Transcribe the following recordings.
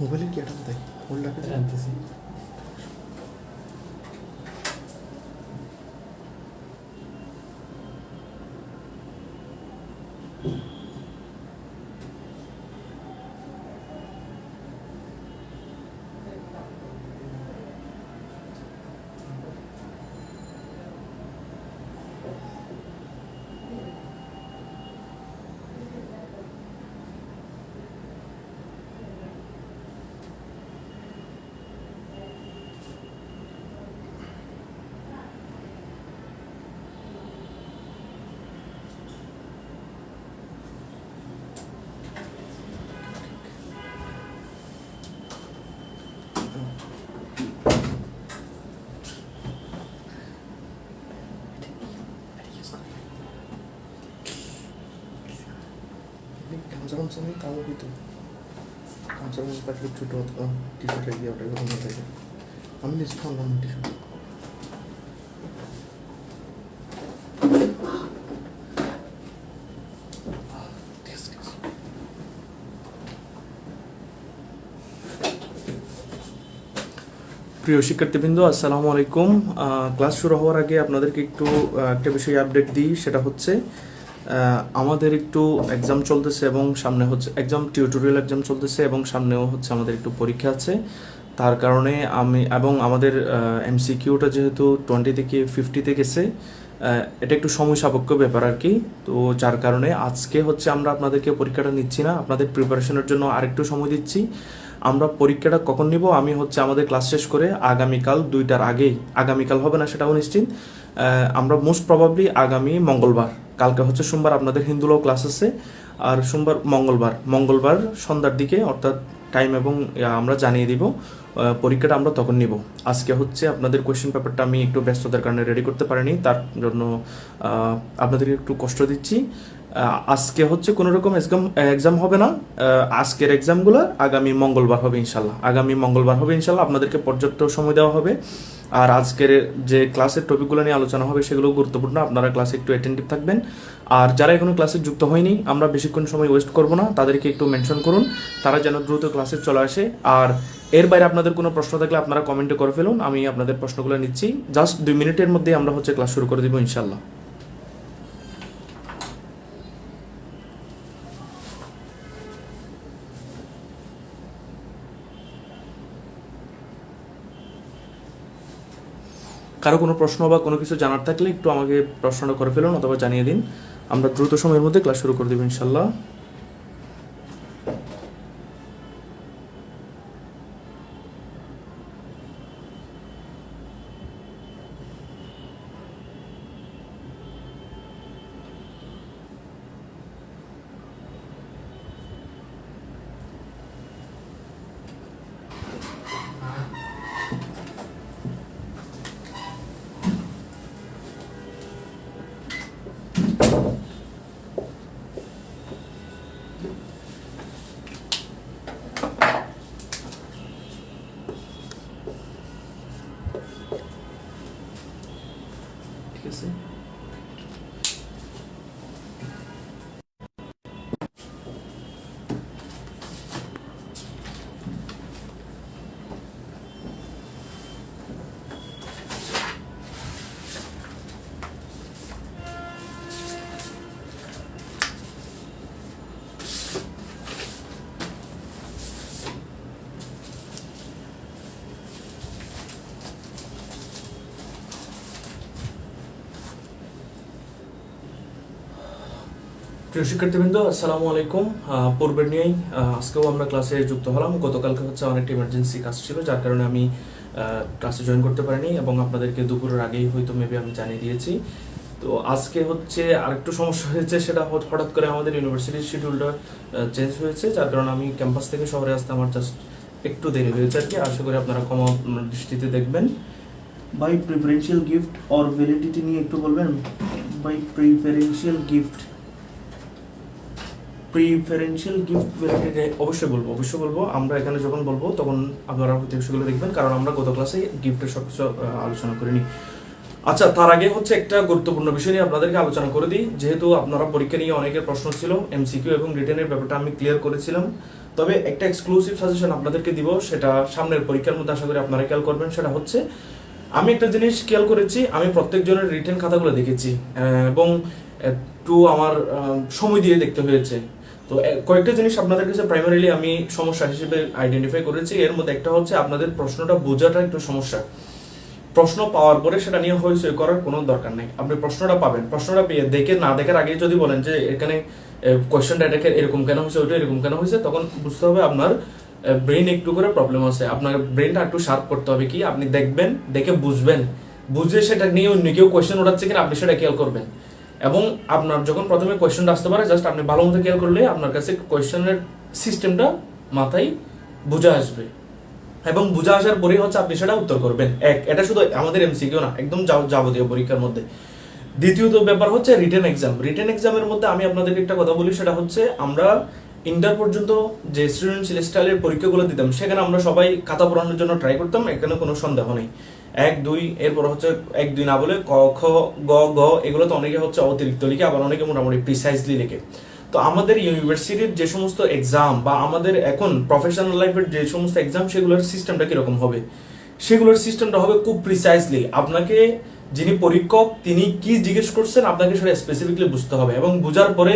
মোবাইলের কি একটা দেয় হোল্ড রাখে জানতেছি। 감사감사는 까먹기도 감사감사 딱 주도 티셔츠 얘기하고 이런 거 되게 아무리 스타일 나는 티셔츠 প্রিয় শিক্ষার্থীবৃন্দ আসসালামু আলাইকুম। ক্লাস শুরু হওয়ার আগে আপনাদেরকে একটু একটা বিষয়ে আপডেট দিই, সেটা হচ্ছে আমাদের একটু এক্সাম চলতেছে এবং সামনে হচ্ছে এক্সাম টিউটোরিয়াল এক্সাম চলতেছে এবং সামনেও হচ্ছে আমাদের একটু পরীক্ষা আছে। তার কারণে আমি এবং আমাদের এমসিকিউটা যেহেতু 20 থেকে 50-তে গেছে, এটা একটু সময় সাপেক্ষ ব্যাপার আর কি। তো যার কারণে আজকে হচ্ছে আমরা আপনাদেরকে পরীক্ষাটা নিচ্ছি না, আপনাদের প্রিপারেশনের জন্য আরেকটু সময় দিচ্ছি। আমরা পরীক্ষাটা কখন নিব, আমি হচ্ছে আমাদের ক্লাস শেষ করে আগামীকাল 2টার আগেই, আগামীকাল হবে না সেটাও নিশ্চিত, আমরা মোস্ট প্রবাবলি আগামী মঙ্গলবার, কালকে হচ্ছে সোমবার আপনাদের হিন্দুলাও ক্লাস আছে, আর সোমবার মঙ্গলবার সন্ধ্যার দিকে অর্থাৎ টাইম এবং আমরা জানিয়ে দিব পরীক্ষাটা আমরা তখন নিব। আজকে হচ্ছে আপনাদের কোয়েশ্চেন পেপারটা আমি একটু ব্যস্ততার কারণে রেডি করতে পারিনি, তার জন্য আপনাদের একটু কষ্ট দিচ্ছি। আজকে হচ্ছে কোনো রকম এক্সাম হবে না, আজকের এক্সামগুলো আগামী মঙ্গলবার হবে ইনশাল্লাহ। আপনাদেরকে পর্যাপ্ত সময় দেওয়া হবে। আর আজকের যে ক্লাসের টপিকগুলো নিয়ে আলোচনা হবে সেগুলো গুরুত্বপূর্ণ, আপনারা ক্লাসে একটু অ্যাটেন্টিভ থাকবেন। আর যারা এখনো ক্লাসে যুক্ত হয়নি, আমরা বেশিক্ষণ সময় ওয়েস্ট করব না, তাদেরকে একটু মেনশন করুন, তারা যেন দ্রুত ক্লাসে চলে আসে। আর এর বাইরে আপনাদের কোনো প্রশ্ন থাকলে আপনারা কমেন্টে করে ফেলুন, আমি আপনাদের প্রশ্নগুলো নিচ্ছি। জাস্ট 2 মিনিটের মধ্যে আমরা হচ্ছে ক্লাস শুরু করে দেবো ইনশাল্লাহ। কারো কোনো প্রশ্ন বা কোনো কিছু জানার থাকলে একটু আমাকে প্রশ্নটা করে ফেলুন অথবা জানিয়ে দিন, আমরা দ্রুত সময়ের মধ্যে ক্লাস শুরু করে দেবো ইনশাল্লাহ। ঠিক আছে, প্রিয় শিক্ষার্থীবৃন্দ আসসালামু আলাইকুম। পূর্বের নিয়েই আজকেও আমরা ক্লাসে যুক্ত হলাম। গতকালকে হচ্ছে অনেকটা ইমার্জেন্সি কাজ ছিল, যার কারণে আমি ক্লাসে জয়েন করতে পারিনি এবং আপনাদেরকে দুপুরের আগেই হয়তো মেবি আমি জানিয়ে দিয়েছি। তো আজকে হচ্ছে আরেকটু সমস্যা হয়েছে, সেটা হঠাৎ করে আমাদের ইউনিভার্সিটির শিডিউলটা চেঞ্জ হয়েছে, যার কারণে আমি ক্যাম্পাস থেকে শহরে আসতে আমার জাস্ট একটু দেরি হয়েছে আর কি। আশা করি আপনারা ক্ষমা দৃষ্টিতে দেখবেন। By preferential gift or validity নিয়ে একটু বলবেন। বাই প্রিফারেন্সিয়াল গিফট ভ্যালিডিটি অবশ্যই বলবো। আমরা এখানে যখন বলবো তখন আপনারা হয়তো সেগুলো দেখবেন, কারণ আমরা গত ক্লাসে গিফটের সব কিছু আলোচনা করিনি। আচ্ছা, তার আগে হচ্ছে একটা গুরুত্বপূর্ণ বিষয় নিয়ে আপনাদেরকে আলোচনা করে দিই। যেহেতু আপনারা পরীক্ষা নিয়ে অনেকের প্রশ্ন ছিল, এমসিকিউ এবং রিটেনের ব্যাপারটা আমি ক্লিয়ার করেছিলাম, তবে একটা এক্সক্লুসিভ সাজেশন আপনাদেরকে দিব, সেটা সামনের পরীক্ষার মধ্যে আশা করি আপনারা খেয়াল করবেন। সেটা হচ্ছে, আমি একটা জিনিস খেয়াল করেছি, আমি প্রত্যেকজনের রিটেন খাতাগুলো দেখেছি এবং একটু আমার সময় দিয়ে দেখতে হয়েছে। তো কয়েকটা জিনিস আপনাদের কাছে প্রাইমারিলি আমি সমস্যা হিসেবে আইডেন্টিফাই করেছি। এর মধ্যে একটা হচ্ছে আপনাদের প্রশ্নটা বোঝাটা একটু সমস্যা। প্রশ্ন পাওয়ার পরে সেটা নিয়ে হইচই করার কোনো দরকার নেই। আপনি প্রশ্নটা পাবেন, প্রশ্নটা পেয়ে দেখে না দেখার আগে যদি বলেন যে এখানে কোয়েশ্চেনটা এটাকে এরকম কেন হয়েছে, ওইটা এরকম কেন হয়েছে, তখন বুঝতে হবে আপনার ব্রেন একটু করে প্রবলেম আছে। আপনার ব্রেনটা একটু শার্প করতে হবে। কি আপনি দেখবেন, দেখে বুঝবেন, বুঝে সেটা নিয়ে অন্য কেউ কোয়েশ্চেন ওঠাচ্ছে কিনা আপনি সেটা খেয়াল করবেন। এবং আপনার যখন প্রথমে কোয়েশ্চেনটা আসতে পারে, জাস্ট আপনি ভালো মতো খেয়াল করলে আপনার কাছে কোয়েশ্চেনের সিস্টেমটা মাথায় বুঝে আসবে। এবং বুঝে আসার পরেই হচ্ছে আপনি সেটা উত্তর করবেন। এটা শুধু আমাদের এমসিকিউ না, একদম যাবতীয় পরীক্ষার মধ্যে। দ্বিতীয়ত ব্যাপার হচ্ছে রিটেন এক্সাম। রিটেন এক্সামের মধ্যে আমি আপনাদেরকে একটা কথা বলি, সেটা হচ্ছে আমরা ইন্টার পর্যন্ত যে সৃজনশীল স্টাইলের পরীক্ষাগুলো দিতাম, সেখানে আমরা সবাই খাতা পড়ানোর জন্য ট্রাই করতাম, এখানে কোনো সন্দেহ নেই। 1-2, এরপর হচ্ছে 1-2 না বলে ক খ গ গ, এগুলো তো অনেকে হচ্ছে অতিরিক্ত লিখে, আবার অনেকে মোটামুটি প্রিসাইজলি লিখে। তো আমাদের ইউনিভার্সিটির যে সমস্ত এক্সাম বা আমাদের এখন প্রফেশনাল লাইফের যে সমস্ত এক্সাম, সেগুলোর সিস্টেমটা কিরকম হবে? সেগুলোর সিস্টেমটা হবে খুব প্রিসাইজলি। আপনাকে যিনি পরীক্ষক তিনি কি জিজ্ঞেস করছেন আপনাকে সেটা স্পেসিফিকলি বুঝতে হবে, এবং বোঝার পরে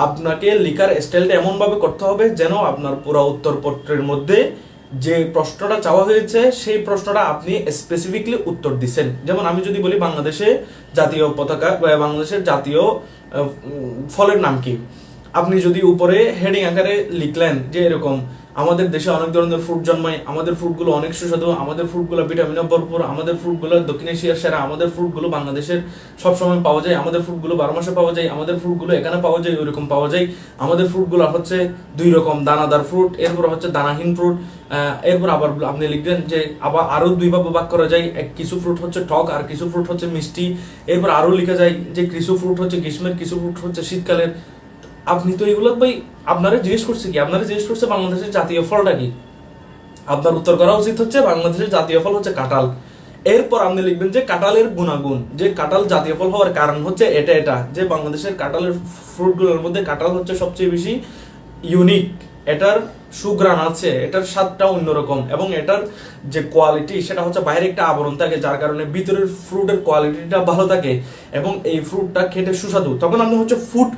আপনাকে লেখার স্টাইলটা এমনভাবে করতে হবে যেন আপনার পুরো উত্তরপত্রের মধ্যে যে প্রশ্নটা চাওয়া হয়েছে সেই প্রশ্নটা আপনি স্পেসিফিকলি উত্তর দিচ্ছেন। যেমন আমি যদি বলি বাংলাদেশে জাতীয় পতাকা বা বাংলাদেশের জাতীয় ফলের নাম কি, আপনি যদি উপরে হেডিং আকারে লিখলেন যে এরকম আমাদের দেশে অনেক ধরনের ফ্রুট জন্মায়, আমাদের ফ্রুটগুলো অনেক সুস্বাদু, আমাদের ফ্রুটগুলো ভিটামিনে ভরপুর, আমাদের ফ্রুটগুলো দক্ষিণ এশিয়ার সেরা, আমাদের ফ্রুটগুলো বাংলাদেশের সবসময় পাওয়া যায়, আমাদের ফ্রুটগুলো 12 মাসে পাওয়া যায়, আমাদের ফ্রুটগুলো এখানে পাওয়া যায়, ওইরকম পাওয়া যায়, আমাদের ফ্রুটগুলো হচ্ছে 2 রকম, দানাদার ফ্রুট, এরপর হচ্ছে দানাহীন ফ্রুট। এরপর আবার আপনি লিখবেন যে আবার আরো 2 ভাবে ভাগ করা যায়, কিছু ফ্রুট হচ্ছে টক আর কিছু ফ্রুট হচ্ছে মিষ্টি। এরপর আরো লেখা যায় যে কিছু ফ্রুট হচ্ছে গ্রীষ্মের, কিছু ফ্রুট হচ্ছে শীতকালের। আপনি তো এগুলো ভাই আপনারা জিজ্ঞেস করছে কি, আপনারা জিজ্ঞেস করছে বাংলাদেশের জাতীয় ফলটা কি, আপনার উত্তর করা উচিত হচ্ছে বাংলাদেশের জাতীয় ফল হচ্ছে কাঁঠাল। এরপর আপনি লিখবেন যে কাঁঠালের গুণাগুণ, যে কাঁঠাল জাতীয় ফল হওয়ার কারণ হচ্ছে এটা এটা, যে বাংলাদেশের কাঁঠালের ফ্রুটগুলোর মধ্যে কাঁঠাল হচ্ছে সবচেয়ে বেশি ইউনিক, এটার সুঘ্রাণ আছে, এটার স্বাদটা অন্যরকম, এবং এটার যে কোয়ালিটি সেটা হচ্ছে বাইরে একটা আবরণ থাকে, যার কারণে ভিতরের ফ্রুটের কোয়ালিটিটা ভালো থাকে এবং এই ফ্রুটটা খেতে সুস্বাদু। তখন আপনি হচ্ছে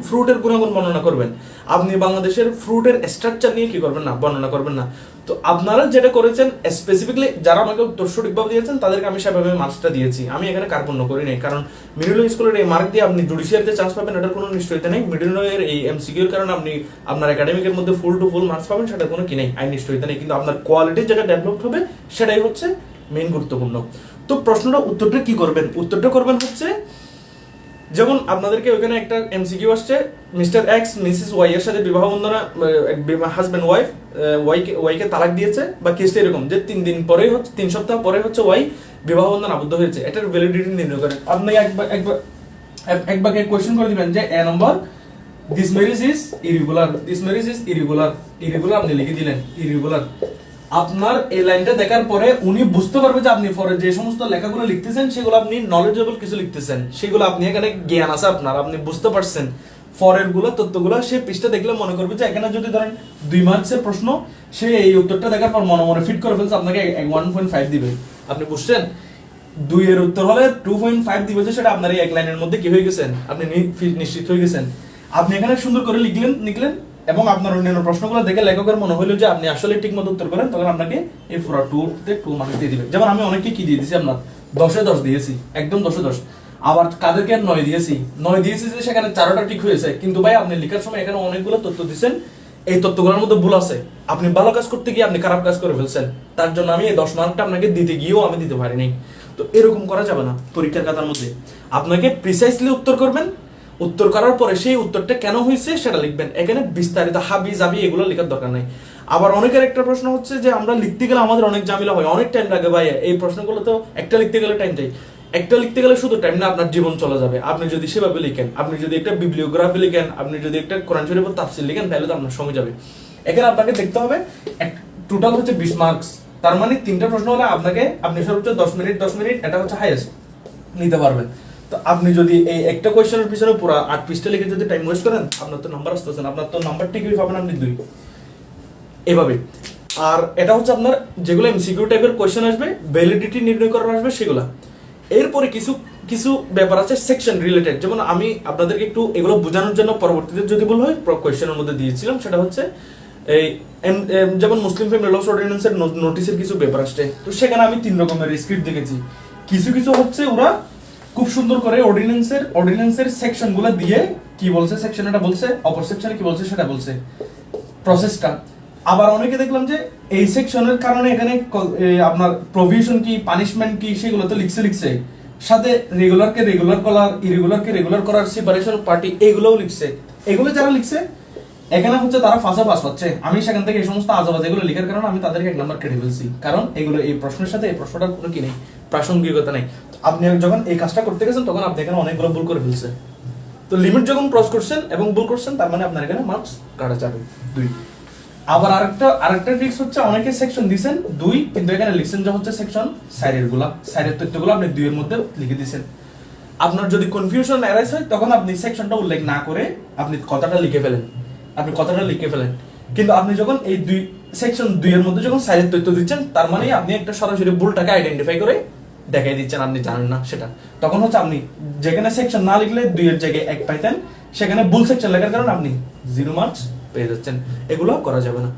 ফ্রুটের গুণাগুণ বর্ণনা করবেন। আপনি বাংলাদেশের ফ্রুটের স্ট্রাকচার নিয়ে কি করবেন না, বর্ণনা করবেন না। তো আপনারা যেটা করেছেন স্পেসিফিকলি, যারা আমাকে উত্তর সঠিকভাবে দিয়েছেন তাদেরকে আমি সেভাবে মার্কসটা দিয়েছি, আমি এখানে কার্পণ্য করি নাই। কারণ মিডল স্কুলের এই মার্ক দিয়ে আপনি জুডিশিয়ারিতে চান্স পাবেন এটার কোনো নিশ্চয়তা নেই, মিডল এর এই এমসিকিউর কারণে আপনি আপনার একাডেমিকের মধ্যে ফুল টু ফুল মার্কস পাবেন সেটার কোনো কি নেই, আইন নিশ্চয়তা নেই। কিন্তু আপনার কোয়ালিটি যেটা ডেভেলপ হবে সেটাই হচ্ছে মেইন গুরুত্বপূর্ণ। তো প্রশ্নটা উত্তরটা কি করবেন, উত্তরটা করবেন হচ্ছে, যেমন আপনাদেরকে ওইখানে একটা এমসিকিউ আসছে, মিস্টার এক্স মিসেস ওয়াই এর সাথে বিবাহ বন্ধনা, হাজব্যান্ড ওয়াইকে তালাক দিয়েছে বা কেসটা এরকম যে 3 দিন পরে হচ্ছে, 3 সপ্তাহ পরে হচ্ছে ওয়াই বিবাহ বন্ধন আবদ্ধ হয়েছে, এটার ভ্যালিডিটি নির্ণয় করেন। আপনি একবার কোয়েশ্চেন করে দিবেন যে এ নম্বর, this marriage is irregular, this marriage is irregular, irregular আপনি লিখে দিলেন ইরেগুলার। আপনার এই লাইনটা দেখার পরে উনি বুঝতে পারবে যে আপনি পরে যে সমস্ত লেখাগুলো লিখতেছেন সেগুলো আপনি নলেজেবল কিছু লিখতেছেন, সেগুলো আপনি এখানে জ্ঞান আছে আপনার, আপনি বুঝতে পারছেন ফরের গুলো তথ্যগুলো। সে পৃষ্ঠা দেখলে মনে করবে যে এখানে যদি ধরেন 2 মার্কসের প্রশ্ন, সে এই উত্তরটা দেখার পর মনে মনে ফিট করে ফেলছে, আপনাকে 1.5 দিবে। আপনি বুঝছেন 2 এর উত্তর হলে 2.5 দিবে, যে সেটা আপনার এই এক লাইনের মধ্যে কি হয়ে গেছেন, আপনি নিশ্চিত হয়ে গেছেন। আপনি এখানে সুন্দর করে লিখলেন এবং আপনার অন্যান্য প্রশ্নগুলো দেখে লেখকের মনে হলো যে আপনি আসলে ঠিক মতো উত্তর করেন, তখন আপনাকে এই পুরো 2 মার্ক দিয়ে দিবে। যেমন আমি অনেকে কি দিয়ে দিয়েছি, আপনার 10-এ 10 দিয়েছি, একদম 10-এ 10। আবার কাদেরকে 9 দিয়েছি যে সেখানে 4টা ঠিক হয়েছে, কিন্তু ভাই আপনি লেখার সময় এখানে অনেকগুলো তথ্য দিচ্ছেন, এই তথ্যগুলোর মধ্যে ভুল আছে, আপনি ভালো কাজ করতে গিয়ে আপনি খারাপ কাজ করে ফেলছেন, তার জন্য আমি এই 10 মার্কটা আপনাকে দিতে গিয়েও আমি দিতে পারিনি। তো এরকম করা যাবে না পরীক্ষার খাতার মধ্যে। আপনাকে প্রিসাইসলি উত্তর করবেন, উত্তর করার পরে সেই উত্তরটা কেন হয়েছে সেটা লিখবেন, এখানে বিস্তারিত হাবি জাবি এগুলো লেখার দরকার নাই। আবার অনেকের একটা প্রশ্ন হচ্ছে যে আমরা লিখতে গেলে আমাদের অনেক ঝামেলা হয়, অনেক টাইম লাগে ভাই, এই প্রশ্নগুলো তো একটা লিখতে গেলে টাইম চাই, একটা লিখতে গেলে শুধু টাইম না, আপনার জীবন চলে যাবে। আপনি যদি সেভাবে লিখেন, আপনি যদি একটা বিবলিওগ্রাফি লিখেন, আপনি যদি একটা কোরআন শরীফের তাফসীর লিখেন, তাহলে তো আপনার সময় যাবে। এখানে আপনাকে দেখতে হবে টোটাল হচ্ছে 20 মার্কস, তার মানে 3টা প্রশ্ন হলে আপনি সর্বোচ্চ 10 মিনিট, এটা হচ্ছে হাইয়েস্ট নিতে পারবেন। তো আপনি যদি এই একটা কোয়েশ্চেনের পিছনে পুরো 8 পৃষ্ঠা লিখে যদি টাইম ওয়েস্ট করেন, আপনার তো নাম্বার আসতেছে না, আপনার তো নাম্বার ঠিকই পাবেন আপনি 2 এভাবে। আর এটা হচ্ছে আপনার যেগুলো এমসিকিউ টাইপের কোয়েশ্চেন আসবে, ভ্যালিডিটি নির্ণয় করার আসবে সেগুলা। এরপরে কিছু কিছু ব্যাপার আছে সেকশন রিলেটেড, যেমন আমি আপনাদেরকে একটু এগুলো বোঝানোর জন্য পরবর্তীতে যদি বল হয় কোয়েশ্চেনের মধ্যে দিয়েছিলাম, সেটা হচ্ছে এই যেমন মুসলিম ফ্যামিলি লস অর্ডিন্যান্সের নোটিসের কিছু ব্যাপার আসছে। তো সেখানে আমি 3 রকমের স্ক্রিপ্ট দেখেছি। কিছু কিছু হচ্ছে ওরা খুব সুন্দর করে অর্ডিন্যান্সের সেকশনগুলো দিয়ে কি বলছে, সেকশন এটা বলছে, অপর সেকশনে কি বলছে সেটা বলছে, প্রসেসটা। আবার অনেকে দেখলাম যে এই সেকশনের কারণে এখানে আপনার প্রভিশন কি, পানিশমেন্ট কি, সেগুলো তো লিখছে সাথে রেগুলারকে রেগুলার করার, ইরেগুলারকে রেগুলার করার, সেপারেশন পার্টি, এগুলোও লিখছে। এগুলো যারা লিখছে এখানে হচ্ছে তারা ফাঁসা পাস পাচ্ছে। আমি সেখান থেকে এই সমস্ত আজাবাজ এগুলো লেখার কারণে আমি তাদেরকে 1 নাম্বার কেটে ফেলছি, কারণ এগুলো এই প্রশ্নের সাথে এই প্রশ্নটার কোনো কি নেই, প্রাসঙ্গিকতা নেই। আপনি যখন এই কাজটা করতে গেছেন তখন আপনি এখানে অনেকগুলো ভুল করে ফেলছেন। তো লিমিট যখন ক্রস করছেন এবং ভুল করছেন, তার মানে আপনার এখানে মার্কস কাটা যাবে 2। আবার আরেকটা ট্রিক্স হচ্ছে, অনেকে সেকশন দিবেন 2 কিন্তু এখানে লিখছেন যে হচ্ছে সেকশন সাইডের তথ্যগুলো আপনি 2 এর মধ্যে লিখে দিবেন। আপনার যদি কনফিউশন অ্যারাইজ হয় তখন আপনি সেকশনটা উল্লেখ না করে আপনি কথাটা লিখে ফেলেন, কিন্তু আপনি যখন এই সেকশন 2 এর মধ্যে যখন সাইডের তথ্য দিচ্ছেন, তার মানে আপনি একটা সরাসরি ভুলটাকে আইডেন্টিফাই করে দেখাই দিচ্ছেন, আপনি জানেন না সেটা। তখন হচ্ছে আপনি যেখানে সেকশন না লিখলে 2 এর জায়গায় 1 পাইতেন, সেখানে ভুল সেকশন লেখার কারণে আপনি 0 মার্কস পেয়ে যাচ্ছেন। এগুলো করা যাবে না।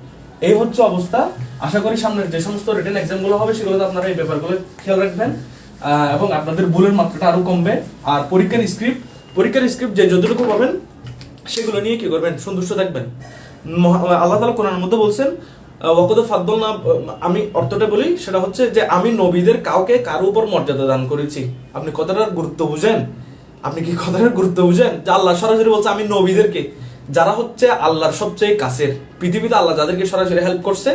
এই হচ্ছে অবস্থা। আশা করি সামনের যে সমস্ত রিটেন এক্সামগুলো হবে সেগুলোতে আপনারা এই ব্যাপারগুলো খেয়াল রাখবেন এবং আপনাদের ভুলের মাত্রাটা আরো কমবে। আর পরীক্ষার স্ক্রিপ্ট যে যতটুকু পাবেন সেগুলো নিয়ে কি করবেন, সন্তুষ্ট থাকবেন। আল্লাহ তাআলা কোরআনের মধ্যে বলছেন ওয়াকাদ ফাদ্দালনা, আমি অর্থটা বলি, সেটা হচ্ছে যে আমি নবীদের কাউকে কারো উপর মর্যাদা দান করেছি। আপনি কথাটার গুরুত্ব বুঝেন? যে আল্লাহ সরাসরি বলছে আমি নবীদেরকে, যারা হচ্ছে আল্লাহর সবচেয়ে কাছের, পৃথিবীতে আল্লাহ যাদেরকে সরাসরি হেল্প করছে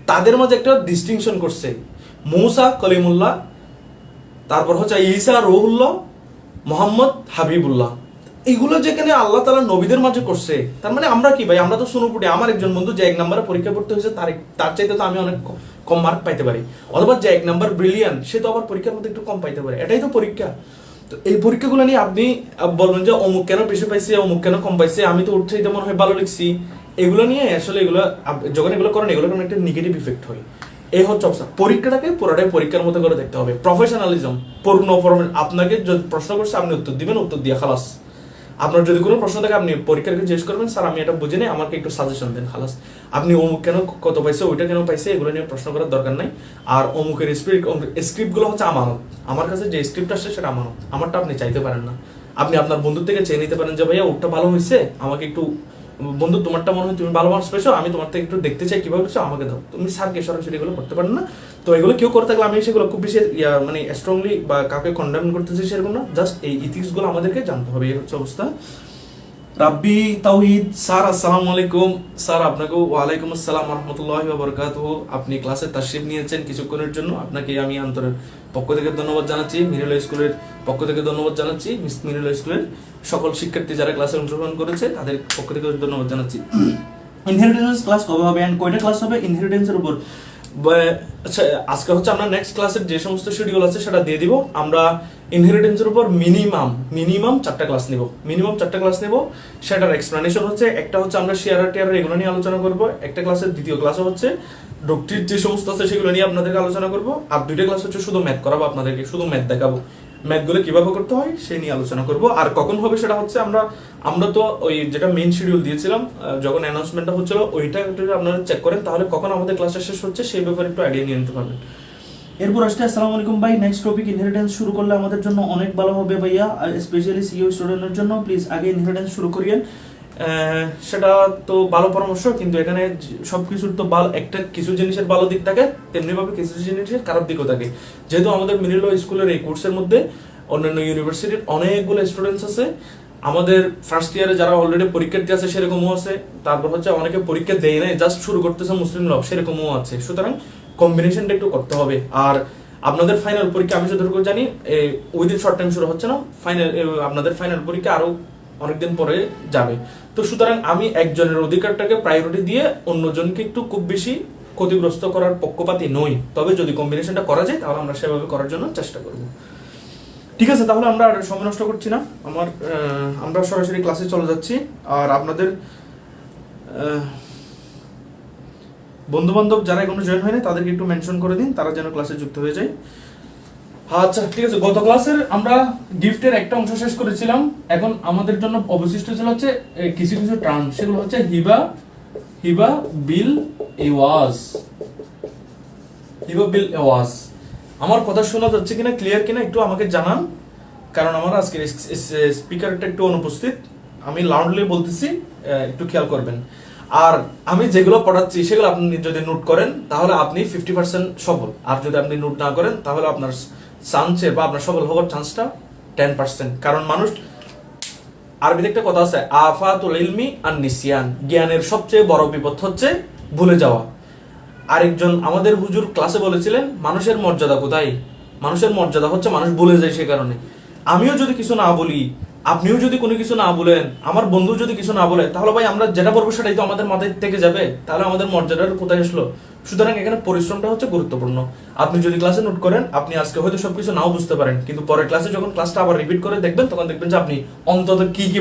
তাদের মাঝে একটা ডিস্টিংশন করছে। মূসা কলিমুল্লাহ, তারপর হচ্ছে ঈসা রুহুল্লাহ, মুহাম্মদ হাবিবুল্লাহ। এগুলো যেখানে আল্লাহ তাআলা নবীদের মাঝে করছে, তার মানে আমরা কি ভাই, আমরা তো সুনুপুটি। আমার একজন বন্ধু যে 1 নম্বরে পরীক্ষা পড়তে হয়েছে, তার চাইতে তো আমি অনেক কম মার্ক পাইতে পারি। অথবা যে 1 নম্বর ব্রিলিয়ান্ট, সে তো আবার পরীক্ষার মধ্যে একটু কম পাইতে পারে। এটাই তো পরীক্ষা। তো এই পরীক্ষাগুলো নিয়ে আপনি বলবেন যে অমুক কেন বেশি পাইছে, অমুক কেন কম পাইছে, আমি তো উঠছেই মনে হয় ভালো লিখছি। এগুলো নিয়ে আসলে এগুলো যখন এগুলো করেন, এগুলো একটা নেগেটিভ ইফেক্ট হয়। এই হচ্ছে অবস্থা। পরীক্ষাটাকে পুরোটাই পরীক্ষার মতো করে দেখতে হবে। প্রফেশনালিজম, আপনাকে যদি প্রশ্ন করছে আপনি উত্তর দিবেন, উত্তর দিয়ে খালাস। আপনার যদি কোনো প্রশ্ন থাকে আপনি পরীক্ষাকে জিজ্ঞেস করবেন, স্যার আমি এটা বুঝি নাই, আমাকে একটু সাজেশন দেন, খালাস। আপনি অমুক কেন কত পাইছে, ওইটা কেন পাইছে, এগুলো নিয়ে প্রশ্ন করার দরকার নাই। আর অমুকের স্ক্রিপ্টগুলো হচ্ছে আমানত। আমার কাছে যে স্ক্রিপ্ট আসছে সেটা আমানত, আমারটা আপনি চাইতে পারেন না। আপনি আপনার বন্ধুর থেকে চেয়ে নিতে পারেন যে ভাইয়া ওরটা ভালো হয়েছে, আমাকে একটু, বন্ধু তোমারটা মনে হয় তুমি ভালো মার্কস পেয়েছো, আমি তোমার থেকে একটু দেখতে চাই কিভাবে পেয়েছো, আমাকে দাও। তুমি স্যারকে সরাসরি এগুলো করতে পারেন না। তো এগুলো কেউ করতে থাকলে আমি সেগুলো খুব বেশি মানে স্ট্রংলি বা কাউকে কন্ডেম করতেছি সেরকম না, জাস্ট এই ইথিক্সগুলো আমাদেরকে জানতে হবে। এই হচ্ছে অবস্থা। রাব্বি তাওহীদ স্যার, আসসালামু আলাইকুম। স্যার আপনাকেও ওয়ালাইকুম আসসালাম ওয়া রাহমাতুল্লাহি ওয়া বারাকাতুহু। আপনি ক্লাসে তাশরিফ নিয়েছেন কিছুক্ষণের জন্য, আপনাকে আমি আন্তরিক পক্ষ থেকে ধন্যবাদ জানাচ্ছি, মিরুল স্কুলের পক্ষ থেকে ধন্যবাদ জানাচ্ছি, মিস মিরুল স্কুলের সকল শিক্ষার্থী যারা ক্লাসে অংশগ্রহণ করেছে তাদের পক্ষ থেকে ধন্যবাদ জানাচ্ছি। ইনহেরিটেন্স ক্লাস কবে হবে এন্ড কয়টা ক্লাস হবে ইনহেরিটেন্সের উপর? আচ্ছা, আজকে হচ্ছে আমরা নেক্সট ক্লাসের যে সমস্ত শিডিউল আছে সেটা দিয়ে দিব। আমরা ইনহেরিটেন্সের উপর মিনিমাম 4টা ক্লাস নেব। সেটার এক্সপ্লেনেশন হচ্ছে, একটা হচ্ছে আমরা শেয়ার এগুলো নিয়ে আলোচনা করব, একটা ক্লাসের দ্বিতীয় ক্লাসও হচ্ছে ডক্টরির যে সমস্ত আছে সেগুলো নিয়ে আপনাদেরকে আলোচনা করব, আর 2টা ক্লাস হচ্ছে শুধু ম্যাথ করাবো, আপনাদেরকে শুধু ম্যাথ দেখাবো, ম্যাথগুলো কিভাবে করতে হয় সে নিয়ে আলোচনা করব। আর কখন হবে সেটা হচ্ছে আমরা তো ওই যেটা মেইন শিডিউল দিয়েছিলাম যখন অ্যানাউন্সমেন্টটা হচ্ছিল, ওইটা একটু আপনারা চেক করেন, তাহলে কখন আমাদের ক্লাসটা শেষ হচ্ছে সেই ব্যাপারে একটু আইডিয়া নিয়ে নিতে পারবেন। এরপর আসলে আসসালামু আলাইকুম ভাই, নেক্সট টপিক ইনহেরিটেন্স শুরু করলে আমাদের জন্য অনেক ভালো হবে ভাইয়া, আর স্পেশালি সিইও স্টুডেন্টের জন্য প্লিজ আগে ইনহেরিটেন্স শুরু করিয়েন। সেটা তো ভালো পরামর্শ, কিন্তু এখানে সবকিছুর তো একটা কিছু জিনিসের ভালো দিক থাকে, তেমনি ভাবে কিছু জিনিসের খারাপ দিকও থাকে। যেহেতু আমাদের মিনিলো স্কুলের এই কোর্সের মধ্যে অন্যান্য ইউনিভার্সিটির অনেকগুলো স্টুডেন্টস আছে, আমাদের ফার্স্ট ইয়ারে যারা অলরেডি পরীক্ষার্থী আছে সেরকমও আছে, তারপর হচ্ছে অনেকে পরীক্ষা দেয় নাই, জাস্ট শুরু করতেছে মুসলিম ল, সেরকমও আছে। সুতরাং কম্বিনেশনটা একটু করতে হবে। আর আপনাদের ফাইনাল পরীক্ষা আমি যতটুকু জানি উইদিন শর্ট টাইম শুরু হচ্ছে না, আপনাদের ফাইনাল পরীক্ষা আরো অনেকদিন পরে যাবে। তো সুতরাং আমি একজনের অধিকারটাকে প্রায়োরিটি দিয়ে অন্যজনকে একটু খুব বেশি ক্ষতিগ্রস্ত করার পক্ষপাতী নই, তবে যদি কম্বিনেশনটা করা যায় তাহলে আমরা সেভাবে করার জন্য চেষ্টা করব। ঠিক আছে, তাহলে আমরা আর সময় নষ্ট করছি না, আমরা সরাসরি ক্লাসে চলে যাচ্ছি। আর আপনাদের বন্ধু বান্ধব যারা এখনো জয়েন হয়নি তাদেরকে একটু মেনশন করে দিন, তারা যেন ক্লাসে যুক্ত হয়ে যায়। আচ্ছা ঠিক আছে, গত ক্লাসের আমরা গিফটের একটা অংশ শেষ করেছিলাম। এখন আমাদের জন্য অবশিষ্ট ছিল হচ্ছে কিছু কিছু টার্ম, সেগুলো হচ্ছে হিবা বিল এওয়াজ। হিবা বিল এওয়াজ, আমার কথা শোনা যাচ্ছে কিনা, ক্লিয়ার কিনা একটু আমাকে জানান, কারণ আমার আজকের স্পিকারটা একটু অনুপস্থিত, আমি লাউডলি বলতেছি, একটু খেয়াল করবেন। আর আমি যেগুলো পড়াচ্ছি সেগুলো আপনি যদি নোট করেন তাহলে আপনি 50% সফল, আর যদি আপনি নোট না করেন তাহলে আপনার চান্সে বা আপনার সফল হওয়ার চান্সটা 10%। কারণ মানুষ, আরবিতে একটা কথা আছে, আফাতুল ইলমি আন নিসিয়ান, জ্ঞানের সবচেয়ে বড় বিপদ হচ্ছে ভুলে যাওয়া। আরেকজন আমাদের হুজুর ক্লাসে বলেছিলেন, মানুষের মর্যাদা কোথায়? মানুষের মর্যাদা হচ্ছে মানুষ ভুলে যায়। সে কারণে আমিও যদি কিছু না বলি, আপনিও যদি কোনো কিছু না বলেন, আমার বন্ধু যদি কিছু না বলে, তাহলে ভাই আমরা যেটা বলবো সেটাই তো আমাদের মাথায় থেকে যাবে, তাহলে আমাদের মর্যাদার কোথায় আসলো? সুতরাং এখানে পরিশ্রমটা হচ্ছে গুরুত্বপূর্ণ। আপনি যদি ক্লাসে নোট করেন, আপনি আজকে হয়তো সবকিছু নাও বুঝতে পারেন, কিন্তু পরের ক্লাসে যখন ক্লাসটা আবার রিপিট করে দেখবেন, তখন দেখবেন যে আপনি অন্তত কি কি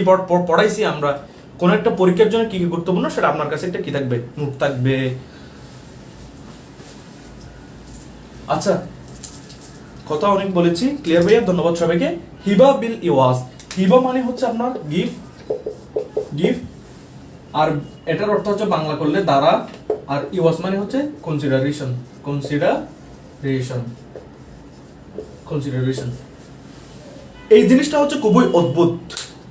পড়াইছি আমরা, কোন একটা পরীক্ষার জন্য কি কি গুরুত্বপূর্ণ সেটা আপনার কাছে একটা কি থাকবে, নোট থাকবে। আচ্ছা, কথা অনেক বলেছি, ক্লিয়ার ভাইয়া, ধন্যবাদ সবাইকে। হিবা বিল ইওয়াজ, হিবা মানে হচ্ছে আপনার গিফট, আর এটার অর্থ হচ্ছে বাংলা করলে দ্বারা, আর ইওয়াজ মানে হচ্ছে কনসিডারেশন। এই জিনিসটা হচ্ছে খুবই অদ্ভুত।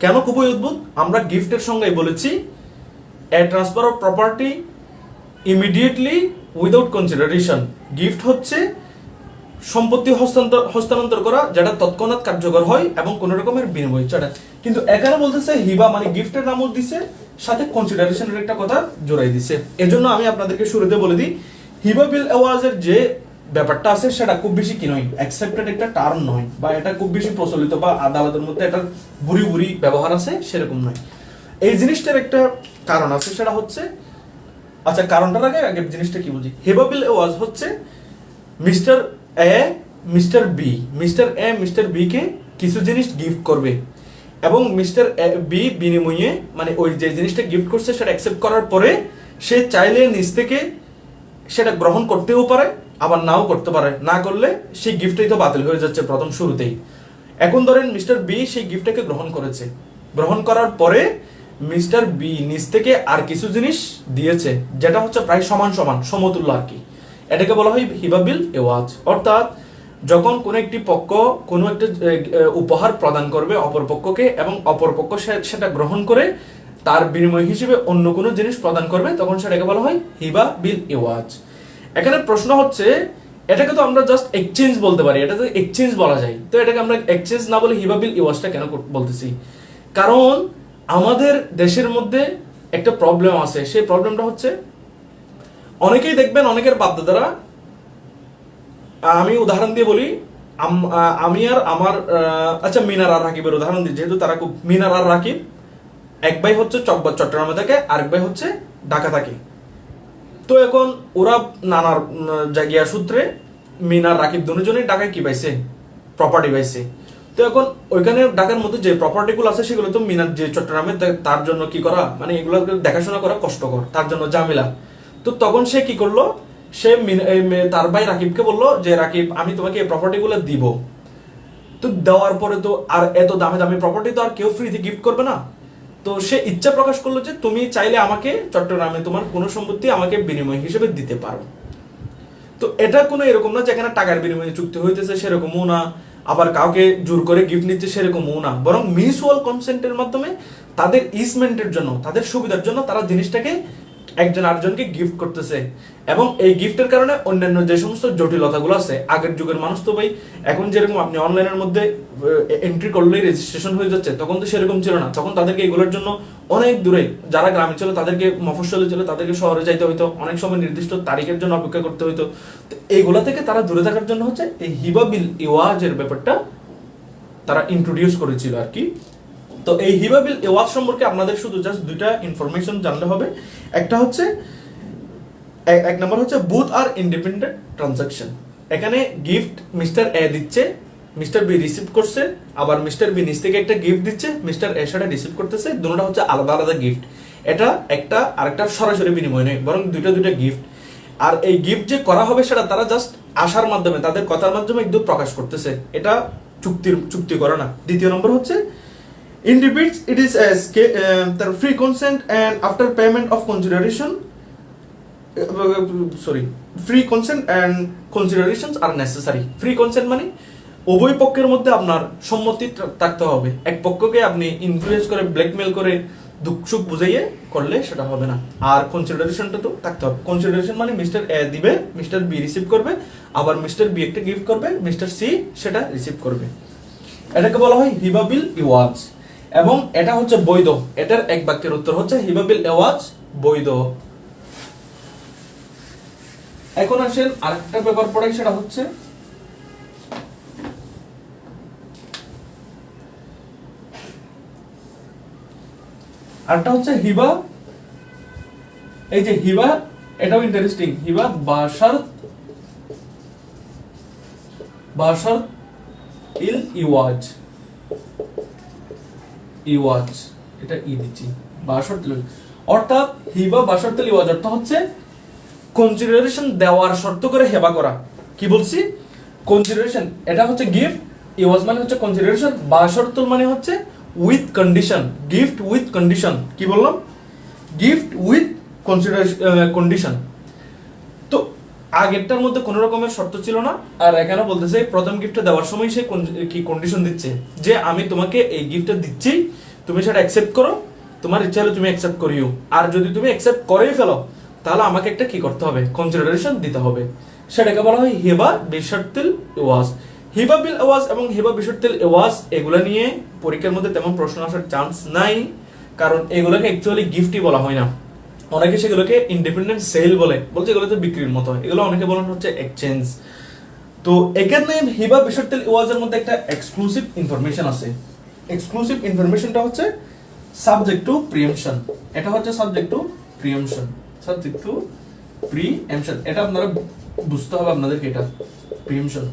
কেন খুবই অদ্ভুত? আমরা গিফটের সঙ্গে বলেছি a transfer of property immediately without consideration. Gift হচ্ছে সম্পত্তি হস্তান্তর করা যেটা তৎক্ষণাৎ কার্যকর হয় এবং কোন রকমের বিনিময় ছাড়া। কিন্তু এখানে বলতেছে হিবা মানে গিফটের নামও দিছে, সাথে কনসিডারেশনের একটা কথা জোড়াই দিছে। এজন্য আমি আপনাদেরকে শুরুতে বলে দিই, হিবা বিল এওয়াজের যে ব্যাপারটা আছে সেটা খুব বেশি কি নয়, অ্যাকসেপ্টেড একটা টার্ম নয়, বা এটা খুব বেশি প্রচলিত বা আদালতের মধ্যে এটার বুড়ি ব্যবহার আছে সেরকম নয়। এই জিনিসটার একটা কারণ আছে, সেটা হচ্ছে, আচ্ছা কারণটার আগে জিনিসটা কি বুঝি। হিবা বিল এওয়াজ হচ্ছে মিস্টার মিস্টার বি কে কিছু জিনিস গিফট করবে, এবং মিস্টার বি বিনিময়ে মানে ওই যে জিনিসটা গিফট করছে সেটা অ্যাকসেপ্ট করার পরে সে চাইলে নিজ থেকে সেটা গ্রহণ করতেও পারে, আবার নাও করতে পারে। না করলে সেই গিফটটাই তো বাতিল হয়ে যাচ্ছে প্রথম শুরুতেই। এখন ধরেন মিস্টার বি সেই গিফটটাকে গ্রহণ করেছে, গ্রহণ করার পরে মিস্টার বি নিজ থেকে আর কিছু জিনিস দিয়েছে, যেটা হচ্ছে প্রায় সমান সমতুল্য আর কি। এটাকে বলা হয় হিবা বিল এওয়াজ। অর্থাৎ যখন কোনো একটি পক্ষ কোনো একটা উপহার প্রদান করবে অপর পক্ষকে, এবং অপর পক্ষ সেটা গ্রহণ করে তার বিনিময় হিসেবে অন্য কোনো জিনিস প্রদান করবে, তখন সেটাকে বলা হয় হিবা বিল এওয়াজ। এখানে প্রশ্ন হচ্ছে, এটাকে তো আমরা জাস্ট এক্সচেঞ্জ বলতে পারি, এটা তো এক্সচেঞ্জ বলা যায়, তো এটাকে আমরা এক্সচেঞ্জ না বলে হিবা বিল এওয়াজটা কেন বলতেছি? কারণ আমাদের দেশের মধ্যে একটা প্রবলেম আছে। সেই প্রবলেমটা হচ্ছে, অনেকেই দেখবেন অনেকের বাপদাদারা, আমি উদাহরণ দিয়ে বলি, আমি আর আমার আচ্ছা মিনার আর রাকিবের উদাহরণ দিই, যেহেতু তারা খুব, মিনার আর রাকিব এক ভাই হচ্ছে চট্টগ্রামে থাকে, আরেক ভাই হচ্ছে ঢাকা থাকে। তো এখন ওরা নানার জায়গা সূত্রে মিনার রাকিব দুজনেই ঢাকায় কি পাইছে, প্রপার্টি পাইছে। তো এখন ওইখানে ঢাকার মধ্যে যে প্রপার্টিগুলো আছে সেগুলো তো মিনার যে চট্টগ্রামে, তার জন্য কি করা, মানে এগুলো দেখাশোনা করা কষ্টকর, তার জন্য ঝামেলা। তো তখন সে কি করলো, সে তার ভাই রাকিবকে বললো যে রাকিব, আমি তোমাকে এই প্রপার্টিগুলো দিব। তো দেওয়ার পরে তো আর এত দামি প্রপার্টি তো আর কেউ ফ্রিতে গিফট করবে না। তো সে ইচ্ছা প্রকাশ করলো যে তুমি চাইলে আমাকে চট্টগ্রামে তোমার কোনো সম্পত্তি আমাকে বিনিময় হিসেবে দিতে পারো। তো এটা কোনো এরকম না যেখানে টাকার বিনিময়ে চুক্তি হইতেছে, সেরকমও না, আবার কাউকে জোর করে গিফট নিচ্ছে সেরকমও না, বরং মিউচুয়াল কনসেন্টের মাধ্যমে তাদের ইসমেন্টের জন্য, তাদের সুবিধার জন্য তারা জিনিসটাকে একজন আরেকজনকে গিফট করতেছে। এবং এই গিফটের কারণে অন্যান্য যে সমস্ত জটিলতাগুলো আছে, আগের যুগের মানুষ তো ভাই এখন যেরকম আপনি অনলাইনের মধ্যে এন্ট্রি করলেই রেজিস্ট্রেশন হয়ে যাচ্ছে, তখন তো সেরকম ছিল না। তখন তাদেরকে এগুলোর জন্য অনেক দূরে, যারা গ্রামে ছিল তাদেরকে, মফস্বলে ছিল তাদেরকে শহরে যাইতে হইতো, অনেক সময় নির্দিষ্ট তারিখের জন্য অপেক্ষা করতে হইতো। তো এইগুলা থেকে তারা দূরে থাকার জন্য হচ্ছে এই হিবা বিল এওয়াজের ব্যাপারটা তারা ইন্ট্রোডিউস করেছিল আর কি। তো এই হিবা বিল এওয়াজ সম্পর্কে আপনাদের শুধু জাস্ট দুইটা ইনফরমেশন জানলে হবে। একটা হচ্ছে, এক নম্বর হচ্ছে বুথ আর ইন্ডিপেন্ডেন্ট ট্রানজাকশন। এখানে গিফট মিস্টার এ দিচ্ছে মিস্টার বি রিসিভ করছে, আবার মিস্টার বি নিজ থেকে একটা গিফট দিচ্ছে, মিস্টার এ সেটা রিসিভ করতেছে, দুটোটা হচ্ছে আলাদা আলাদা গিফট। এটা একটা আরেকটার সরাসরি বিনিময় নয়, বরং দুইটা গিফট। আর এই গিফট যে করা হবে সেটা তারা জাস্ট আশার মাধ্যমে, তাদের কথার মাধ্যমে একদম প্রকাশ করতেছে, এটা চুক্তি করে না। দ্বিতীয় নম্বর হচ্ছে ইন্ডিভিডস ইট ইজ তার free consent and after payment of consideration free consent and considerations are necessary. Free consent মানে উভয় পক্ষের মধ্যে আপনার সম্মতি থাকতে হবে, এক পক্ষকে আপনি ইনফ্লুয়েন্স করে ব্ল্যাকমেল করে দুঃখ সুখ বুঝাইয়ে করলে সেটা হবে না। আর কনসিডারেশনটা তো থাকতে হবে। কনসিডারেশন মানে মিস্টার এ দিবে, মিস্টার বি রিসিভ করবে, আবার মিস্টার বি একটা গিফট করবে, মিস্টার সি সেটা রিসিভ করবে। এটাকে বলা হয় হিবাবিল ইওয়াজ, এবং এটা হচ্ছে বৈধ। এটার এক বাক্যের উত্তর হচ্ছে হিবাবিল ইওয়াজ বৈধ। এখন আসেন আরেকটা ব্যাপার পড়াই, সেটা হচ্ছে আরেকটা হচ্ছে হিবা। এই যে হিবা, এটাও ইন্টারেস্টিং। হিবা বাশার ইল ইওয়াজ, এটা ই দিচ্ছি, বাশার, অর্থাৎ হিবা বাশার ইওয়াজ অর্থ হচ্ছে কনসিডারেশন দেওয়ার শর্ত করে হেবা করা। কি বলছি? কনসিডারেশন, এটা হচ্ছে গিফট, ইওয়াজ মানে হচ্ছে কনসিডারেশন, বাশারতুল মানে হচ্ছে with condition, gift with condition. কি বললাম? Gift with condition. তো আগেরটার মধ্যে কোনো রকমের শর্ত ছিল না, আর এখানে বলতেছে প্রথম গিফটটা দেওয়ার সময় সে কি কন্ডিশন দিচ্ছে, যে আমি তোমাকে এই গিফটটা দিচ্ছি, তুমি সেটা অ্যাকসেপ্ট করো, তোমার ইচ্ছা হলে তুমি অ্যাকসেপ্ট করিও, আর যদি তুমি অ্যাকসেপ্ট করেই ফেলো তাহলে আমাকে একটা কি করতে হবে, কনসিডারেশন দিতে হবে। সেটাকে বলা হয় হিবা বিশর্তিল ইওয়াজ। হিবা বিল ইওয়াজ এবং হিবা বিশর্তিল ইওয়াজ, এগুলা নিয়ে পরীক্ষার মধ্যে তেমন প্রশ্ন আসার চান্স নাই, কারণ এগুলোকে অ্যাকচুয়ালি গিফটই বলা হয় না। অনেকে সেগুলোকে ইন্ডিপেন্ডেন্ট সেল বলছে এগুলো তো বিক্রির মতো, এগুলো অনেকে বলেন হচ্ছে এক্সচেঞ্জ। তো এখানে হিবা বিশর্তিল ইওয়াজের মধ্যে একটা এক্সক্লুসিভ ইনফরমেশন আছে। এক্সক্লুসিভ ইনফরমেশনটা হচ্ছে সাবজেক্ট টু প্রিএমশন। এটা হচ্ছে subject to preemption, subject to preemption. এটা আপনারা বুঝতে হবে আপনাদেরকে, এটা প্রিএমশন।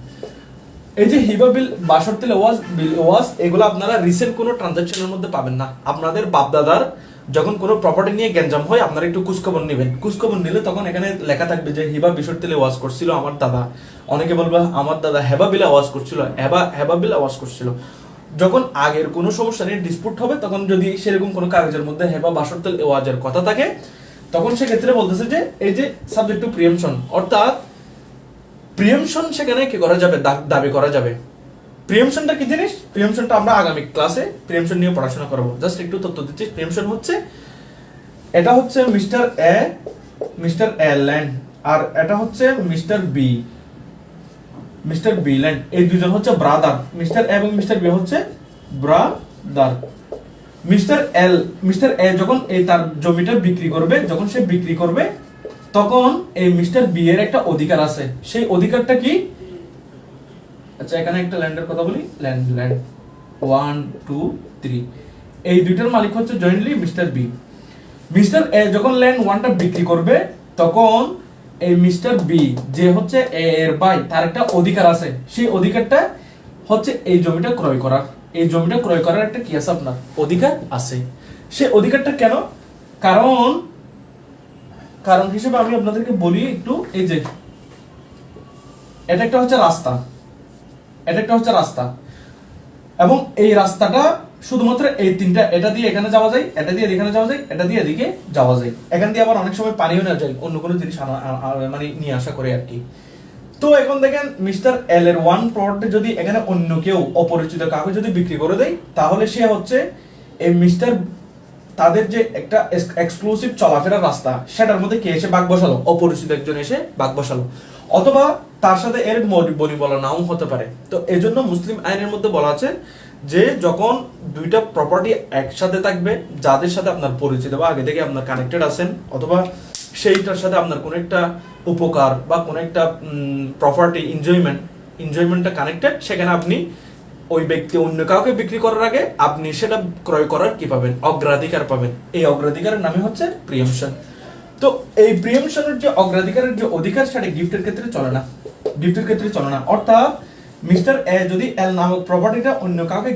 এই যে হিবা বিল বাশর্তিল ইওয়াজ বিল ইওয়াজ, এগুলো আপনারা রিসেন্ট কোনো ট্রানজাকশনের মধ্যে পাবেন না। আপনাদের বাপদাদার যখন কোনো প্রপার্টি নিয়ে গ্যাঞ্জাম হয়, আপনারা একটু খোঁজখবর নেবেন। খোঁজখবর নিলে তখন এখানে লেখা থাকবে যে হিবা বিশর্তিল ইওয়াজ করছিল আমার দাদা। অনেকে বলবে আমার দাদা হেবা বিল আওয়াজ করছিল, হেবা বিল আওয়াজ করছিল। যখন আগের কোনো সমস্যা নিয়ে ডিসপুট হবে, তখন যদি সেরকম কোনো কাগজের মধ্যে হেবা বাশর্তিল ইওয়াজের কথা থাকে, তখন সেক্ষেত্রে বলতেছে যে এই যে সাবজেক্ট টু প্রিএমশন, অর্থাৎ প্রিএমশন সেখানে কি করা যাবে, দাবি করা যাবে। প্রিএমশনটা কি জিনিস? প্রিএমশনটা আমরা আগামী ক্লাসে প্রিএমশন নিয়ে পড়াশোনা করব। জাস্ট একটু তথ্য দিচ্ছি। প্রিএমশন হচ্ছে, এটা হচ্ছে মিস্টার এ ল্যান্ড, আর এটা হচ্ছে মিস্টার বি ল্যান্ড। এই দুজন হচ্ছে ব্রাদার। মিস্টার এ এবং মিস্টার বি হচ্ছে ব্রাদার। মিস্টার এ যখন এই তার জমিটা বিক্রি করবে, যখন সে বিক্রি করবে, তখন এই মিস্টার বি এর একটা অধিকার আছে। সেই অধিকারটা কি? আচ্ছা, এখানে একটা ল্যান্ডের কথা বলি। ল্যান্ড 1 2 3, এই দুইটার মালিক হচ্ছে jointly mister B. Mister A যখন ল্যান্ড 1টা বিক্রি করবে, তখন এই মিস্টার বি যে হচ্ছে এ এর ভাই, তার একটা অধিকার আছে। সেই অধিকারটা হচ্ছে এই জমিটা ক্রয় করার। এই জমিটা ক্রয় করার একটা কি আছে, আপনার অধিকার আছে। সেই অধিকারটা কেন? কারণ হিসেবে আমি আপনাদেরকে বলি একটু। এই যে এটা একটা হচ্ছে রাস্তা, এবং এই রাস্তাটা শুধুমাত্র এই তিনটা, এটা দিয়ে এখানে যাওয়া যায়, এটা দিয়ে এখানে যাওয়া যায়, এটা দিয়ে এদিকে যাওয়া যায়। এখান দিয়ে আবার অনেক সময় পানিও নেওয়া যায়, অন্য কোনো জিনিস মানে নিয়ে আসা করে আর কি। তো এখন দেখেন, মিস্টার এল এর 1 প্রপার্টি যদি এখানে অন্য কেউ অপরিচিত কাউকে যদি বিক্রি করে দেয়, তাহলে সে হচ্ছে এই মিস্টার, তাদের যে একটা এক্সক্লুসিভ চলাফেরার রাস্তা, সেটার মধ্যে কে এসে বাঘ বসালো? অপরিচিত একজন এসে বাঘ বসালো, অথবা তার সাথে এর বনি বলা নাও হতে পারে। তো এই জন্য মুসলিম আইনের মধ্যে বলা আছে যে যখন দুইটা প্রপার্টি একসাথে থাকবে, যাদের সাথে আপনার পরিচিত বা আগে থেকে আপনার কানেক্টেড আছেন, অথবা সেইটার সাথে আপনার কোনো একটা উপকার বা কোনো একটা প্রপার্টি এনজয়মেন্টটা কানেক্টেড, সেখানে আপনি ওই ব্যক্তি অন্য কাউকে বিক্রি করার আগে আপনি সেটা ক্রয় করার কি পাবেন? অগ্রাধিকার পাবেন। এই অগ্রাধিকারের নামই হচ্ছে প্রিএমশন। তো এই প্রিএমশনের যে অগ্রাধিকারের যে অধিকার, সেটা গিফটের ক্ষেত্রে চলে না। অর্থাৎ মিস্টার এ যদি এল নামক প্রপার্টিটা অন্য কাউকে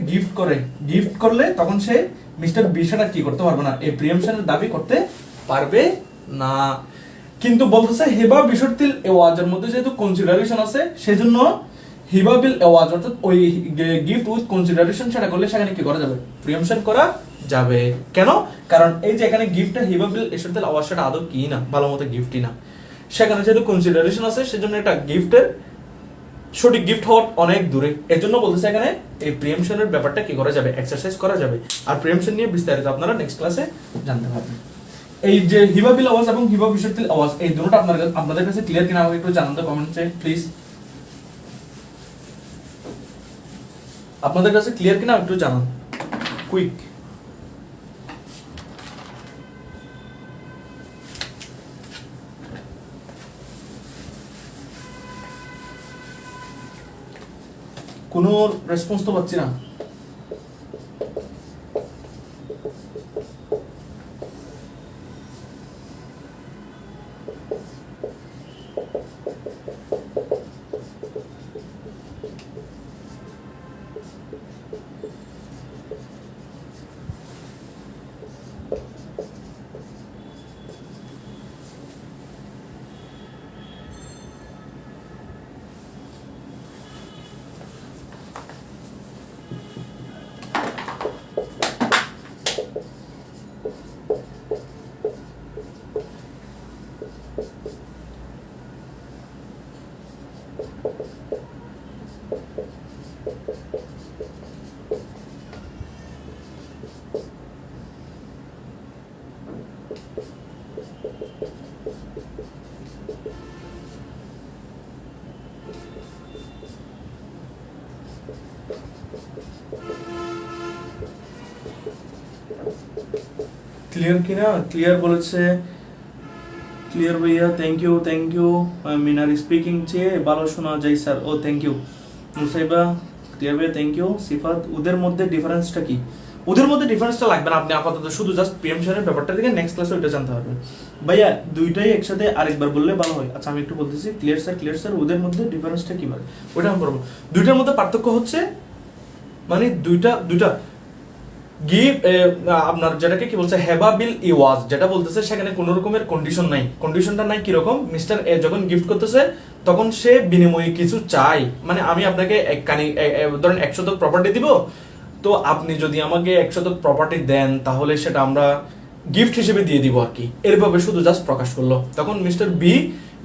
গিফট করলে তখন সে মিস্টার বি সেটা কি করতে পারবে না, এই প্রিএমশনের দাবি করতে পারবে না। কিন্তু বলতেছে হিবা বিশর্তিল এওয়াজের মধ্যে যেহেতু কনসিডারেশন আছে, সেজন্য হিবা বিল এওয়াজ অর্থাৎ ওই গিফট উইথ কনসিডারেশন সেটা করলে সেখানে কি করা যাবে, প্রিএমশন করা যাবে। কেন? কারণ এই যে এখানে গিফটটা হিবা বিল ইশরতিল এওয়াজ সেটা আদৌ কি না, ভালো মতো গিফটই না, সেখানে যেহেতু কনসিডারেশন আছে সেজন্য এটা গিফটের সঠিক গিফট হওয়ার অনেক দূরে। এর জন্য বলতেছে এখানে এই প্রিএমশনের ব্যাপারটা কি করা যাবে, এক্সারসাইজ করা যাবে। আর প্রিএমশন নিয়ে বিস্তারিত আপনারা নেক্সট ক্লাসে জানতে পারবেন। এই যে হিবা বিল আওয়াজ এবং হিবা বিশর্তিল আওয়াজ এই দুটোটা আপনাদের কাছে ক্লিয়ার কিনা আমাকে একটু জানান তো কমেন্টে প্লিজ। আপনাদের কাছে ক্লিয়ার কিনা একটু জানান কুইক। কোনো রেসপন্স তো পাচ্ছি না। ক্লিয়ার কিনা? ক্লিয়ার বলেছে, ক্লিয়ার ভাইয়া, থ্যাংক ইউ। মিনার স্পিকিং চেয়ে ভালো শোনা যায় স্যার। ও থ্যাংক ইউ মুসাইবা। ক্লিয়ার ভাইয়া থ্যাংক ইউ। সিফাত, ওদের মধ্যে ডিফারেন্সটা কি? ওদের মধ্যে ডিফারেন্সটা লাগবে না, আপনি আপাতত শুধু জাস্ট প্রিএমশনের ব্যাপারটা থেকে নেক্সট ক্লাসে ওইটা জানতে পারবেন। ভাইয়া দুইটাই একসাথে আরেকবার বললে ভালো হয়। আচ্ছা আমি একটু বলতেছি। ক্লিয়ার স্যার, ওদের মধ্যে ডিফারেন্সটা কি মানে ওইটা আমি বলবো। দুইটার মধ্যে পার্থক্য হচ্ছে মানে দুইটা আপনার যেটাকে কি বলছে হেবা বিল ইওয়াজ যেটা বলতেছে সেখানে কোনো রকমের কন্ডিশন নাই। কন্ডিশনটা নাই কিরকম, মিস্টার এ যখন গিফট করতেছে তখন সে বিনিময়ে কিছু চাই, মানে আমি আপনাকে ধরেন 100 প্রপার্টি দিব, তো আপনি যদি আমাকে 100 প্রপার্টি দেন তাহলে সেটা আমরা গিফট হিসেবে দিয়ে দিব আর কি, এরভাবে শুধু জাস্ট প্রকাশ করলো। তখন মিস্টার বি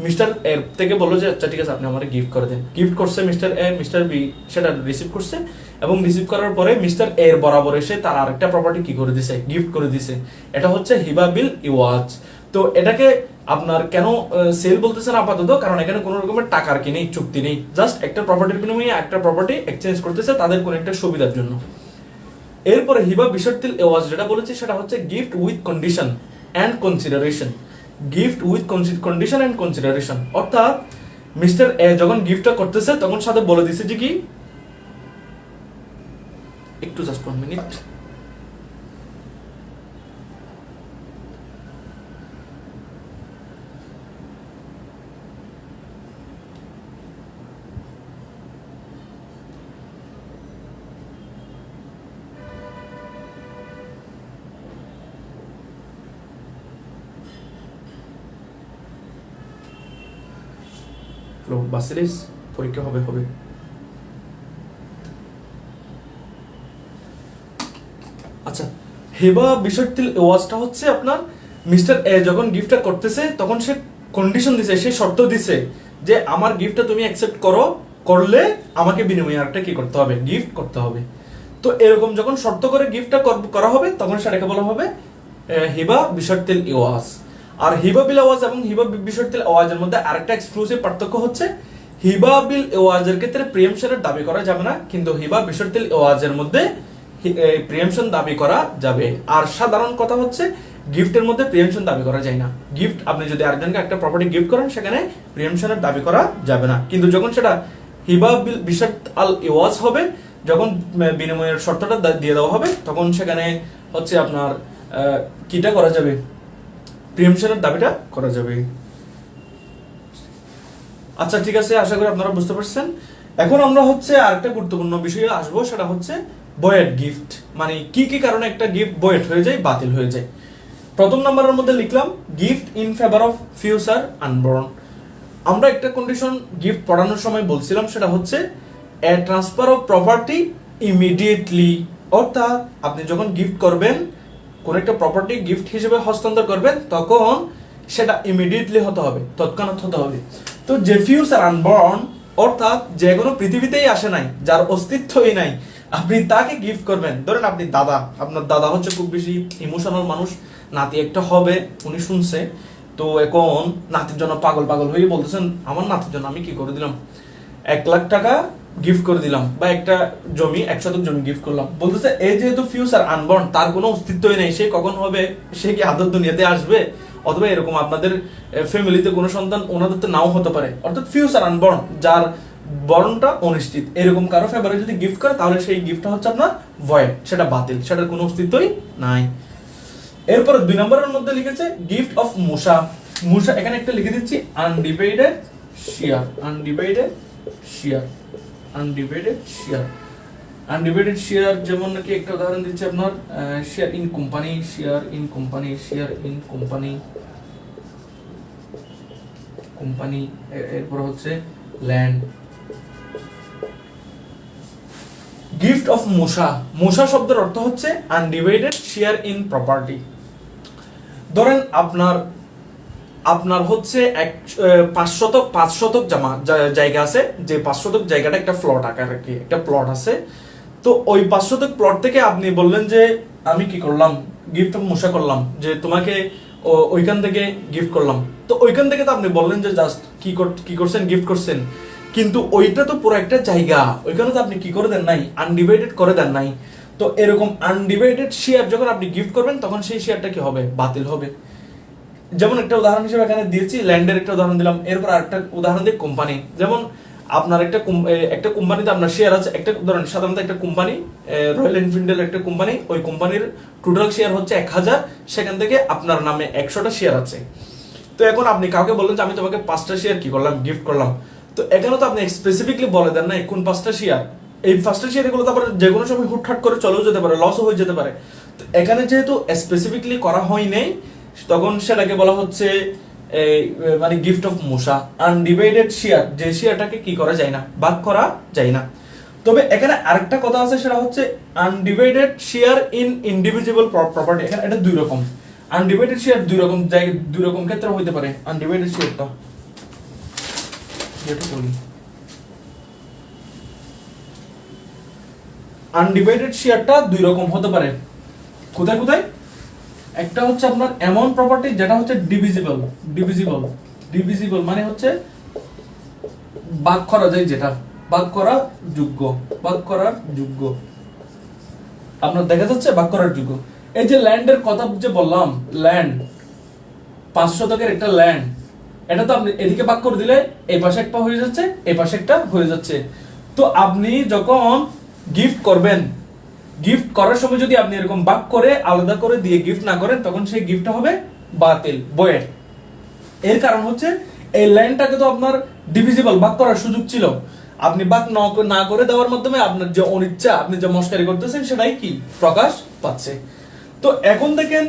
মিস্টার এর থেকে বললো যে আচ্ছা ঠিক আছে আপনি আমাকে গিফট করে দেন। গিফট করছে মিস্টার এ, মিস্টার বি সেটা রিসিভ করছে এবং রিসিভ করার পরে মিস্টার এর বরাবর এসে তার আরেকটা প্রপার্টি কি করে দিছে, গিফট করে দিছে। এটা হচ্ছে হিবা বিল ইওয়াজ। তো এটাকে আপনার কেন সেল বলতেছেন আপাতত, কারণ এখানে কোনো রকমের টাকার কি নেই, চুক্তি নেই, জাস্ট একটা প্রপার্টির বিনিময়ে একটা প্রপার্টি এক্সচেঞ্জ করতেছে তাদের কোনো একটা সুবিধার জন্য। এরপরে হিবা বিশর্তিল এওয়াজ যেটা বলেছি সেটা হচ্ছে gift with condition and consideration. Gift with condition and consideration অর্থাৎ মিস্টার এ যখন গিফটটা করতেছে তখন সাথে বলে দিছে যে কি, একটু জাস্ট 1 মিনিট। বাসিলিস পরীক্ষা হবে। আচ্ছা হেবা বিশর্তিল ওয়াজটা হচ্ছে আপনার মিস্টার এ যখন গিফটটা করতেছে তখন সে কন্ডিশন দিছে, সে শর্ত দিছে যে আমার গিফটটা তুমি অ্যাকসেপ্ট করলে আমাকে বিনিময়ে আরেকটা কি করতে হবে, গিফট করতে হবে। তো এরকম যখন শর্ত করে গিফটটা করা হবে তখন সেটাকে বলা হবে হিবা বিশর্তিল ওয়াজ। আর হিবা বিল আওয়াজ এবং হিবা বিশর্তিল আওয়াজের মধ্যে আরেকটা এক্সক্লুসিভ পার্থক্য হচ্ছে হিবা বিল আওয়াজের ক্ষেত্রে প্রিএমশনের দাবি করা যাবে না, কিন্তু হিবা বিশর্তিল আওয়াজের মধ্যে প্রিএমশন দাবি করা যাবে। আর সাধারণ কথা হচ্ছে গিফটের মধ্যে প্রিএমশন দাবি করা যায় না। গিফট আপনি যদি আরেকজনকে একটা প্রপার্টি গিফট করেন সেখানে প্রিএমশনের দাবি করা যাবে না, কিন্তু যখন সেটা হিবা বিল বিশর্ত আল ইওয়াজ হবে, যখন বিনিময়ের শর্তটা দিয়ে দেওয়া হবে তখন সেখানে হচ্ছে আপনার কিটা করা যাবে, প্রিএমশনের দাবিটা করা যাবে। আচ্ছা ঠিক আছে, আশা করি আপনারা বুঝতে পারছেন। এখন আমরা হচ্ছে আরেকটা গুরুত্বপূর্ণ বিষয়ে আসবো, সেটা হচ্ছে বয়েড গিফট, মানে কি কি কারণে একটা গিফট বয়েড হয়ে যায়, বাতিল হয়ে যায়। প্রথম নাম্বারের মধ্যে লিখলাম gift in favour of future unborn. আমরা একটা কন্ডিশন গিফট পড়ানোর সময় বলছিলাম, সেটা হচ্ছে a transfer of property immediately, অর্থাৎ আপনি যখন গিফট করবেন, কোন একটা প্রপার্টি গিফট হিসেবে হস্তান্তর করবেন, তখন সেটা ইমিডিয়েটলি হতে হবে, তৎক্ষণাৎ হতে হবে। তো যে ফিউচার আনবর্ন, অর্থাৎ যে কোনো পৃথিবীতেই আসে নাই, যার অস্তিত্বই নাই, আপনি তাকে গিফট করবেন। ধরেন আপনি দাদা, আপনার দাদা হচ্ছে খুব বেশি ইমোশনাল মানুষ, নাতি একটা হবে, উনি শুনছে, তো এখন নাতির জন্য পাগল পাগল হয়ে বলতেছেন, আমার নাতির জন্য আমি কি করে দিলাম, 1 লাখ টাকা গিফট করে দিলাম, বা একটা জমি 1 শতক জমি গিফট করলাম। বলতেছে এই যেহেতু ফিউচার আনবর্ন, তার কোনো অস্তিত্বই নেই, সে কখন হবে, সে কি আদর দুনিয়াতে আসবে, অথবা এরকম আপনাদের ফ্যামিলিতে কোনো সন্তান ওনাদের তো নাও হতে পারে, অর্থাৎ ফিউচার আনবর্ন, যার বরণটা অনিশ্চিত, এরকম কারো ফেভারে যদি গিফট করে, তাহলে সেই গিফটটা হচ্ছে আপনার ভয়েড, সেটা বাতিল, সেটার কোনো অস্তিত্বই নাই। এরপর 2 নম্বরের মধ্যে লিখেছে গিফট অফ মুসা। মুসা এখানে একটা লিখে দিচ্ছি undivided share, undivided share, undivided share, undivided share. যেমন নাকি একটা উদাহরণ দিচ্ছি আপনার, share in company, share in company, share in company, company. এরপর হচ্ছে ল্যান্ড। গিফট অফ মুসা, মুসা শব্দের অর্থ হচ্ছে আনডিভাইডেড শেয়ার ইন প্রপার্টি। ধরেন আপনার হচ্ছে 5 শতক জায়গা আছে, যে 5 শতক জায়গাটা একটা প্লট আকার, একটা প্লট আছে। তো ওই 5 শতক প্লট থেকে আপনি বললেন যে আমি কি করলাম, গিফট অফ মুসা করলাম, যে তোমাকে ওইখান থেকে গিফট করলাম। তো ওইখান থেকে তো আপনি বললেন যে জাস্ট কি করছেন, গিফট করছেন, কিন্তু ওইটা তো পুরো একটা জায়গা, ওইখানে তো আপনি কি করে দেন নাই, আনডিভাইডেড করে দেন নাই। তো এরকম আনডিভাইডেড শেয়ার যখন আপনি গিফট করবেন, তখন সেই শেয়ারটা কি হবে, বাতিল হবে। যেমন একটা উদাহরণ হিসেবে এখানে দিয়েছি, ল্যান্ডের একটা উদাহরণ দিলাম। এরপর আরেকটা উদাহরণ দিই কোম্পানি। যেমন আপনার একটা কোম্পানিতে আপনার শেয়ার আছে, একটা ধরেন সাধারণত একটা কোম্পানি, রয়্যাল এনফিল্ডের একটা কোম্পানি, ওই কোম্পানির টোটাল শেয়ার হচ্ছে 1000, সেখান থেকে আপনার নামে 100টা শেয়ার আছে। তো এখন আপনি কাউকে বললেন যে আমি তোমাকে 5টা শেয়ার কি করলাম, গিফট করলাম। তো এখানে তো আপনি স্পেসিফিকলি বলে দেন না কোন 5টা শেয়ার। এই 5টা শেয়ার এগুলো তো আবার যে কোনো সময় হুটহাট করে চলেও যেতে পারে, লসও হয়ে যেতে পারে। তো এখানে যেহেতু স্পেসিফিকলি করা হয় নাই, তখন সেটাকে বলা হচ্ছে মানে gift of Musa, undivided share, যে শেয়ারটাকে কি করা যায় না, ভাগ করা যায় না। তবে এখানে আরেকটা কথা আছে, সেটা হচ্ছে undivided share in individual property. এখানে এটা 2 রকম, আনডিভাইডেড শেয়ার 2 রকম জায়গায় 2 রকম ক্ষেত্রে হইতে পারে। আনডিভাইডেড শেয়ারটা যেটা বলি, আনডিভাইডেড শেয়ারটা 2 রকম হতে পারে। কোথায় কোথায়? একটা হচ্ছে আপনার এমন প্রপার্টি যেটা হচ্ছে ডিভিজিবল, ডিভিজিবল, ডিভিজিবল মানে হচ্ছে ভাগ করা যায়, যেটা ভাগ করা যোগ্য, ভাগ করার যোগ্য। আপনার দেখা যাচ্ছে ভাগ করার যোগ্য। এই যে ল্যান্ডের কথা যে বললাম, ল্যান্ড 5 শতকের একটা ল্যান্ড, এটা তো আপনি এদিকে ভাগ করে দিলে এই পাশে একটা হয়ে যাচ্ছে, এই পাশে একটা হয়ে যাচ্ছে। তো আপনি যখন গিফট করবেন, গিফট করার সময় যদি আপনি এরকম ভাগ করে আলাদা করে দিয়ে গিফট না করেন, তখন সেই গিফটটা হবে বাতিল, বয়েড। এর কারণ হচ্ছে এই ল্যান্ডটাকে তো আপনার ডিভিজিবল, ভাগ করার সুযোগ ছিল, আপনি ভাগ না করে দেওয়ার মাধ্যমে আপনার যে অনিচ্ছা, আপনি যে মস্কারি করতেছেন, সেটাই কি প্রকাশ পাচ্ছে। তো এখন দেখেন,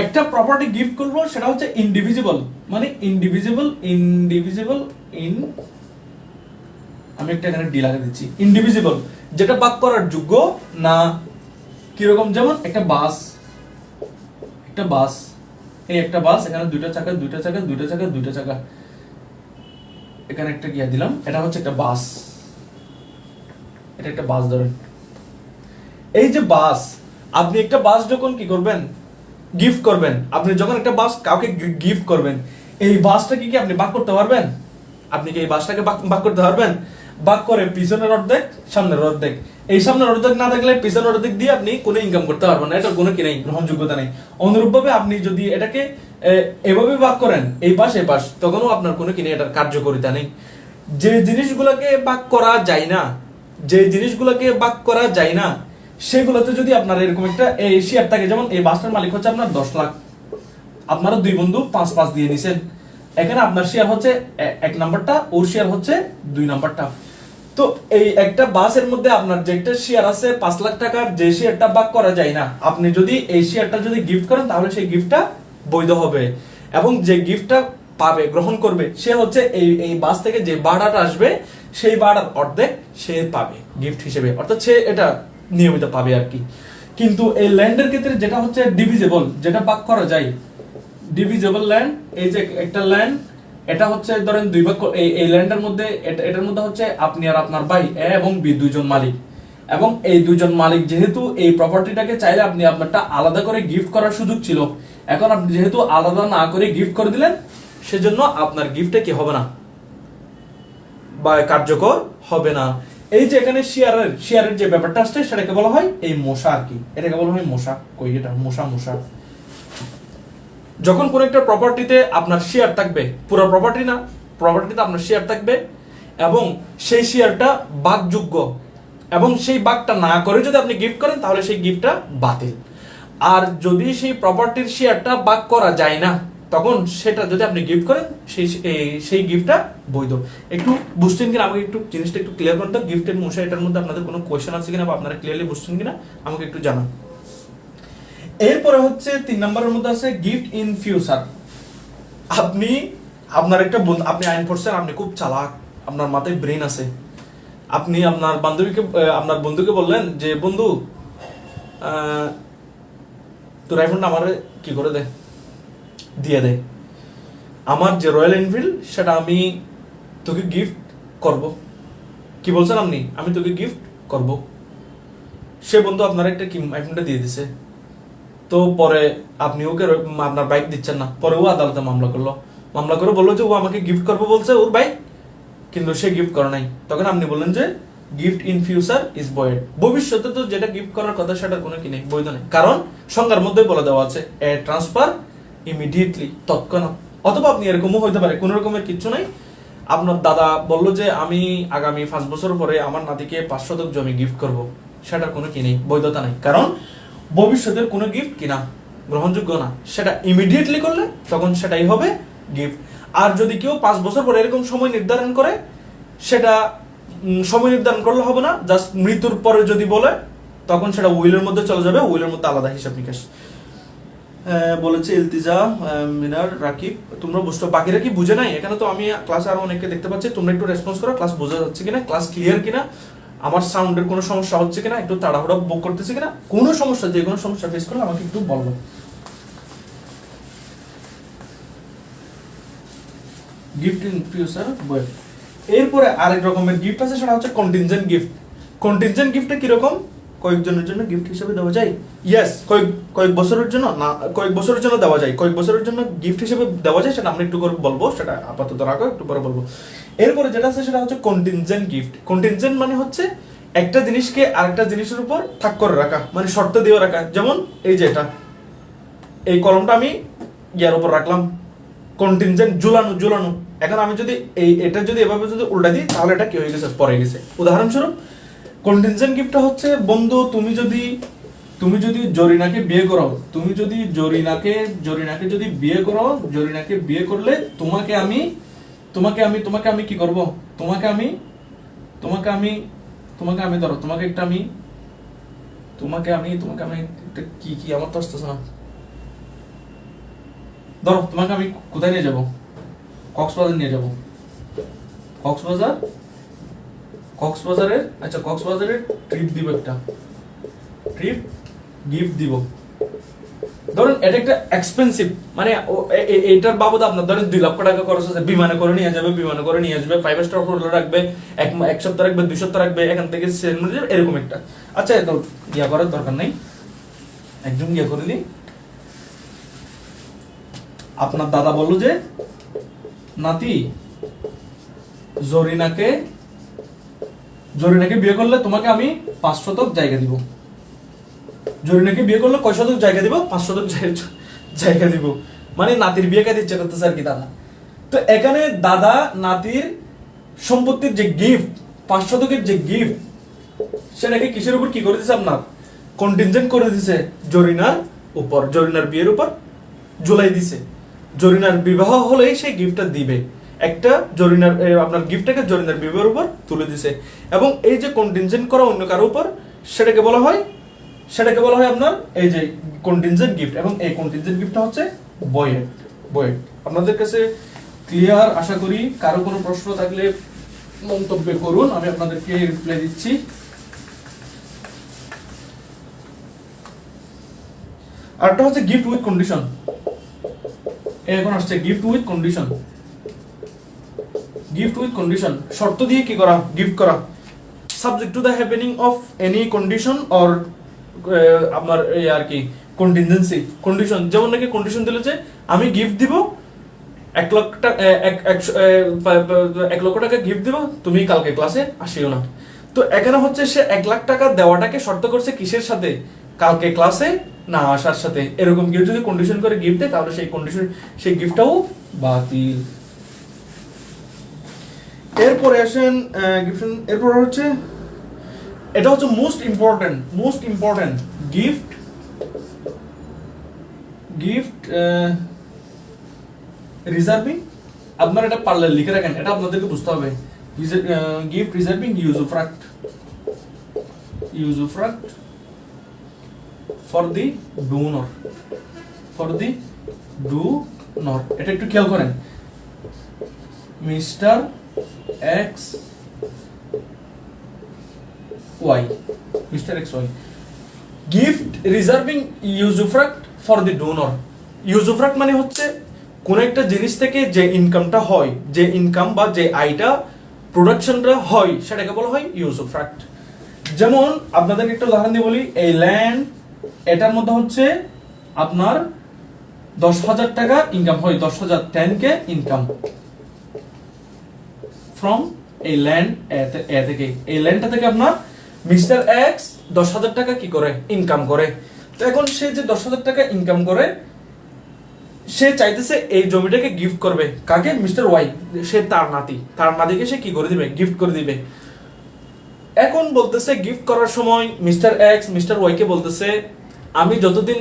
একটা প্রপার্টি গিফট করবো, সেটা হচ্ছে ইনডিভিজিবল, মানে ইনডিভিজিবল, ইনডিভিজিবল ইন, আমি একটা এখানে ডি লাগিয়ে দিচ্ছি, ইনডিভিজিবল, যেটা ভাগ করার যোগ্য না। কিরকম? যেমন একটা বাস, একটা বাস, এই একটা বাস, এখানে 2টা চাকা, 2টা চাকা, 2টা চাকা, 2টা চাকা, এখানে একটা গিয়া দিলাম, এটা হচ্ছে একটা বাস, এটা একটা বাস। ধরেন এই যে বাস, আপনি একটা বাস যখন কি করবেন, গিফট করবেন, আপনি যখন একটা বাস কাউকে গিফট করবেন, এই বাসটাকে কি আপনি ভাগ করতে পারবেন? আপনি কি এই বাসটাকে ভাগ করতে পারবেন? ভাগ করে পিছনের অর্ধেক, সামনের অর্ধেক, এই সামনের অর্ধেক না থাকলে পিছনের অর্ধেক দিয়ে আপনি কোনো ইনকাম করতে পারবেন না, এটার কোনো কি নেই, গ্রহণযোগ্যতা নেই। অনুরূপভাবে আপনি যদি এটাকে এভাবে ভাগ করেন, এই পাশ এই পাশ, তখনও আপনার কোনো কি নেই, এটার কার্যকারিতা নেই। যে জিনিসগুলোকে ভাগ করা যায় না, যে জিনিসগুলোকে ভাগ করা যায় না, সেগুলোতে যদি আপনার এরকম একটা এই শেয়ার থাকে, যেমন এই বাসটার মালিক হচ্ছে আপনার 10 লাখ, আপনারা 2 বন্ধু 5-5 দিয়ে নিছেন, এখানে আপনার শেয়ার হচ্ছে 1 নাম্বারটা, ওর শেয়ার হচ্ছে 2 নাম্বারটা। তো এই একটা বাসের মধ্যে আপনার যে একটা শেয়ার আছে 5 লাখ টাকার, যে শেয়ারটা ভাগ করা যায় না, আপনি যদি এই শেয়ারটা যদি গিফট করেন তাহলে সেই গিফটটা বৈধ হবে, এবং যে গিফটটা পাবে, গ্রহণ করবে, সে হচ্ছে এই বাস থেকে যে ভাড়াটা আসবে সেই ভাড়ার অর্ধেক সে পাবে গিফট হিসেবে, অর্থাৎ সে এটা নিয়মিত পাবে আর কি। কিন্তু এই ল্যান্ডের ক্ষেত্রে যেটা হচ্ছে ডিভিজেবল, যেটা ভাগ করা যায়, ডিভিজেবল ল্যান্ড, এই যে একটা ল্যান্ড, এটা হচ্ছে ধরেন 2 ভাগ, এই ল্যান্ডের মধ্যে এটার মধ্যে হচ্ছে আপনি আর আপনার ভাই এ এবং বি দুইজন মালিক, এবং এই দুইজন মালিক যেহেতু এই প্রপার্টিটাকে চাইলে আপনি আপনারটা আলাদা করে গিফট করার সুযোগ ছিল, এখন আপনি যেহেতু আলাদা না করে গিফট করে দিলেন, সেজন্য আপনার গিফটে কি হবে না, বা কার্যকর হবে না। এই যে এখানে শেয়ারের যে ব্যাপারটা আসছে সেটাকে বলা হয় এই মশা আর কি, এটাকে বলা হয় মশা। কই এটা মশা। যখন কোন একটা প্রপার্টিতে আপনার শেয়ার থাকবে, পুরো প্রপার্টি না, প্রপার্টিতে আপনার শেয়ার থাকবে এবং সেই শেয়ারটা ভাগযোগ্য, এবং সেই ভাগটা না করে যদি আপনি গিফট করেন তাহলে সেই গিফটটা বাতিল। আর যদি সেই প্রপার্টির শেয়ারটা ভাগ করা যায় না, তখন সেটা যদি আপনি গিফট করেন সেই গিফটটা বৈধ। একটু বুঝছেন কিনা আমাকে একটু জিনিসটা একটু ক্লিয়ার করুন তো, গিফটের মশা এটার মধ্যে আপনাদের কোনো কোয়েশ্চেন আছে কিনা বা আপনারা ক্লিয়ারলি বুঝছেন কিনা আমাকে একটু জানান। এরপরে হচ্ছে 3 নম্বরের মধ্যে আছে গিফট ইন ফিউচার। আপনি আপনার একটা বন্ধু, আপনি আইন পড়ছেন, আপনি খুব চালাক, আপনার মাথায় ব্রেন আছে, আপনি আপনার আপনার বন্ধুকে বললেন যে বন্ধু তোর আইফোনটা আমার কি করে দিয়ে দে, আমার যে রয়্যাল এনফিল্ড সেটা আমি তোকে গিফট করব। কি বলছেন আপনি? আমি তোকে গিফট করব। সে বন্ধু আপনার একটা কি আইফোনটা দিয়ে দিছে, তো পরে আপনি ওকে আপনার বাইক দিচ্ছেন না, পরে ও আদালতে মামলা করে বললো যে ও আমাকে গিফট করবো বলছে ওর বাইক, কিন্তু সে গিফট করে নাই। তখন আপনি বললেন যে gift in future is void, ভবিষ্যতে তো যেটা গিফট করার কথা সেটার কোনো কি নেই, বৈধ নেই, কারণ সংজ্ঞার মধ্যে বলে দেওয়া আছে এ ট্রান্সফার ইমিডিয়েটলি, তৎক্ষণাৎ। অথবা আপনি এরকমও হইতে পারে কোন রকমের কিচ্ছু নাই, আপনার দাদা বললো যে আমি আগামী 5 বছর পরে আমার নাতিকে 5 শতক জমি গিফট করব, সেটার কোনো কি নেই, বৈধতা নেই, কারণ ভবিষ্যতের কোনো গিফট কিনা গ্রহণযোগ্য না, সেটা ইমিডিয়েটলি করলে তখন সেটাই হবে গিফট। আর যদি কেউ 5 বছর পরে এরকম সময় নির্ধারণ করে, সেটা সময় নির্ধারণ করলে হবে না, জাস্ট মৃত্যুর পরে যদি বলে তখন সেটা উইলের মধ্যে চলে যাবে, উইলের মধ্যে আলাদা হিসাব নিকাশ। বলেছে ইলতিজা মিনার রাকিব, তোমরা বুঝতো, বাকিরা কি বুঝে নাই? এখানে তো আমি ক্লাসে আরো অনেককে দেখতে পাচ্ছি, তোমরা একটু রেসপন্স করো, ক্লাস বোঝা যাচ্ছে কিনা, ক্লাস ক্লিয়ার কিনা, আমার সাউন্ডের কোনো সমস্যা হচ্ছে কিনা, একটু তাড়াহুড়া বুক করতেছে কিনা, কোনো সমস্যা, যে কোনো সমস্যা ফেস করলে আমাকে একটু বলবো। গিফট ইন ফিউচার বয়। এরপরে আরেক রকমের গিফট আছে, সেটা হচ্ছে কন্টিনজেন্ট গিফট। কন্টিনজেন্ট গিফটটা কিরকম? কয়েকজনের জন্য গিফট হিসেবে দেওয়া যায়, ইয়েস, কয়েক বছরের জন্য না, কয়েক বছরের জন্য দেওয়া যায়, কয়েক বছরের জন্য গিফট হিসেবে দেওয়া যায়, সেটা আমরা একটু করে বলবো, সেটা আপাতত রাখো, একটু পরে বলবো। এরপরে যেটা আছে সেটা হচ্ছে কন্টিনজেন্ট গিফট। কন্টিনজেন্ট মানে হচ্ছে একটা জিনিসকে আরেকটা জিনিসের উপর থাক করে রাখা, মানে শর্ত দিয়ে রাখা। যেমন এই যে এই কলমটা আমি ইয়ার উপর রাখলাম, কন্টিনজেন্ট, ঝুলানো। এখন আমি যদি এটা যদি এভাবে যদি উল্টা দিই তাহলে এটা কি হয়ে গেছে, পরে গেছে। উদাহরণস্বরূপ কন্টিনজেন্ট গিফটটা হচ্ছে বন্ধু, তুমি যদি জরিনাকে বিয়ে করো, তুমি যদি জরিনাকে যদি বিয়ে করো, জরিনাকে বিয়ে করলে তোমাকে আমি কি করব, তোমাকে আমি ধরো, তোমাকে আমি কি আমার তো আসতেছে না, ধরো তোমাকে আমি কোথায় নিয়ে যাব, কক্সবাজার নিয়ে যাব, কক্সবাজারের আচ্ছা কক্সবাজারের ট্রিপ দিব, একটা ট্রিপ গিফট দিব। ধরুন এটা একটা এক্সপেন্সিভ, মানে এটার বাবদ আপনার ধরেন 2 লক্ষ টাকা খরচ আছে, বিমানে করে নিয়ে যাবে, 5 স্টার হোটেলে রাখবে, এক সপ্তাহ রাখবে, 2 সপ্তাহ রাখবে, এখান থেকে এরকম একটা। আচ্ছা এটা ইয়া করার দরকার নাই, একদম ইয়া করে দিই। আপনার দাদা বললো যে নাতি জরিনাকে বিয়ে করলে তোমাকে আমি 5 শতক জায়গা দিব। জরিনাকে বিয়ে করলে কয় শতক জায়গা দিব? 5 শতক জায়গা দিব, মানে নাতির বিয়ে কাজ ইচ্ছা করতেছে আর কি দাদা। তো এখানে দাদা নাতির সম্পত্তির যে গিফট, 5 শতকের যে গিফট, সেটাকে কিসের উপর কি করে দিছে? আপনার কন্টিনজেন্ট করে দিছে জরিনার উপর, জরিনার বিয়ের উপর ঝুলাই দিছে। জরিনার বিবাহ হলেই সেই গিফটটা দিবে। একটা জরিনার আপনার গিফটটাকে জরিনার বিবাহের উপর তুলে দিছে, এবং এই যে কন্টিনজেন্ট করা অন্য কারো উপর, সেটাকে বলা হয় আপনার এই যে কন্টিনজেন্ট গিফট, এবং এই কন্টিনজেন্ট গিফটটা হচ্ছে বয়েড। আপনাদের কাছে ক্লিয়ার আশা করি। কারো কোনো প্রশ্ন থাকলে মন্তব্য করুন, আমি আপনাদেরকে রিপ্লাই দিচ্ছি। আরেকটা হচ্ছে গিফট উইথ কন্ডিশন। এখন আসছে গিফট উইথ কন্ডিশন। শর্ত দিয়ে কি করা? গিফট করা। Subject to the happening of any condition or আপনার এই আর কি কন্টিনজেন্সি কন্ডিশন। যেমন নাকি কন্ডিশন দিল যে আমি গিফট দিব 1 লক্ষ টাকা, 1 লক্ষ টাকা গিফট দিব, তুমি কালকে ক্লাসে আসিও না। তো এখানে হচ্ছে সে 1 লাখ টাকা দেওয়াটাকে শর্ত করছে কিসের সাথে? কালকে ক্লাসে না আসার সাথে। এরকম কেউ যদি কন্ডিশন করে গিফট দেয়, তাহলে সেই গিফটটাও বাতিল। এরপরে আসেন এরপর হচ্ছে, এটা হচ্ছে মোস্ট ইম্পর্টেন্ট গিফট রিজার্ভিং। আপনারা এটা পারলে লিখে রাখেন, এটা আপনাদেরকে বুঝতে হবে। Gift reserving usufruct for the donor. এটা একটু খেয়াল করেন। Mister X Y gift reserving usufruct for the donor. Usufruct মানে হচ্ছে কোন একটা জিনিস থেকে যে ইনকামটা হয়, যে ইনকাম বা যে আয়টা প্রোডাকশনটা হয়, সেটাকে বলা হয় ইউজুফ্রাক্ট। যেমন আপনাদেরকে একটা উদাহরণ দিয়ে বলি, এই ল্যান্ড, এটার মধ্যে হচ্ছে আপনার 10,000 টাকা ইনকাম হয়, 10,000 10K ইনকাম ফ্রম এই ল্যান্ড এ থেকে। এই ল্যান্ডটা থেকে আপনার মিস্টার এক্স 10,000 টাকা কি করে? ইনকাম করে। তো এখন সে যে 10,000 টাকা ইনকাম করে, সে চাইতেছে এই জমিটাকে গিফট করবে। কাকে? Mister Y. সে তার নাতিকে সে কি করে দিবে? গিফট করে দিবে। এখন বলতেছে গিফট করার সময় মিস্টার এক্স মিস্টার ওয়াই কে বলতেছে, আমি যতদিন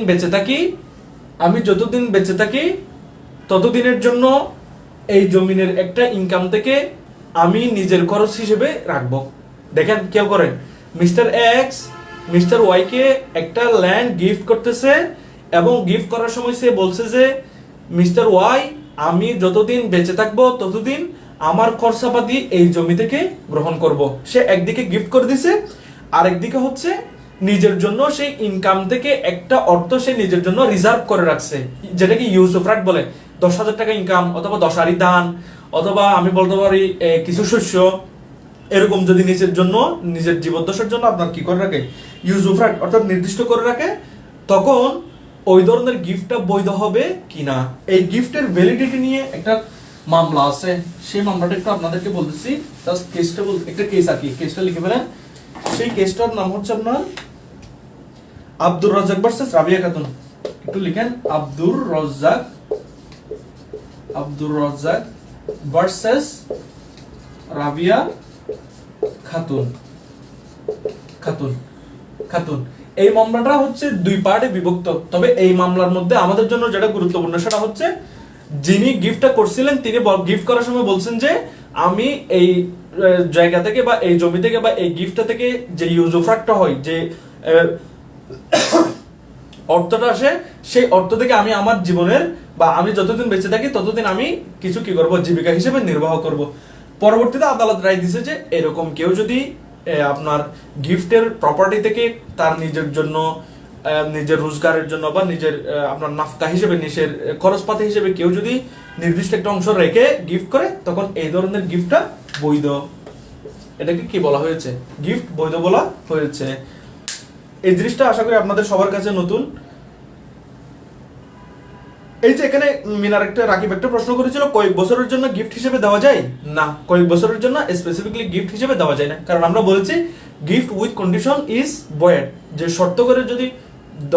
বেঁচে থাকি ততদিনের জন্য এই জমিনের একটা ইনকাম থেকে আমি নিজের খরচ হিসেবে রাখবো। দেখেন, কেউ করেন, মিস্টার এক্স মিস্টার ওয়াই কে একটা ল্যান্ড গিফট করতেছে, এবং গিফট করার সময় সে বলছে যে মিস্টার ওয়াই, আমি যতদিন বেঁচে থাকবো ততদিন আমার খরচাপাতি এই জমি থেকে গ্রহণ করব। সে একদিকে গিফট করে দিছে, আরেকদিকে হচ্ছে নিজের জন্য সেই ইনকাম থেকে একটা অর্থ সে নিজের জন্য রিজার্ভ করে রাখছে, যেটাকে ইউজুফ্রাক্ট বলে। 10,000 টাকা ইনকাম, অথবা 10 আরি দান, অথবা আমি বলতে পারি কিছু শস্য, এরকম যদি নিজের জীবদ্দশার জন্য আপনার কি করে রাখে? ইউজুফ্রাক্ট অর্থাৎ নির্দিষ্ট করে রাখে, তখন ওই ধরনের গিফটটা বৈধ হবে কিনা। এই গিফটের ভ্যালিডিটি নিয়ে একটা মামলা আছে, সেই মামলাটা একটু আপনাদেরকে বলতেছি। জাস্ট একটা কেস আর কি, কেসটা লিখে ফেলেন। সেই কেসটার নাম হচ্ছে আপনার আব্দুর রাজ্জাক ভার্সেস রাবিয়া খাতুন। একটু লিখেন, আব্দুর রাজ্জাক ভার্সেস রাবিয়া খাতুন। এই মামলাটা হচ্ছে 2 পার্টে বিভক্ত। তবে এই মামলার মধ্যে আমাদের জন্য যেটা গুরুত্বপূর্ণ, সেটা হচ্ছে যিনি গিফটটা করছিলেন তিনি গিফট করার সময় বলছেন যে আমি এই জায়গা থেকে বা এই জমি থেকে বা এই গিফটটা থেকে যে ইউজুফ্রাক্টটা হয়, যে অর্থটা আসে, সেই অর্থ থেকে আমি আমার জীবনের বা আমি যতদিন বেঁচে থাকি ততদিন আমি কিছু কি করব? জীবিকা হিসেবে নির্বাহ করব। পরবর্তীতে আদালত রায় দিছে যে এরকম কেউ যদি আপনার গিফটের প্রপার্টি থেকে তার নিজের জন্য, নিজের রোজগারের জন্য বা নিজের আপনার নাফকা হিসেবে, নিজের খরচপাতি হিসেবে কেউ যদি নির্দিষ্ট একটা অংশ রেখে গিফট করে, তখন এই ধরনের গিফটটা বৈধ। এটাকে কি বলা হয়েছে? গিফট বৈধ বলা হয়েছে। এই জিনিসটা আশা করি আপনাদের সবার কাছে নতুন। এই যে এখানে রাকিব একটা প্রশ্ন করেছিল, কয়েক বছরের জন্য গিফট হিসেবে দেওয়া যায় না। কয়েক বছরের জন্য স্পেসিফিকলি গিফট হিসেবে দেওয়া যায় না, কারণ আমরা বলেছি gift with condition is void. যে শর্ত করে যদি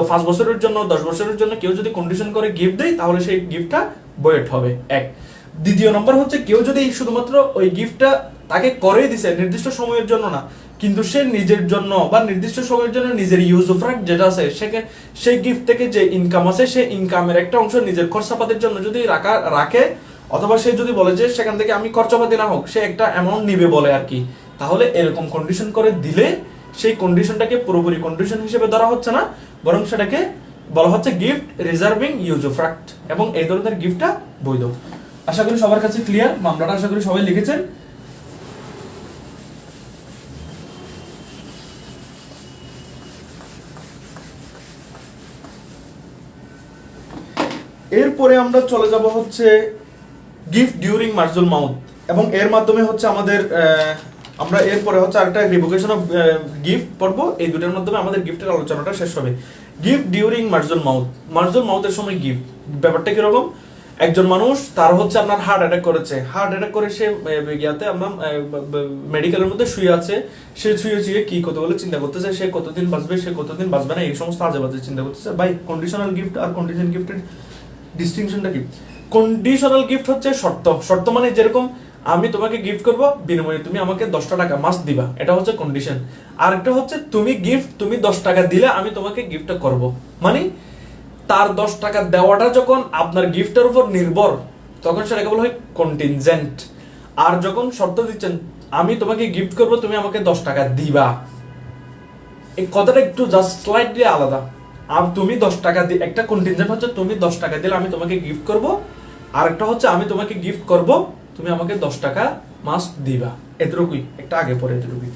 5 বছরের জন্য, 10 বছরের জন্য কেউ যদি কন্ডিশন করে গিফট দেয়, তাহলে সেই গিফটটা ভয়েড হবে। এক। দ্বিতীয় নম্বর হচ্ছে, কেউ যদি শুধুমাত্র ওই গিফটটা তাকে করে দিছে, নির্দিষ্ট সময়ের জন্য না, কিন্তু সে নিজের জন্য বা নির্দিষ্ট সময়ের জন্য নিজের ইউজ অফ রাইট যেটা আছে সেই গিফট থেকে যে ইনকাম আছে সেই ইনকামের একটা অংশ নিজের খরচাপাতির জন্য যদি রাখে, অথবা সে যদি বলে যে সেখান থেকে আমি খরচাপাতি না হোক সে একটা অ্যামাউন্ট নিবে বলে আর কি, তাহলে এরকম কন্ডিশন করে দিলে সেই কন্ডিশনটাকে পুরোপুরি কন্ডিশন হিসেবে ধরা হচ্ছে না, বরং সেটাকে বলা হচ্ছে gift reserving use of right, এবং এই ধরনের গিফটটা বৈধ। আশা করি সবার কাছে ক্লিয়ার, মামলাটা আশা করি সবাই লিখেছেন। এরপরে আমরা চলে যাব হচ্ছে গিফট ডিউরিং মার্জুল মাউত, এবং এর মাধ্যমে হচ্ছে আমাদের আমরা এরপরে হচ্ছে আরেকটা রিভোকেশন অফ গিফট পড়বো। এই দুটোর মাধ্যমে আমাদের গিফটের আলোচনাটা শেষ হবে। গিফট ডিউরিং মার্জুল মাউত, মার্জুল মাউতের সময় গিফট ব্যাপারটা কিরকম? একজন মানুষ তার হচ্ছে আপনার হার্ট অ্যাটাক করেছে, হার্ট অ্যাটাক করে সে ইয়াতে আপনার মেডিকেলের মধ্যে শুয়ে আছে, সে শুয়ে কি কতগুলো চিন্তা করতেছে, সে কতদিন বাঁচবে, সে কতদিন বাঁচবে না, এই সমস্ত আজে বাজে চিন্তা করতেছে। ভাই কন্ডিশনাল গিফট আর কন্ডিশন গিফটের ডিস্টিংশনটা কি? কন্ডিশনাল গিফট হচ্ছে শর্ত মানে যেরকম আমি তোমাকে গিফট করব, বিনিময়ে তুমি আমাকে 10টা টাকা মাস্ট দিবা, এটা হচ্ছে কন্ডিশন। আর একটা হচ্ছে তুমি 10 টাকা দিলে আমি তোমাকে গিফটটা করব, মানে তার 10 টাকা দেওয়াটা যখন আপনার গিফটের উপর নির্ভর, তখন সেটাকে বলা হয় কন্টিনজেন্ট। আর যখন শর্ত দিচ্ছেন আমি তোমাকে গিফট করব, তুমি আমাকে 10 টাকা দিবা, এই কথাটা একটু জাস্ট স্লাইটলি আলাদা। আর তুমি 10 টাকা দিয়ে, একটা কন্টিনজেন্ট হচ্ছে তুমি 10 টাকা দিলে আমি তোমাকে গিফট করব, আর একটা হচ্ছে আমি তোমাকে গিফট করব, তুমি আমাকে 10 টাকা মাস্ট দিবা, এতটুকুই, একটা আগে পরে এতটুকুই।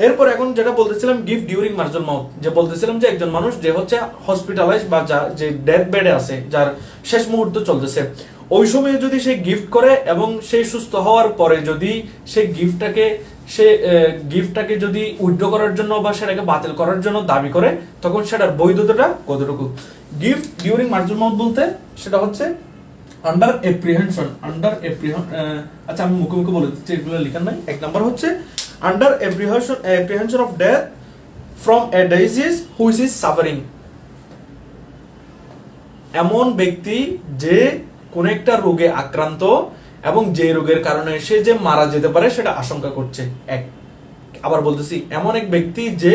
এরপর এখন যেটা বলতেছিলাম গিফট ডিউরিং মার্জুল মাউত, যে বলতেছিলাম যে একজন মানুষ যে হচ্ছে হসপিটালাইজ বা যে ডেথ বেডে আছে, যার শেষ মুহূর্ত চলতেছে, ওই সময়ে যদি সে গিফট করে এবং সেই সুস্থ হওয়ার পরে যদি সেই গিফটটাকে যদি উইথড্র করার জন্য বা সেটাকে বাতিল করার জন্য দাবি করে, তখন সেটার বৈধতাটা কতটুকু? গিফট ডিউরিং মার্জুল মাউত বলতে সেটা হচ্ছে আন্ডার এপ্রিহেনশন, আচ্ছা আমি মুখে মুখে বলে দিচ্ছি, এগুলো লেখার নাই। এক নাম্বার হচ্ছে under apprehension of death from a disease which is suffering, এমন ব্যক্তি যে কোন একটা রোগে আক্রান্ত এবং যে রোগের কারণে সে যে মারা যেতে পারে সেটা আশঙ্কা করছে। আবার বলতেছি, এমন এক ব্যক্তি যে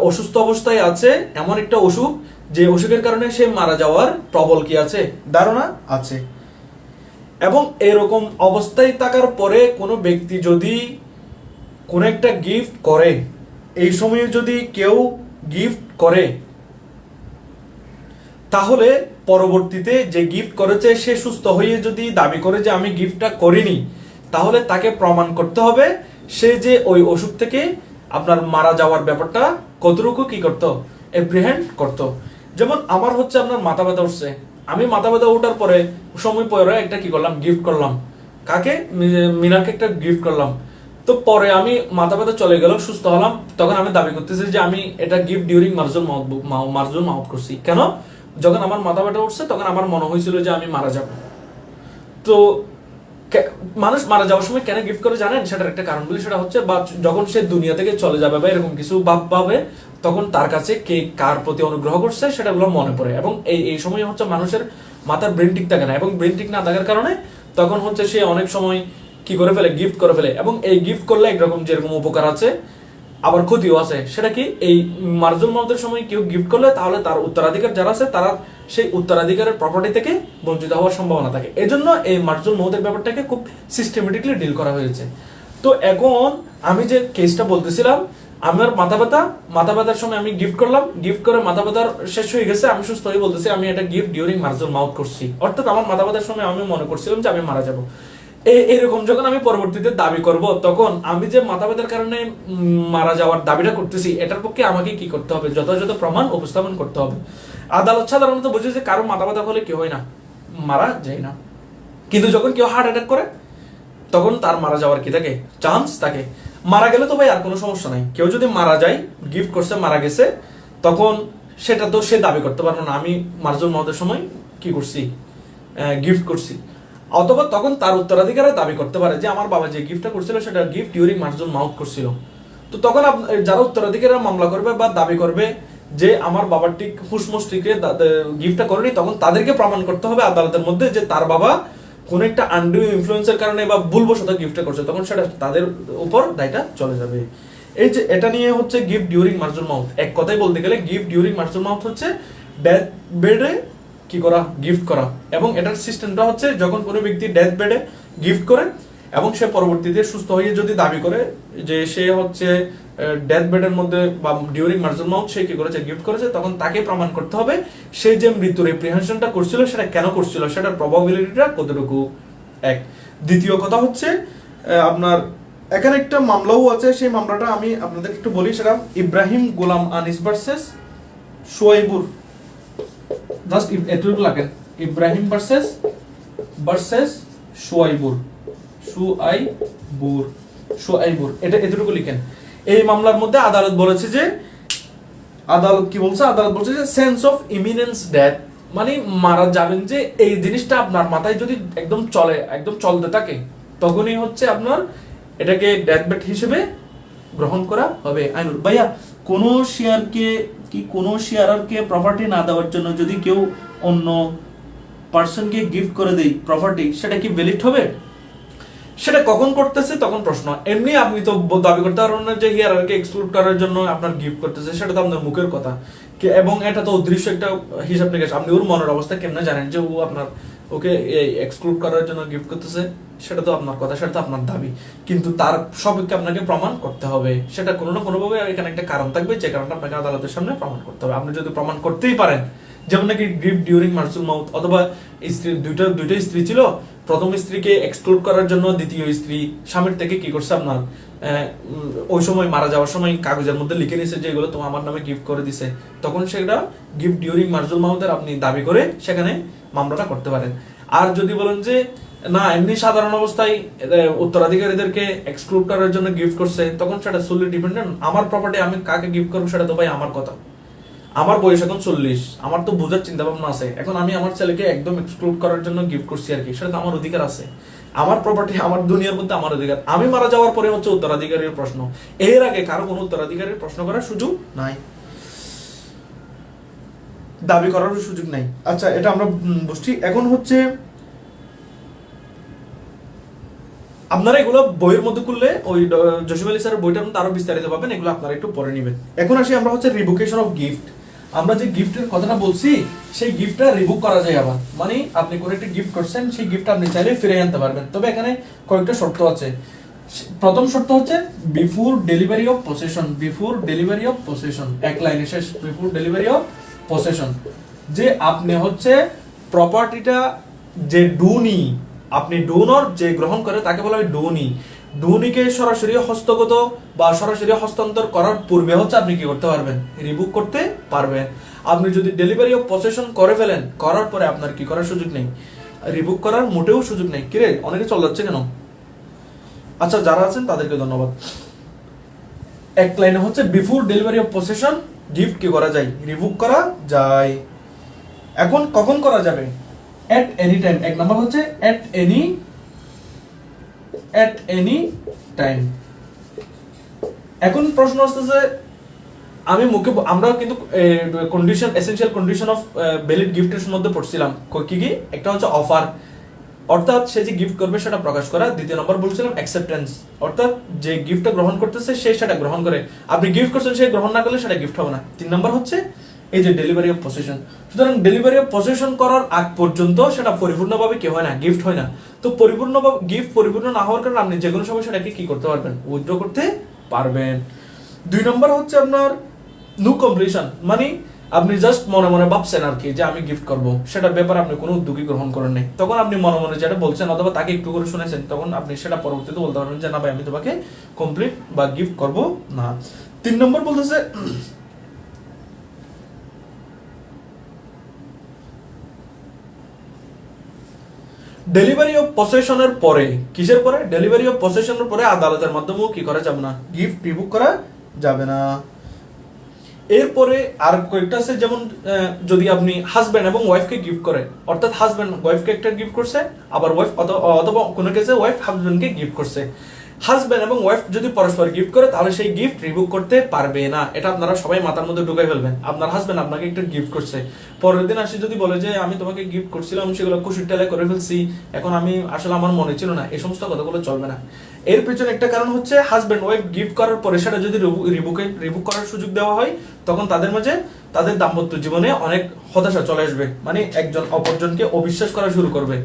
অসুস্থ অবস্থায় আছে, এমন একটা অসুখ যে অসুখের কারণে সে মারা যাওয়ার প্রবল কি আছে, ধারণা আছে। এবং এরকম অবস্থায় থাকার পরে কোনো ব্যক্তি যদি কোন একটা গিফট করে, এই সময়ে যদি কেউ গিফট করে, তাহলে পরবর্তীতে যে গিফট করেছে সে সুস্থ হয়ে যদি দাবি করে যে আমি গিফটটা করিনি, তাহলে তাকে প্রমাণ করতে হবে সে যে ওই অসুখ থেকে আপনার মারা যাওয়ার ব্যাপারটা কতটুকু কি করতো, এপ্রিহেন্ড করতো। যেমন আমার হচ্ছে আপনার মাথা ব্যথা উঠছে, আমি মাথা ব্যথা ওঠার পরে সময় পরে একটা কি করলাম, গিফট করলাম, কাকে? মিনাকে একটা গিফট করলাম। তো পরে আমি মাথা ব্যথা চলে গেল, সুস্থ হলাম, তখন আমি দাবি করতেছি যে আমি এটা গিফট ডিউরিং মার্জুল মাউত করছি। কেন? যখন আমার মাথা ব্যথা উঠছে তখন আমার মনে হয়েছিল যে আমি মারা যাব। তো মানুষ মারা যাওয়ার সময় কেন গিফট করে জানেন? সেটার একটা কারণ বলি, সেটা হচ্ছে বা যখন সে দুনিয়া থেকে চলে যাবে বা এরকম কিছু ভাব পাবে, তখন তার কাছে কে কার প্রতি অনুগ্রহ করছে সেটাগুলো মনে পড়ে। এবং এই সময় হচ্ছে মানুষের মাথার ব্রেন ঠিক থাকে না, এবং ব্রেন ঠিক না থাকার কারণে তখন হচ্ছে সে অনেক সময় কি করে ফেলে, গিফট করে ফেলে। এবং এই গিফট করলে একরকম যেরকম উপকার আছে আবার ক্ষতিও আছে। সেটা কি? এই মার্জুল মাউতের সময় কেউ গিফট করলে তাহলে তার উত্তরাধিকার যারা আছে তারা সেই উত্তরাধিকারের প্রপার্টি থেকে বঞ্চিত হওয়ার সম্ভাবনা থাকে। এজন্য এই মার্জুল মাউতের ব্যাপারটাকে খুব সিস্টেমেটিকলি ডিল করা হয়েছে। তো এখন আমি যে কেসটা বলতেছিলাম, আমার মাথা ব্যথার সময় আমি গিফট করলাম, গিফট করে মাথা ব্যথার শেষ হয়ে গেছে, আমি সুস্থ হয়ে বলতেছি আমি এটা গিফট ডিউরিং মার্জুল মাউত করছি, অর্থাৎ আমার মাথা ব্যথার সময় আমি মনে করছিলাম যে আমি মারা যাবো। এরকম যখন আমি পরবর্তীতে দাবি করব, তখন আমি যে মাথা ব্যথার কারণে মারা যাওয়ার দাবিটা করতেছি, এটার পক্ষে আমাকে কি করতে হবে? যথাযথ প্রমাণ উপস্থাপন করতে হবে। আদালত সাধারণত বুঝে যে কারো মাথা ব্যথা হলে কি হয় না, মারা যায় না। কিন্তু যখন কেউ হার্ট অ্যাটাক করে তখন তার মারা যাওয়ার কি থাকে, চান্স থাকে। মারা গেলে তো ভাই আর কোনো সমস্যা নাই। কেউ যদি মারা যায়, গিফট করছে, মারা গেছে, তখন সেটা তো সে দাবি করতে পারবে না আমি মার্জুল মাউতের সময় কি করছি, গিফট করছি। অথবা তখন তার উত্তরাধিকারের দাবি করতে পারে যে আমার বাবা যে গিফটটা করছিল সেটা গিফট ডিউরিং মার্জুল মাউত করছিল। তো তখন যারা উত্তরাধিকারের মামলা করবে বা দাবি করবে যে আমার বাবার ঠিক হুশমুশ ঠিক গিফটটা করেনি, তখন তাদেরকে প্রমাণ করতে হবে আদালতের মধ্যে যে তার বাবা কোন একটা আনডিউ ইনফ্লুয়েন্সের কারণে বা ভুলবশত গিফটটা করছে, তখন সেটা তাদের উপর দায়টা চলে যাবে। এই যে এটা নিয়ে হচ্ছে গিফট ডিউরিং মার্জুল মাউথ, এক কথায় বলতে গেলে গিফট ডিউরিং মার্জুল মাউথ হচ্ছে ডেথ বেডে কি করা, গিফট করা। এবং এটার সিস্টেমটা হচ্ছে যখন কোনো ব্যক্তি ডেথ বেডে গিফট করে এবং সে পরবর্তীতে সুস্থ হয়ে যদি দাবি করে যে সে হচ্ছে ডেথ বেডের মধ্যে বা ডিউরিং মার্জুল মাউথ সে কি করেছে, গিফট করেছে, তখন তাকে প্রমাণ করতে হবে সে যে মৃত্যুর এপ্রিহেনশনটা করছিল সেটা কেন করছিল, সেটার প্রবাবিলিটিটা কতটুকু। এক। দ্বিতীয় কথা হচ্ছে আপনার এখানে একটা মামলাও আছে, সেই মামলাটা আমি আপনাদের একটু বলি, সেটা ইব্রাহিম গোলাম আনিস ভার্সেস সোয়াইবুর। জাস্ট এটুকু লাগেন, ইব্রাহিম ভার্সেস সোয়াইবুর, সোয়াইবুর, এটা এতটুকু লিখেন। এই মামলার মধ্যে আদালত বলেছে যে, আদালত কি বলছে, আদালত বলছে যে সেন্স অফ ইমিনেন্স ডেথ, মানে মারা যাবেন যে এই জিনিসটা আপনার মাথায় যদি একদম চলে, একদম চলতে থাকে, তখনই হচ্ছে আপনার এটাকে ডেথ বেড হিসেবে গ্রহণ করা হবে। আইনুর ভাইয়া, কোনো শেয়ারকে প্রপার্টি না দেওয়ার জন্য যদি কেউ অন্য পার্সনকে গিফট করে দেয় প্রপার্টি, সেটা কি ভ্যালিড হবে? সেটা কখন করতেছে তখন প্রশ্ন। এমনি আপনি তো দাবি করতে পারবেন না যে হিয়ারকে এক্সক্লুড করার জন্য আপনার গিফট করতেছে, সেটা তো আপনার মুখের কথা, এবং এটা তো অদৃশ্য একটা হিসাব নিকাশ। আপনি ওর মনের অবস্থা কেমনে জানেন যে ও আপনার ওকে এক্সক্লুড করার জন্য গিফট করতেছে? সেটা তো আপনার কথা, সেটা তো আপনার দাবি, কিন্তু তার সবকে আপনাকে প্রমাণ করতে হবে। সেটা কোনো না কোনোভাবে এখানে একটা কারণ থাকবে, যে কারণটা আপনাকে আদালতের সামনে প্রমাণ করতে হবে। আপনি যদি প্রমাণ করতেই পারেন, যেমন নাকি গিফট ডিউরিং মার্জুল মাউথ, অথবা স্ত্রী দুইটা স্ত্রী ছিল, প্রথম স্ত্রীকে এক্সক্লুড করার জন্য দ্বিতীয় স্ত্রী স্বামীর থেকে কি করছে আপনার ওই সময় মারা যাওয়ার সময় কাগজের মধ্যে লিখে নিছে যে এগুলো তোমার আমার নামে গিফট করে দিছে, তখন সেটা গিফট ডিউরিং মার্জুল মাউথের আপনি দাবি করে সেখানে মামলাটা করতে পারেন। আর যদি বলেন যে না, এমনি সাধারণ অবস্থায় উত্তরাধিকারীদেরকে এক্সক্লুড করার জন্য গিফট করছে, তখন সেটা সোলি ডিপেন্ডেন্ট। আমার প্রপার্টি আমি কাকে গিফট করবো সেটা তো ভাই আমার কথা। আমার বয়স এখন 40, আমার তো বোঝার চিন্তা ভাবনা আছে। এখন আমি আমার ছেলেকে একদম এক্সক্লুড করার জন্য গিফট করছি আর কি, সেটা তো আমার অধিকার আছে। আমার প্রপার্টি, আমার দুনিয়ার মধ্যে আমার অধিকার। আমি মারা যাওয়ার পরে হচ্ছে উত্তরাধিকারীর প্রশ্ন, এর আগে কারো কোনো উত্তরাধিকারীর প্রশ্ন করার সুযোগ নাই, দাবি করার সুযোগ নাই। আচ্ছা, এটা আমরা বুঝছি। এখন হচ্ছে আপনারা এগুলো বইয়ের মধ্যে করলে ওই জসিম আলী স্যারের বইটার মধ্যে আরো বিস্তারিত পাবেন, এগুলো আপনারা একটু পরে নেবেন। এখন আসি আমরা হচ্ছে রিভোকেশন অফ গিফট। আমরা যে গিফটের কথাটা বলছি, সেই গিফটটা রিভোক করা যায় আবার, মানে আপনি কোনো একটা গিফট করছেন, সেই গিফট আপনি চাইলে ফিরে আনতে পারবেন। তবে এখানে কয়েকটা শর্ত আছে। প্রথম শর্ত হচ্ছে before delivery of possession. Before delivery of possession, এক লাইনে শেষ, বিফোর ডেলিভারি অফ পসেশন, যে আপনি হচ্ছে প্রপার্টিটা যে ডুনি, আপনি ডোনর যে গ্রহণ করে তাকে বলা হয় ডোনি। ডোনিকে সরাসরি হস্তগত বা সরাসরি হস্তান্তর করার পূর্বে হচ্ছে আপনি কি করতে পারবেন, রিবুক করতে পারবেন। আপনি যদি ডেলিভারি অফ পসেশন করে ফেলেন, করার পরে আপনার কি করার সুযোগ নেই, রিবুক করার মোটেও সুযোগ নেই। কিরে, অনেকে চলে যাচ্ছে কেন? আচ্ছা, যারা আছেন তাদেরকে ধন্যবাদ। এক লাইনে হচ্ছে before delivery of possession gift কি করা যায়, রিবুক করা যায়। এখন কখন করা যাবে? at any time। এক নাম্বার হচ্ছে at any time। এখন প্রশ্ন আসতেছে, আমি মুখে, আমরা কিন্তু condition, essential condition of valid গিফটের মধ্যে পড়ছিলাম কি কি। একটা হচ্ছে অফার, অর্থাৎ সে যে গিফট করবে সেটা প্রকাশ করা। দ্বিতীয় নম্বর বলছিলাম অ্যাকসেপ্টেন্স, অর্থাৎ যে গিফটটা গ্রহণ করতেছে সে সেটা গ্রহণ করে। আপনি গিফট করছেন, সে গ্রহণ না করলে সেটা গিফট হবে না। 3 নম্বর হচ্ছে এই যে ডেলিভারি অফ পসেশন। সুতরাং ডেলিভারি অফ পসেশন করার আগ পর্যন্ত সেটা পরিপূর্ণভাবে কি হয় না, গিফট হয় না। তো পরিপূর্ণভাবে গিফট পরিপূর্ণ না হওয়ার কারণে আপনি যে কোনো সময় সেটাকে কি করতে পারবেন, উইথড্র করতে পারবেন। 2 নম্বর হচ্ছে আপনার নো কমপ্লিশন, মানে আপনি জাস্ট মনে মনে ভাবছেন আর কি যে আমি গিফট করব, সেটার ব্যাপারে আপনি কোনো উদ্যোগই গ্রহণ করেন নাই। তখন আপনি মনে মনে যেটা বলছেন অথবা তাকে একটু করে শুনেছেন, তখন আপনি সেটা পরবর্তীতে বলতে পারবেন যে না ভাই, আমি তোমাকে কমপ্লিট বা গিফট করব না। 3 নম্বর বলতেছে ডেলিভারি অফ পসেশনের পরে, কিসের পরে, ডেলিভারি অফ পসেশনের পরে আদালতের মাধ্যমেও কি করা যাবে না, গিফট রিভোক করা যাবে না। এরপরে আর কয়েকটা আছে, যেমন যদি আপনি হাজব্যান্ড এবং ওয়াইফকে গিফট করে, অর্থাৎ হাজব্যান্ড ওয়াইফকে একটা গিফট করছে, আবার ওয়াইফ অথবা কোনো কেসে ওয়াইফ হাজব্যান্ডকে গিফট করছে। হাজব্যান্ড এবং ওয়াইফ যদি পরস্পর গিফট করে তাহলে সেই গিফট রিভোক করতে পারবে না। এটা আপনারা সবাই মাথার মধ্যে ঢুকাই ফেলবেন। আপনার হাজব্যান্ড আপনাকে একটা গিফট করছে, পরের দিন আসি যদি বলে যে আমি তোমাকে গিফট করছিলাম, সেগুলো খুশির টেলে করে ফেলছি, এখন আমি আসলে আমার মনে ছিল না, এই সমস্ত কথাগুলো চলবে না। এর পেছনে একটা কারণ হচ্ছে হাজব্যান্ড ওয়াইফ গিফট করার পরে সেটা যদি রিভোক করার সুযোগ দেওয়া হয়, তখন তাদের মাঝে তাদের দাম্পত্য জীবনে অনেক হতাশা চলে আসবে, মানে একজন অপরজনকে অবিশ্বাস করা শুরু করবে,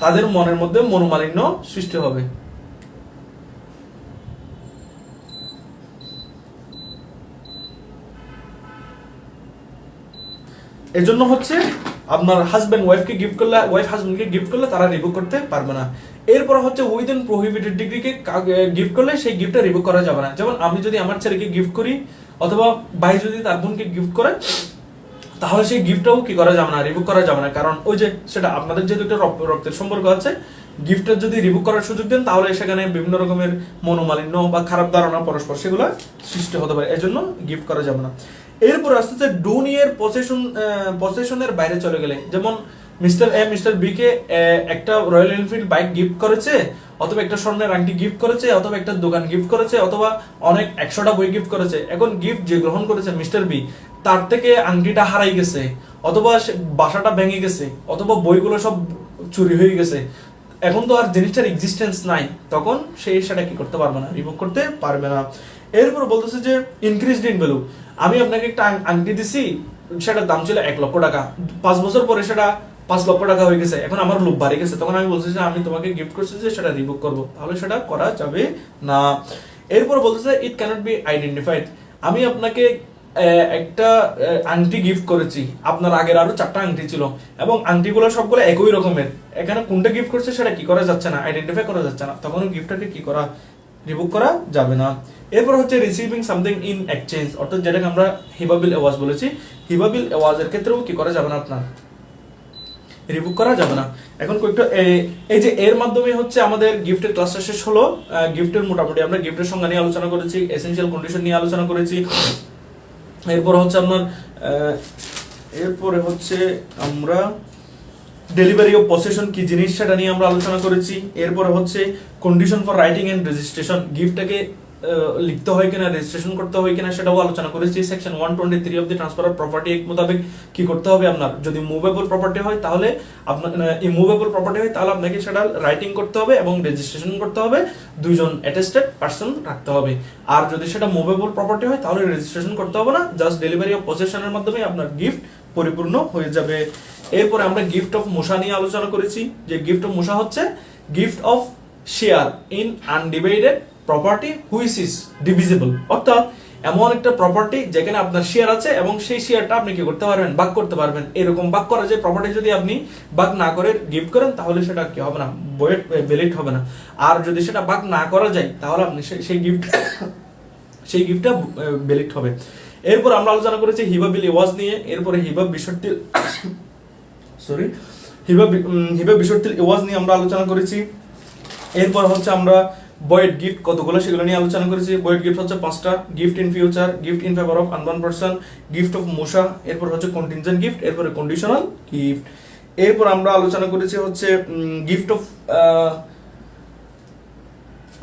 তাদের মনের মধ্যে মনোমালিন্য সৃষ্টি হবে। এজন্য হচ্ছে আপনার হাজব্যান্ড ওয়াইফকে গিফট করলে, ওয়াইফ হাজব্যান্ডকে গিফট করলে তারা রিভোক করতে পারবে না। এরপর হচ্ছে উইদিন প্রহিবিটেড ডিগ্রিকে গিফট করলে সেই গিফটটা রিভোক করা যাবে না। যেমন আমি যদি আমার ছেলেকে গিফট করি অথবা ভাই যদি তার বোনকে গিফট করে, তাহলে সেই গিফটটাও কি করা যাবে না, রিভোক করা যাবে না। কারণ ওই যে সেটা আপনাদের যেহেতু একটা রক্তের সম্পর্ক আছে, গিফটটা যদি রিভোক করার সুযোগ দেন তাহলে সেখানে বিভিন্ন রকমের মনোমালিন্য বা খারাপ ধারণা পরস্পর সেগুলো সৃষ্টি হতে পারে, এজন্য গিফট করা যাবে না। এরপর আস্তে আস্তে ডোনিয়ের পসেশনের বাইরে চলে গেলে, যেমন মিস্টার এ মিস্টার বি কে একটা রয়্যাল এনফিল্ড বাইক গিফট করেছে, অথবা একটা স্বর্ণের আংটি গিফট করেছে, অথবা একটা দোকান গিফট করেছে, অথবা অনেক 100টা বই গিফট করেছে। এখন গিফট যে গ্রহণ করেছে মিস্টার বি, তার থেকে আংটিটা হারাই গেছে, অথবা বাসাটা ভেঙে গেছে, অথবা বইগুলো সব চুরি হয়ে গেছে, এখন তো আর জিনিসটার এক্সিস্টেন্স নাই, তখন সে সেটা কি করতে পারবে না, রিভোক করতে পারবে না। এরপর বলতেছে যে ইনক্রিজড ইন ভ্যালু, আমি আপনাকে একটা আংটি দিছি, সেটার দাম ছিল 1 লক্ষ টাকা, 5 বছর পরে সেটা 5 লক্ষ টাকা হয়ে গেছে, এখন আমার লোভ বাড়ে গেছে, তখন আমি বলছি যে আমি তোমাকে গিফট করছি যে সেটা রিভোক করবো, তাহলে সেটা করা যাবে না। এরপর বলতেছে ইট ক্যানট বি আইডেন্টিফাইড, আমি আপনাকে একটা আংটি গিফট করেছি, আপনার আগের আরো 4টা আংটি ছিল এবং আংটিগুলো সবগুলো একই রকমের, এখানে কোনটা গিফট করছে সেটা কি করা যাচ্ছে না, আইডেন্টিফাই করা যাচ্ছে না, তখন গিফটটাকে কি করা, রিভোক করা যাবে না। এরপর হচ্ছে রিসিভিং সামথিং ইন এক্সচেঞ্জ, অর্থাৎ যেটাকে আমরা হিবাবিল এওয়াজ বলেছি, হিবাবিল এওয়াজের ক্ষেত্রেও কি করা যাবে না, আপনার রিভোক করা যাবে না। এখন কয়েকটা এই যে এর মাধ্যমে হচ্ছে আমাদের গিফটের ক্লাসটা শেষ হলো। গিফটের মোটামুটি আমরা গিফটের সংজ্ঞা নিয়ে আলোচনা করেছি, এসেনশিয়াল কন্ডিশন নিয়ে আলোচনা করেছি। এরপর হচ্ছে আপনার এরপরে হচ্ছে আমরা ডেলিভারি অফ পসেশন কি জিনিস সেটা নিয়ে আমরা আলোচনা করেছি। এরপরে হচ্ছে condition for writing and registration, গিফটটাকে লিখতে হয় কিনা, রেজিস্ট্রেশন করতে হয় কিনা সেটাও আলোচনা করেছি। Section 123 of the transfer of property act মোতাবেক কি করতে হবে, আপনার যদি মুভেবল প্রপার্টি হয় তাহলে আপনার ইমুভেবল প্রপার্টি হয় তাহলে আপনাকে সেটা রাইটিং করতে হবে এবং রেজিস্ট্রেশন করতে হবে, 2 জন অ্যাটেস্টেড পার্সন রাখতে হবে। আর যদি সেটা মুভেবল প্রপার্টি হয় তাহলে রেজিস্ট্রেশন করতে হবে না, জাস্ট ডেলিভারি অফ পসেশনের মাধ্যমে আপনার গিফট পরিপূর্ণ হয়ে যাবে। এরপরে আমরা গিফট অফ মুসা নিয়ে আলোচনা করেছি, যে গিফট অফ মুসা হচ্ছে gift of share in undivided property which is divisible, অর্থাৎ এমন একটা প্রপার্টি যেখানে আপনার শেয়ার আছে এবং সেই শেয়ারটা আপনি কি করতে পারবেন, ভাগ করতে পারবেন। এরকম ভাগ করা যে প্রপার্টি যদি আপনি ভাগ না করে গিফট করেন তাহলে সেটা কি হবে না, ভ্যালিড হবে না। আর যদি সেটা ভাগ না করা যায় তাহলে আপনি সেই গিফটটা ভ্যালিড হবে। এরপর আমরা আলোচনা করেছি হিবাবিল এওয়াজ নিয়ে। এরপরে হিবা বিশর্তিল এওয়াজ নিয়ে আমরা আলোচনা করেছি। এরপর হচ্ছে আমরা বয়েড গিফট কতগুলো সেগুলো নিয়ে আলোচনা করেছি। বয়েড গিফট হচ্ছে 5টা, gift in future, gift in favour of unknown person, gift of মুসা, এরপর হচ্ছে কন্টিনজেন্ট গিফট, এরপরে কন্ডিশনাল গিফট। এরপর আমরা আলোচনা করেছি হচ্ছে গিফট অফ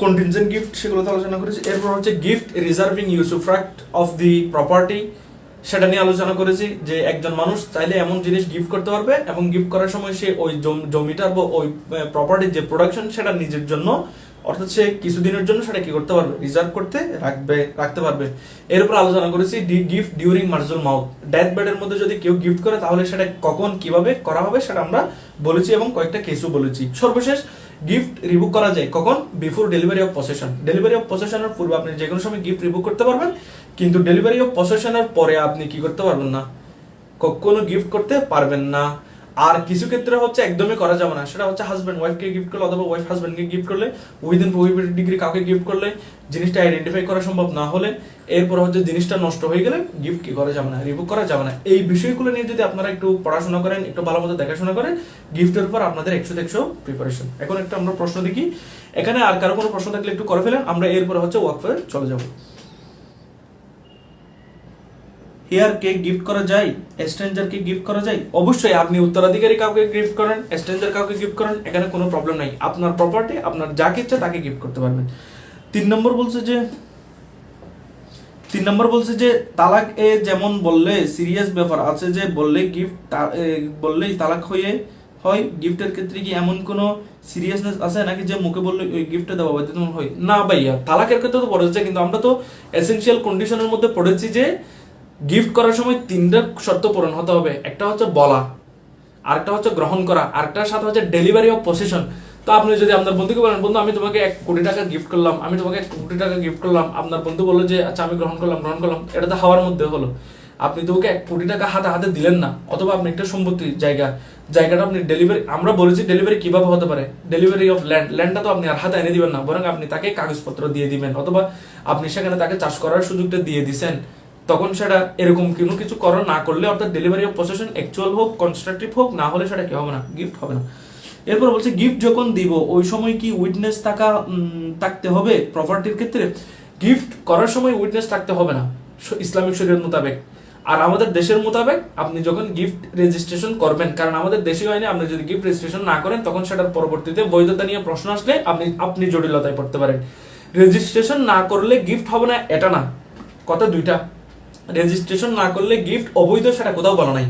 কন্টিনজেন্ট গিফট, সেগুলোতে আলোচনা করেছি। এরপর হচ্ছে gift reserving ইউসুফ্রাক্ট of the property, সেটা নিয়ে আলোচনা করেছি, যে একজন মানুষ চাইলে এমন জিনিস গিফট করতে পারবে এবং গিফট করার সময় সে ওই জমিটার বা ওই প্রপার্টির যে প্রোডাকশন সেটা নিজের জন্য, অর্থাৎ সে কিছুদিনের জন্য সেটা কি করতে পারবে, রিজার্ভ করতে রাখতে পারবে। এরপর আলোচনা করেছি গিফট ডিউরিং মার্জুল মাউথ, ডেথ বেডের মধ্যে যদি কেউ গিফট করে তাহলে সেটা কখন কিভাবে করা হবে সেটা আমরা বলেছি এবং কয়েকটা কেসও বলেছি। সর্বশেষ গিফট রিভোক করা যায় কখন, before delivery of possession, delivery of পসেশনের পূর্বে আপনি যে কোনো সময় গিফট রিভোক করতে পারবেন, কিন্তু ডেলিভারি অফ পসেশনের পরে আপনি কি করতে পারবেন না, কখনো গিফট করতে পারবেন না। আর কিছু ক্ষেত্রে হচ্ছে একদমই করা যাবে না, সেটা হচ্ছে হাজব্যান্ড ওয়াইফকে গিফট করলে অথবা ওয়াইফ হাজব্যান্ডকে গিফট করলে, উইদিন প্রহিবিটেড ডিগ্রি কাউকে গিফট করলে, জিনিসটা আইডেন্টিফাই করা সম্ভব না হলে, এরপর হচ্ছে জিনিসটা নষ্ট হয়ে গেলে গিফট কি করা যাবে না, রিভোক করা যাবে না। এই বিষয়গুলো নিয়ে যদি আপনারা একটু পড়াশোনা করেন, একটু ভালো মতো দেখাশোনা করেন, গিফটের উপর আপনাদের 100 প্রিপারেশন। এখন একটা আমরা প্রশ্ন দেখি, এখানে আর কারো কোনো প্রশ্ন থাকলে একটু করে ফেলেন, আমরা এরপর হচ্ছে ওয়ার্কফেয়ার চলে যাব। হেয়ার কে গিফট করা যায়, স্ট্রেঞ্জার কে গিফট করা যায়? অবশ্যই আপনি উত্তরাধিকারী কাউকে গিফট করেন, স্ট্রেঞ্জার কাউকে গিফট করেন, এখানে কোনো প্রবলেম নাই। আপনার প্রপার্টি আপনার যাকে ইচ্ছা তাকে গিফট করতে পারবেন। 3 নম্বর বলছে যে তালাক এ যেমন বললে সিরিয়াস ব্যাপার আছে, যে বললেই তালাক হয় গিফটের ক্ষেত্রে কি এমন কোনো সিরিয়াসনেস আছে নাকি যে মুখে বললে ওই গিফটটা দেওয়া বাধ্যতামূলক হয়? না ভাইয়া, তালাকের ক্ষেত্রে তো পড়েছে, কিন্তু আমরা তো এসেনশিয়াল কন্ডিশনের মধ্যে পড়েছি যে গিফট করার সময় 3টা শর্ত পূরণ হতে হবে। একটা হচ্ছে বলা, আরেকটা হচ্ছে গ্রহণ করা, আরেকটার সাথে হচ্ছে ডেলিভারি অফ পসেশন। তো আপনি যদি আপনার বন্ধুকে বলেন, বন্ধু আমি তোমাকে 1 কোটি টাকা গিফট করলাম, আপনার বন্ধু বললো যে আচ্ছা আমি গ্রহণ করলাম, এটা তো হাওয়ার মধ্যে হলো। আপনি তো ওকে 1 কোটি টাকা হাতে হাতে দিলেন না। অথবা আপনি একটা সম্পত্তির জায়গাটা আপনি ডেলিভারি, আমরা বলেছি ডেলিভারি কিভাবে হতে পারে, ডেলিভারি অফ ল্যান্ডটা তো আপনি আর হাতে এনে দিবেন না, বরং আপনি তাকে কাগজপত্র দিয়ে দিবেন, অথবা আপনি সেখানে তাকে চাষ করার সুযোগটা দিয়ে দিছেন। তখন সেটা এরকম কোনো কিছু না করলে, অর্থাৎ ডেলিভারি অফ পসেশন অ্যাকচুয়াল হোক, কনস্ট্রাকটিভ হোক, না হলে সেটা কি হবে না, গিফট হবে না। এরপর বলছে গিফট যখন দিব ওই সময় কি উইটনেস থাকতে হবে প্রপার্টির ক্ষেত্রে? গিফট করার সময় উইটনেস থাকতে হবে না ইসলামিক শরীয়ত মোতাবেক। আর আমাদের দেশের মোতাবেক আপনি যখন গিফট রেজিস্ট্রেশন করবেন, কারণ আমাদের দেশীয় আইনে আপনি যদি গিফট রেজিস্ট্রেশন না করেন, তখন সেটার পরবর্তীতে বৈধতা নিয়ে প্রশ্ন আসলে আপনি জটিলতায় পড়তে পারেন। রেজিস্ট্রেশন না করলে গিফট হবে না এটা না, কথা দুইটা। রেজিস্ট্রেশন না করলে গিফট অবৈধ সেটা কোথাও বলা নাই।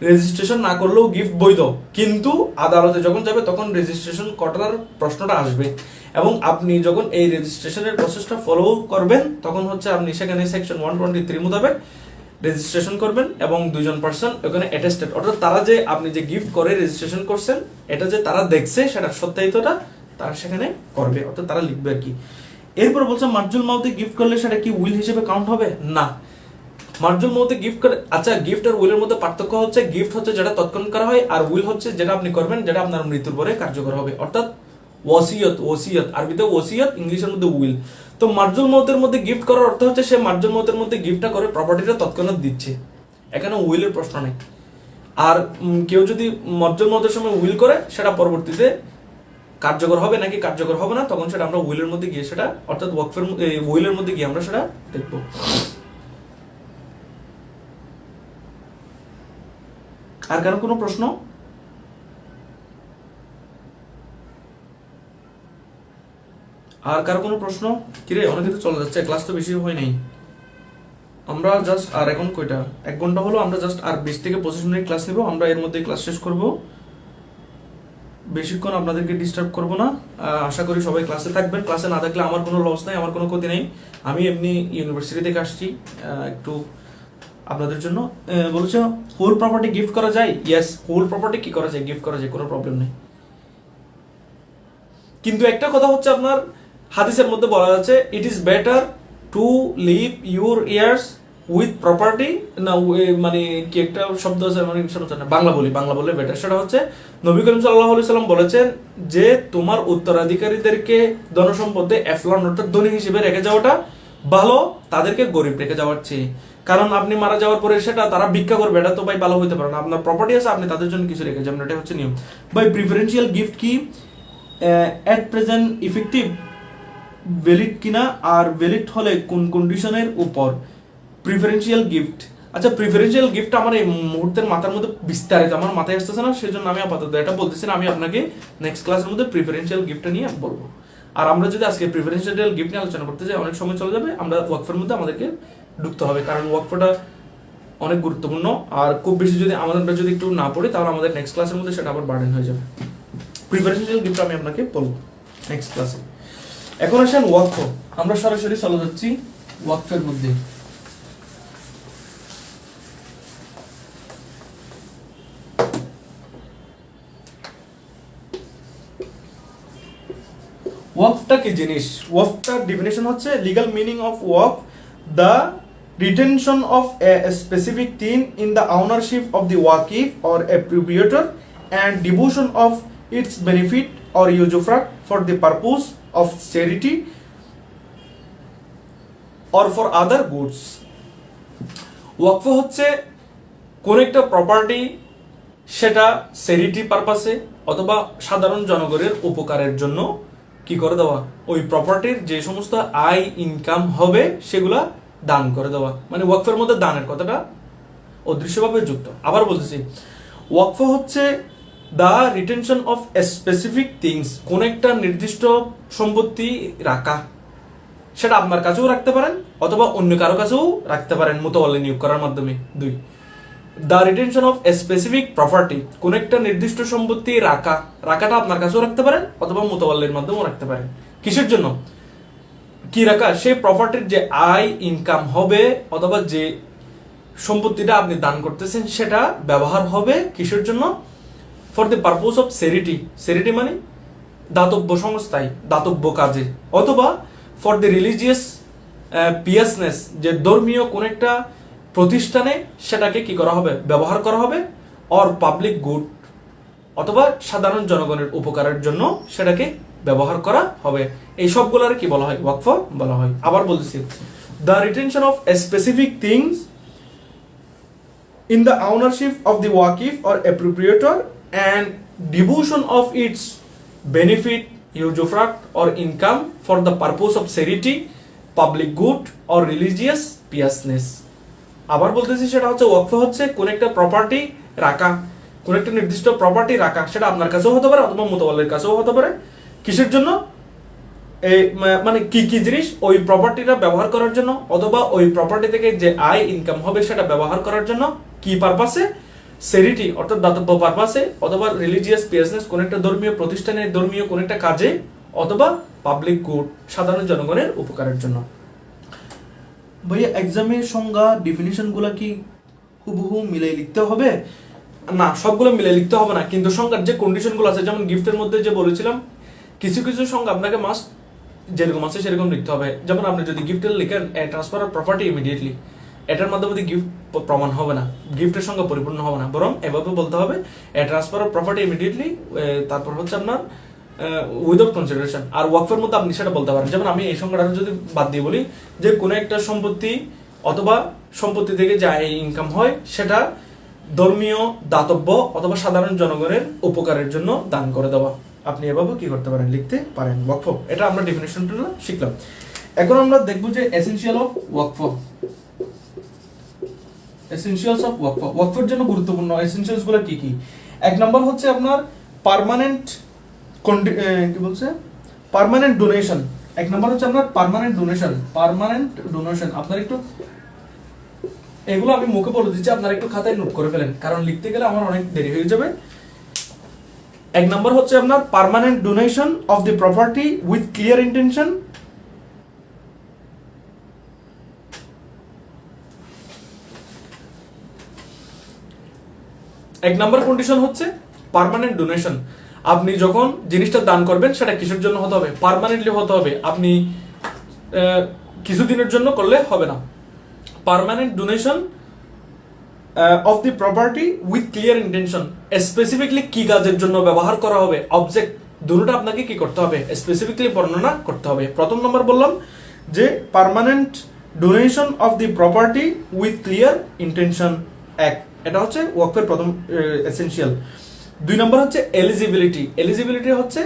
রেজিস্ট্রেশন না করলেও গিফট বৈধ, কিন্তু আদালতে যখন যাবে তখন রেজিস্ট্রেশন করার প্রশ্নটা আসবে। এবং আপনি যখন এই রেজিস্ট্রেশনের প্রসেসটা ফলো করবেন, তখন হচ্ছে আপনি সেখানে সেকশন 123 মোতাবেক রেজিস্ট্রেশন করবেন, এবং 2জন পার্সন ওখানে অ্যাটেস্টেড, অর্থাৎ তারা যে আপনি যে গিফট করে রেজিস্ট্রেশন করছেন এটা যে তারা দেখছে সেটার সত্যায়িতটা তারা সেখানে করবে, অর্থাৎ তারা লিখবে আর কি। এরপর বলছে মার্জুল মাউতে গিফট করলে সেটা কি উইল হিসেবে কাউন্ট হবে? না। মার্জুল মতে গিফট করে, আচ্ছা গিফট আর উইলের মধ্যে পার্থক্য হচ্ছে, গিফট হচ্ছে যেটা তৎক্ষণাৎ করা হয়, আর উইল হচ্ছে যেটা আপনি করবেন যেটা আপনার মৃত্যুর পরে কার্যকর হবে, অর্থাৎ ওসিয়ত আরবিতে ওসিয়ত, ইংলিশের মধ্যে উইল। তো মার্জুল মতের মধ্যে গিফট করার অর্থ হচ্ছে সে মার্জুল মতের মধ্যে গিফটটা করে প্রপার্টিটা তৎক্ষণাৎ দিচ্ছে, এখানে উইলের প্রশ্ন নেই। আর কেউ যদি মার্জুল মতের সময় উইল করে, সেটা পরবর্তীতে কার্যকর হবে নাকি কার্যকর হবে না, তখন সেটা আমরা উইলের মধ্যে গিয়ে সেটা, অর্থাৎ উইলের মধ্যে গিয়ে আমরা সেটা দেখবো। আর কারো কোনো প্রশ্ন? কিরে অনেকে তো চলে যাচ্ছে, ক্লাস তো বেশি হয় নাই। আমরা জাস্ট আর এখন কয়টা 1 ঘন্টা হলো, আমরা জাস্ট আর 20 থেকে 25 মিনিট ক্লাস নেব, আমরা এর মধ্যে ক্লাস শেষ করব, বেশিক্ষণ আপনাদেরকে ডিস্টার্ব করব না। আশা করি সবাই ক্লাসে থাকবেন। ক্লাসে না থাকলে আমার কোনো লস নাই, আমার কোনো ক্ষতি নেই, আমি এমনি ইউনিভার্সিটি থেকে আসছি একটু আপনাদের জন্য। বলেছে হোল প্রপার্টি গিফট করা যায়? ইয়েস, হোল প্রপার্টি কি করা যায়, গিফট করা যায়, কোনো প্রবলেম নেই। কিন্তু একটা কথা হচ্ছে, আপনার হাদিসের মধ্যে বলা আছে it is better to live your years with property, না মানে কি একটা শব্দ আছে, মানে বাংলা বলে বেটার। সেটা হচ্ছে নবী করিম সাল্লাল্লাহু আলাইহি সাল্লাম বলেছেন যে তোমার উত্তরাধিকারীদেরকে ধনসম্পদে এফলান, অর্থাৎ ধনী হিসেবে রেখে যাওয়াটা ভালো তাদেরকে গরিব রেখে যাওয়ার চেয়ে। কারণ আপনি মারা যাওয়ার পরে সেটা তারা ভিক্ষা করবে, এটা তো ভাই ভালো হইতে পারে না। আপনার প্রপার্টি আছে, আপনি তাদের জন্য কিছু রেখে যাবেন, এটা হচ্ছে নিয়ম। ভাই প্রিফারেন্সিয়াল গিফট কি এট প্রেজেন্ট ইফেক্টিভ, ভ্যালিড কিনা, আর ভ্যালিড হলে কোন কন্ডিশনের উপর? প্রিফারেন্সিয়াল গিফট, আচ্ছা প্রিফারেন্সিয়াল গিফট আমার এই মুহূর্তের মাথার মধ্যে বিস্তারিত আমার মাথায় আসতেছে না, সেজন্য আমি আপাতত এটা বলতেছি না, আমি আপনাকে নেক্সট ক্লাসের মধ্যে প্রিফারেন্সিয়াল গিফটটা নিয়ে বলবো। আর আমরা যদি আজকে প্রিফারেন্সিয়াল গিফট নিয়ে আলোচনা করতে যাই, অনেক সময় চলে যাবে, আমরা ওয়াকফের মধ্যে আমাদেরকে ঢুকতে হবে, কারণ ওয়াকফটা অনেক গুরুত্বপূর্ণ। আর খুব বেশি যদি আমরা যদি একটু না পড়ি, তাহলে আমাদের নেক্সট ক্লাসের মধ্যে সেটা আবার বার্ডেন হয়ে যাবে। প্রিফারেন্সিয়াল গিফট আমি আপনাকে বলবো নেক্সট ক্লাসে। এখন আসেন ওয়াকফ, আমরা সরাসরি চলে যাচ্ছি ওয়াকফের মধ্যে। ওয়াকফটা কি জিনিস? ওয়াকফটার ডেফিনেশন হচ্ছে legal meaning of Waqf, the retention of a specific thing in the ownership of the waqif or a proprietor and devotion of its benefit or usufruct for the purpose of charity or for other goods. ওয়াকফ হচ্ছে কোন একটা property, সেটা charity পারপাসে অথবা সাধারণ জনগণের উপকারের জন্য কি করে দেওয়া, ওই প্রপার্টির যে সমস্ত আয় ইনকাম হবে সেগুলা দান করে দেওয়া, মানে ওয়াকফের মধ্যে দানের কথাটা অদৃশ্যভাবে যুক্ত। আবার বলতেছি, ওয়াকফ হচ্ছে the retention of a specific things, কোন একটা নির্দিষ্ট সম্পত্তি রাখা, সেটা আপনার কাছেও রাখতে পারেন অথবা অন্য কারো কাছেও রাখতে পারেন মুতাওয়াল্লি নিয়োগ করার মাধ্যমে। 2, the retention of a specific property, কোন একটা নির্দিষ্ট সম্পত্তি রাখাটা আপনার কাছেও রাখতে পারেন অথবা মুতাওয়াল্লির মাধ্যমেও রাখতে পারেন। কিসের জন্য কি রাখা? সেই প্রপার্টির যে আয় ইনকাম হবে অথবা যে সম্পত্তিটা আপনি দান করতেছেন সেটা ব্যবহার হবে কিসের জন্য? For the purpose of charity মানে দাতব্য সংস্থায়, দাতব্য কাজে, অথবা ফর দ্য রিলিজিয়াস পিয়াসনেস, যে ধর্মীয় কোন একটা প্রতিষ্ঠানে সেটাকে কি করা হবে? ব্যবহার করা হবে। অর পাবলিক গুড, অথবা সাধারণ জনগণের উপকারের জন্য সেটাকে ব্যবহার করা হবে। এই সবগুলোর কি বলা হয়? ওয়াকফ বলা হয়। আবার বলতেছি, the retention of a specific things in the ownership of the waqif or appropriator and devotion of its benefit, usufruct or income for the purpose of charity, public good or religious piousness. আবার বলতেছি, সেটা হচ্ছে ওয়াকফ হচ্ছে কোন একটা property রাখা, কোন একটা নির্দিষ্ট প্রপার্টি রাখা, সেটা আপনার কাছেও হতে পারে অথবা মুতাওয়াল্লির কাছেও হতে পারে। কিসের জন্য? এই মানে কি কি জিনিস? ওই প্রপার্টিটা ব্যবহার করার জন্য, অথবা ওই প্রপার্টি থেকে যে আয় ইনকাম হবে সেটা ব্যবহার করার জন্য। কি পারপাসে? চ্যারিটি অর্থাৎ দাতব্য পারপাসে, অথবা রিলিজিয়াস পিয়াসনেস কোন একটা ধর্মীয় প্রতিষ্ঠানে, ধর্মীয় কোন একটা কাজে, অথবা পাবলিক গুড সাধারণ জনগণের উপকারের জন্য। ভাইয়া এক্সামের সংজ্ঞা ডেফিনিশন গুলা কি হুবহু মিলাই লিখতে হবে? না, সবগুলো মিলাই লিখতে হবে না, কিন্তু সংজ্ঞার যে কন্ডিশন গুলো আছে, যেমন গিফটের মধ্যে যে বলেছিলাম কিছু কিছু সংজ্ঞা আপনাকে মাস্ট যেরকম আছে সেরকম লিখতে হবে। যেমন আপনি যদি গিফটের লিখেন ট্রান্সফার অফ প্রপার্টি ইমিডিয়েটলি, এটার মাধ্যমে গিফট প্রমাণ হবে না, গিফটের সঙ্গে পরিপূর্ণ হবে না, বরং এভাবে বলতে হবে ট্রান্সফার অফ প্রপার্টি ইমিডিয়েটলি, তারপর হচ্ছে আপনার উইদাউট কনসিডারেশন। আর ওয়াকফের মধ্যে আপনি সেটা বলতে পারেন। যেমন আমি এই সংখ্যাটা যদি বাদ দিয়ে বলি যে কোনো একটা সম্পত্তি অথবা সম্পত্তি থেকে যা ইনকাম হয় সেটা ধর্মীয়, দাতব্য অথবা সাধারণ জনগণের উপকারের জন্য দান করে দেওয়া, আপনি এভাবে কি করতে পারেন? লিখতে পারেন ওয়াকফ। এটা আমরা ডেফিনেশনটা শিখলাম। এখন আমরা দেখবো যে essential of waqf. Essentials of waqf, ওয়াকফের জন্য গুরুত্বপূর্ণ এসেনশিয়ালস গুলো কি কি? এক নম্বর হচ্ছে আপনার পার্মানেন্ট কি বলছে? Permanent donation. এক নম্বর হচ্ছে আপনার পার্মানেন্ট ডোনেশন। আপনার একটু এগুলো আমি মুখে বলে দিচ্ছি, আপনারা একটু খাতায় নোট করে ফেলেন, কারণ লিখতে গেলে আমার অনেক দেরি হয়ে যাবে। এক নম্বর হচ্ছে আপনার permanent donation of the property with clear intention. এক নম্বর কন্ডিশন হচ্ছে পার্মানেন্ট ডোনেশন। আপনি যখন জিনিসটা দান করবেন সেটা কিসের জন্য হতে হবে? পার্মানেন্টলি হতে হবে, আপনি কিছুদিনের জন্য করলে হবে না। Permanent donation of the property with clear intention, specifically কি কাজের জন্য ব্যবহার করা হবে, অবজেক্ট দুটোটা আপনাকে কি করতে হবে? স্পেসিফিকলি বর্ণনা করতে হবে। প্রথম নম্বর বললাম যে permanent donation of the property with clear intention, এটা হচ্ছে ওয়াকফের প্রথম এসেনশিয়াল। 2 নম্বর হচ্ছে এলিজিবিলিটি হচ্ছে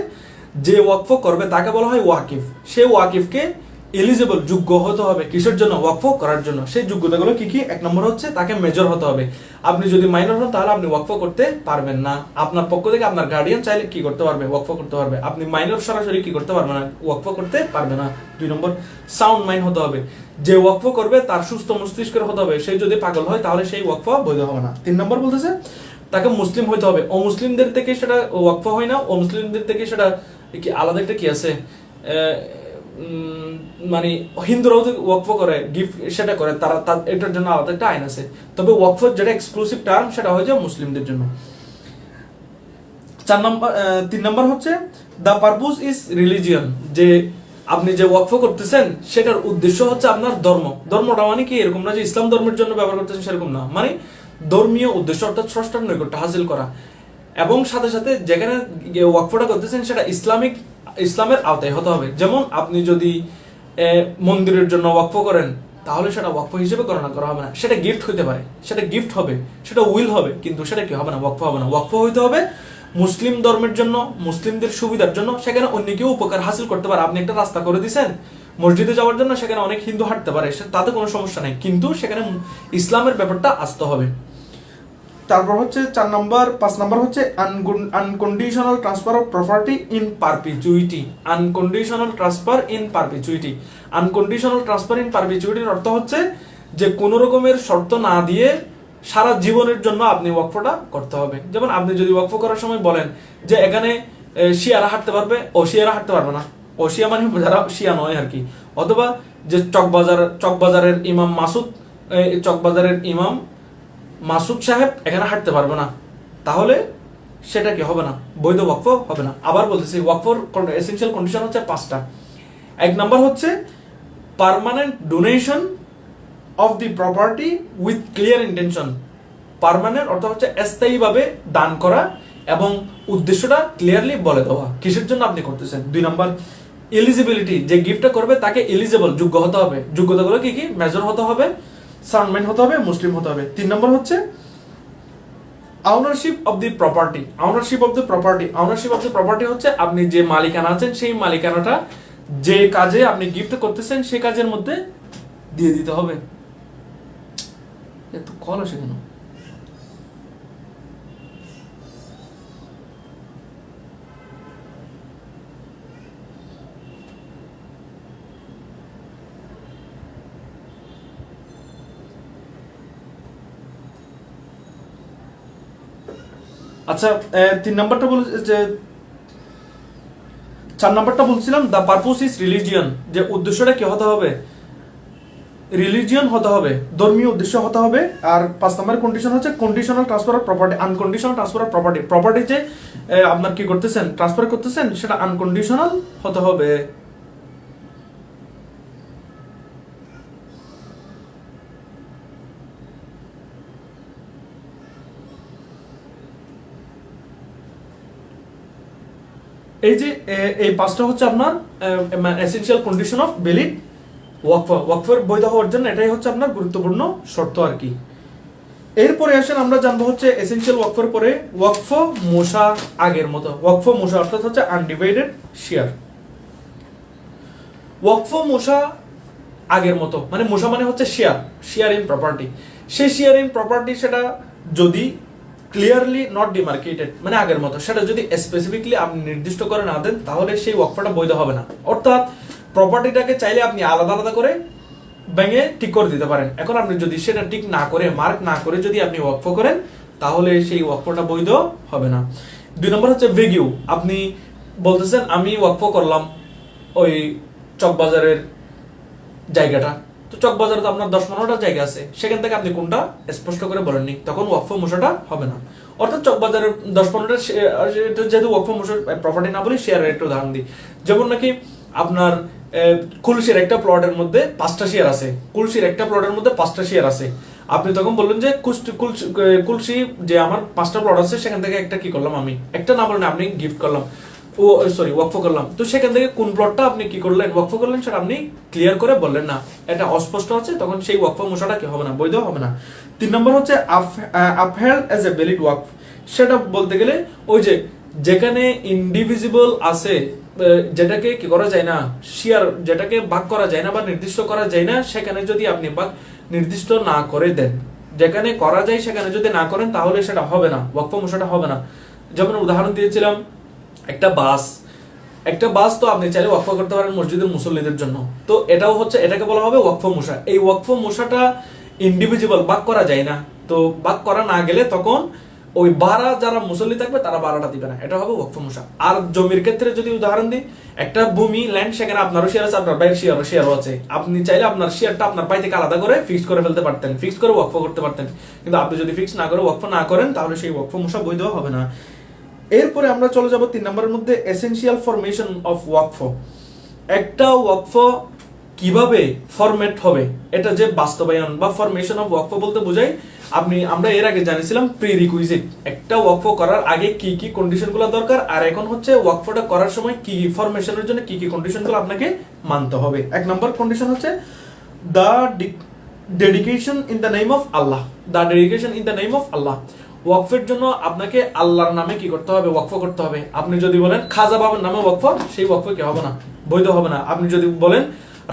যে ওয়াকফ করবে তাকে বলা হয় ওয়াকিফ। সে ওয়াকিফকে এলিজিবল, যোগ্য হতে হবে কিসের জন্য? ওয়াকফ করার জন্য। সেই যোগ্যতাগুলো কি কি? এক নম্বর হচ্ছে তাকে মেজর হতে হবে। আপনি যদি মাইনর হন তাহলে আপনি ওয়াকফ করতে পারবেন না। আপনার পক্ষ থেকে আপনার গার্ডিয়ান চাইলে কি করতে পারবে? ওয়াকফ করতে পারবে। আপনি মাইনর সরাসরি কি করতে পারবে না? ওয়াকফ করতে পারবে না। 2 নম্বর সাউন্ড মাইন্ড হতে হবে। যে ওয়াকফ করবে তার সুস্থ মস্তিষ্কের হতে হবে। সেই যদি পাগল হয় তাহলে সেই ওয়াকফ বৈধ হবে না। 3 নম্বর বলতেছে তাকে মুসলিম হইতে হবে। অমুসলিমদের থেকে সেটা ওয়াকফ হয় না। অমুসলিমদের থেকে সেটা কি আলাদা একটা কি আছে, মানে হিন্দুরাও ওয়াকফ করে, গিফট সেটা করে, তারা এটার জন্য আলাদা একটা আইন আছে। তবে ওয়াকফ যেটা এক্সক্লুসিভ টার্ম সেটা হয়ে যায় মুসলিমদের জন্য। 3 নম্বর হচ্ছে দ্য পারপোজ ইজ রিলিজিয়ন, যে আপনি যে ওয়াকফ করতেছেন সেটার উদ্দেশ্য হচ্ছে আপনার ধর্ম। ধর্মটা মানে কি এরকম না যে ইসলাম ধর্মের জন্য ব্যবহার করতেছেন সেরকম না, মানে ধর্মীয় উদ্দেশ্য অর্থাৎ স্রষ্টার নৈকট্য হাসিল করা। এবং সাথে সাথে যেখানে ওয়াকফটা করতেছেন সেটা ইসলামের আওতায় হতে হবে। যেমন আপনি যদি মন্দিরের জন্য ওয়াকফ করেন তাহলে সেটা ওয়াকফ হিসেবে গণনা করা হবে না। সেটা গিফট হতে পারে, সেটা গিফট হবে, সেটা উইল হবে, কিন্তু সেটা কি হবে না? ওয়াকফ হবে না। ওয়াকফ হইতে হবে মুসলিম ধর্মের জন্য, মুসলিমদের সুবিধার জন্য। সেখানে অন্য কেউ উপকার হাসিল করতে পারে। আপনি একটা রাস্তা করে দিয়েছেন মসজিদে যাওয়ার জন্য, সেখানে অনেক হিন্দু হাঁটতে পারে, তাতে কোনো সমস্যা নেই, কিন্তু সেখানে ইসলামের ব্যাপারটা আসতে হবে। তারপর হচ্ছে 5 নাম্বার হচ্ছে unconditional transfer of property in perpetuity. Unconditional transfer in perpetuity. Unconditional transfer in পারপিচুইটির অর্থ হচ্ছে যে কোনো রকমের শর্ত না দিয়ে সারা জীবনের জন্য আপনি ওয়াকফটা করতে হবে। যেমন আপনি যদি ওয়াকফ করার সময় বলেন যে এখানে শিয়ারা হাঁটতে পারবে, শিয়ারা হাঁটতে পারবে না, শিয়া মানে যারা শিয়া নয় আর কি। অথবা যে চকবাজারের ইমাম মাসুদ, চকবাজারের ইমাম মাসুদ সাহেব এখানে হাঁটতে পারবে না, তাহলে সেটা কি হবে না, বৈধ ওয়াকফ হবে না। আবার বলতেছি, ওয়াকফর এসেনশিয়াল কন্ডিশন হচ্ছে 5টা। 1 নাম্বার হচ্ছে permanent donation of the property with clear intention. Permanent অর্থ হচ্ছে স্থায়ীভাবে দান করা এবং উদ্দেশ্যটা ক্লিয়ারলি বলে দেওয়া কিসের জন্য আপনি করতেছেন। 2 নাম্বার এলিজিবিলিটি, যে গিফটটা করবে তাকে এলিজিবল, যোগ্য হতে হবে। যোগ্যতাগুলো কি কি? মেজর হতে হবে, সাউন্ডম্যান হতে হবে, মুসলিম হতে হবে। 3 নম্বর হচ্ছে ownership of the property. Ownership of the property, ownership of the property হচ্ছে আপনি যে মালিকানা আছেন সেই মালিকানাটা যে কাজে আপনি গিফট করতেছেন সেই কাজের মধ্যে দিয়ে দিতে হবে। এত কল আসে কেন? আচ্ছা, 3 নাম্বারটা বলে যে 4 নাম্বারটা বলছিলাম দ্য পারপোজ ইজ রিলিজিয়ন, যে উদ্দেশ্যটা কি হতে হবে? রিলিজিয়ন হতে হবে, ধর্মীয় উদ্দেশ্য হতে হবে। আর 5 নম্বরের কন্ডিশন হচ্ছে conditional transfer of property. Unconditional transfer of property, property যে আপনার কি করতেছেন, ট্রান্সফার করতেছেন, সেটা আনকন্ডিশনাল হতে হবে। এই যে এই 5টা হচ্ছে আপনার এসেনশিয়াল কন্ডিশন অফ ভ্যালিড ওয়াকফ। ওয়াকফের বৈধ হওয়ার জন্য এটাই হচ্ছে আপনার গুরুত্বপূর্ণ শর্ত আর কি। এরপরে আসেন আমরা জানবো হচ্ছে এসেনশিয়াল ওয়াকফের পরে ওয়াকফ মোশা আগের মতো। ওয়াকফ মোশা অর্থাৎ হচ্ছে আনডিভাইডেড শেয়ার। ওয়াকফ মোশা আগের মতো মানে মোশা মানে হচ্ছে শেয়ার, শেয়ার ইন প্রপার্টি। সেই শেয়ার ইন প্রপার্টি সেটা যদি ক্লিয়ারলি নট ডিমার্কেটেড মানে আগের মতো, সেটা যদি স্পেসিফিকলি আপনি নির্দিষ্ট করে না দেন তাহলে সেই ওয়াকফটা বৈধ হবে না। অর্থাৎ প্রপার্টিটাকে চাইলে আপনি আলাদা আলাদা করে ভেঙে ঠিক করে দিতে পারেন। এখন আপনি যদি সেটা ঠিক না করে, মার্ক না করে যদি আপনি ওয়াকফ করেন তাহলে সেই ওয়াকফটা বৈধ হবে না। 2 নম্বর হচ্ছে ভেগিউ। আপনি বলতেছেন আমি ওয়াকফ করলাম ওই চকবাজারের জায়গাটা, তো চকবাজারে তো আপনার 10-15টা জায়গা আছে, সেখান থেকে আপনি কোনটা স্পষ্ট করে বলেননি, তখন ওয়াকফ মোশাটা হবে না। অর্থাৎ চকবাজারের 10-15টা যেহেতু ওয়াকফ মোশার প্রপার্টি না বলি, শেয়ারের একটা উদাহরণ দিই। যেমন নাকি আপনার কুলসির একটা প্লটের মধ্যে 5টা শেয়ার আছে, কুলসির একটা প্লটের মধ্যে 5টা শেয়ার আছে। আপনি তখন বললেন যে কুলসি যে আমার 5টা প্লট আছে সেখান থেকে একটা কি করলাম, আমি একটা না বলেন আপনি গিফট করলাম, ওয়াকফ করলাম। তো সেখান থেকে কোন প্লটটা আপনি কি করলেন, ওয়াকফ করলেন, সেটা আপনি ক্লিয়ার করে বললেন না, এটা অস্পষ্ট আছে, তখন সেই ওয়াকফ মোশাটা কি হবে না, বৈধ হবে না। 3 নম্বর হচ্ছে আপহেল্ড অ্যাজ এ ভ্যালিড ওয়াকফ। সেটা বলতে গেলে ওই যে যেখানে ইনডিভিজিবল আছে, যেটাকে কি করা যায় না, শেয়ার যেটাকে ভাগ করা যায় না বা নির্দিষ্ট করা যায় না, সেখানে যদি আপনি ভাগ নির্দিষ্ট না করে দেন, যেখানে করা যায় সেখানে যদি না করেন তাহলে সেটা হবে না, ওয়াকফ মোশাটা হবে না। যেমন উদাহরণ দিয়েছিলাম একটা বাস তো আপনি চাইলে ওয়াকফ করতে পারেন মসজিদের মুসল্লিদের জন্য, তো এটাও হচ্ছে, এটাকে বলা হবে ওয়াকফ মোশা। এই ওয়াকফ মোশাটা ইন্ডিভিজুয়াল, ভাগ করা যায় না, তো ভাগ করা না গেলে তখন ওই ভাড়া যারা মুসল্লি থাকবে তারা ভাড়াটা দিবে না, এটা হবে ওয়াকফ মোশা। আর জমির ক্ষেত্রে যদি উদাহরণ দিই, একটা ভূমি ল্যান্ড, সেখানে আপনারও শেয়ার আছে, আপনার ভাইয়ের শেয়ারও আছে, আপনি চাইলে আপনার শেয়ারটা আপনার ভাই থেকে আলাদা করে ফিক্স করে ফেলতে পারতেন, ফিক্স করে ওয়াকফ করতে পারতেন। কিন্তু আপনি যদি ফিক্স না করে ওয়াকফ না করেন তাহলে সেই ওয়াকফ মোশা বৈধ হবে না। এরপরে আমরা চলে যাব 3 নম্বরের মধ্যে এসেনশিয়াল ফরমেশন অফ ওয়াকফ। একটা ওয়াকফ কিভাবে ফরম্যাট হবে, এটা যে বাস্তবায়ন বা ফরমেশন অফ ওয়াকফ বলতে বোঝায়, আমরা এর আগে জানিয়েছিলাম প্রি রিকুইজিট, একটা ওয়াকফ করার আগে কি কি কন্ডিশনগুলো দরকার, আর এখন হচ্ছে ওয়াকফটা করার সময় কি ফরমেশনের জন্য কি কি কন্ডিশনগুলো আপনাকে মানতে হবে। 1 নম্বর কন্ডিশন হচ্ছে the dedication in the name of Allah. The dedication in the name of Allah. ওয়াকফের জন্য আপনাকে আল্লাহর নামে কি করতে হবে, ওয়াকফ করতে হবে। আপনি যদি বলেন খাজা বাবার নামে ওয়াকফ, সেই ওয়াকফ কি হবে না, বৈধ হবে না। আপনি যদি বলেন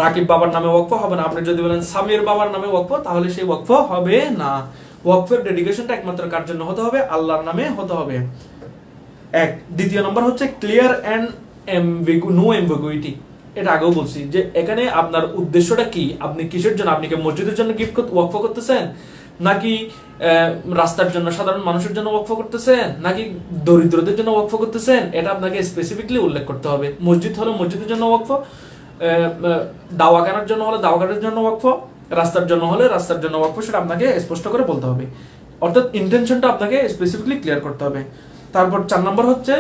রাকিব বাবার নামে ওয়াকফ, হবে না। আপনি যদি বলেন সামির বাবার নামে ওয়াকফ, তাহলে সেই ওয়াকফ হবে না। ওয়াকফের ডেডিকেশনটা একমাত্র কার জন্য হতে হবে? আল্লাহর নামে হতে হবে। এক। দ্বিতীয় নম্বর হচ্ছে ক্লিয়ার অ্যান্ড নো অ্যাম্বিগুইটি। এটা আগেও বলছি যে এখানে আপনার উদ্দেশ্যটা কি, আপনি কিসের জন্য, আপনি কি মসজিদের জন্য ওয়াকফ করতেছেন, নাকি রাস্তার জন্য সাধারণ মানুষের জন্য ওয়াকফ করতেছেন, নাকি দরিদ্রদের জন্য ওয়াকফ করতেছেন, এটা আপনাকে স্পেসিফিকলি উল্লেখ করতে হবে। মসজিদ হলে মসজিদের জন্য ওয়াকফ, দাওয়াখানার জন্য হলে দাওয়াখানার জন্য ওয়াকফ, রাস্তার জন্য হলে রাস্তার জন্য ওয়াকফ, সেটা আপনাকে স্পষ্ট করে বলতে হবে। অর্থাৎ ইন্টেনশনটা আপনাকে স্পেসিফিকলি ক্লিয়ার করতে হবে। তারপর 4 নম্বর হচ্ছে,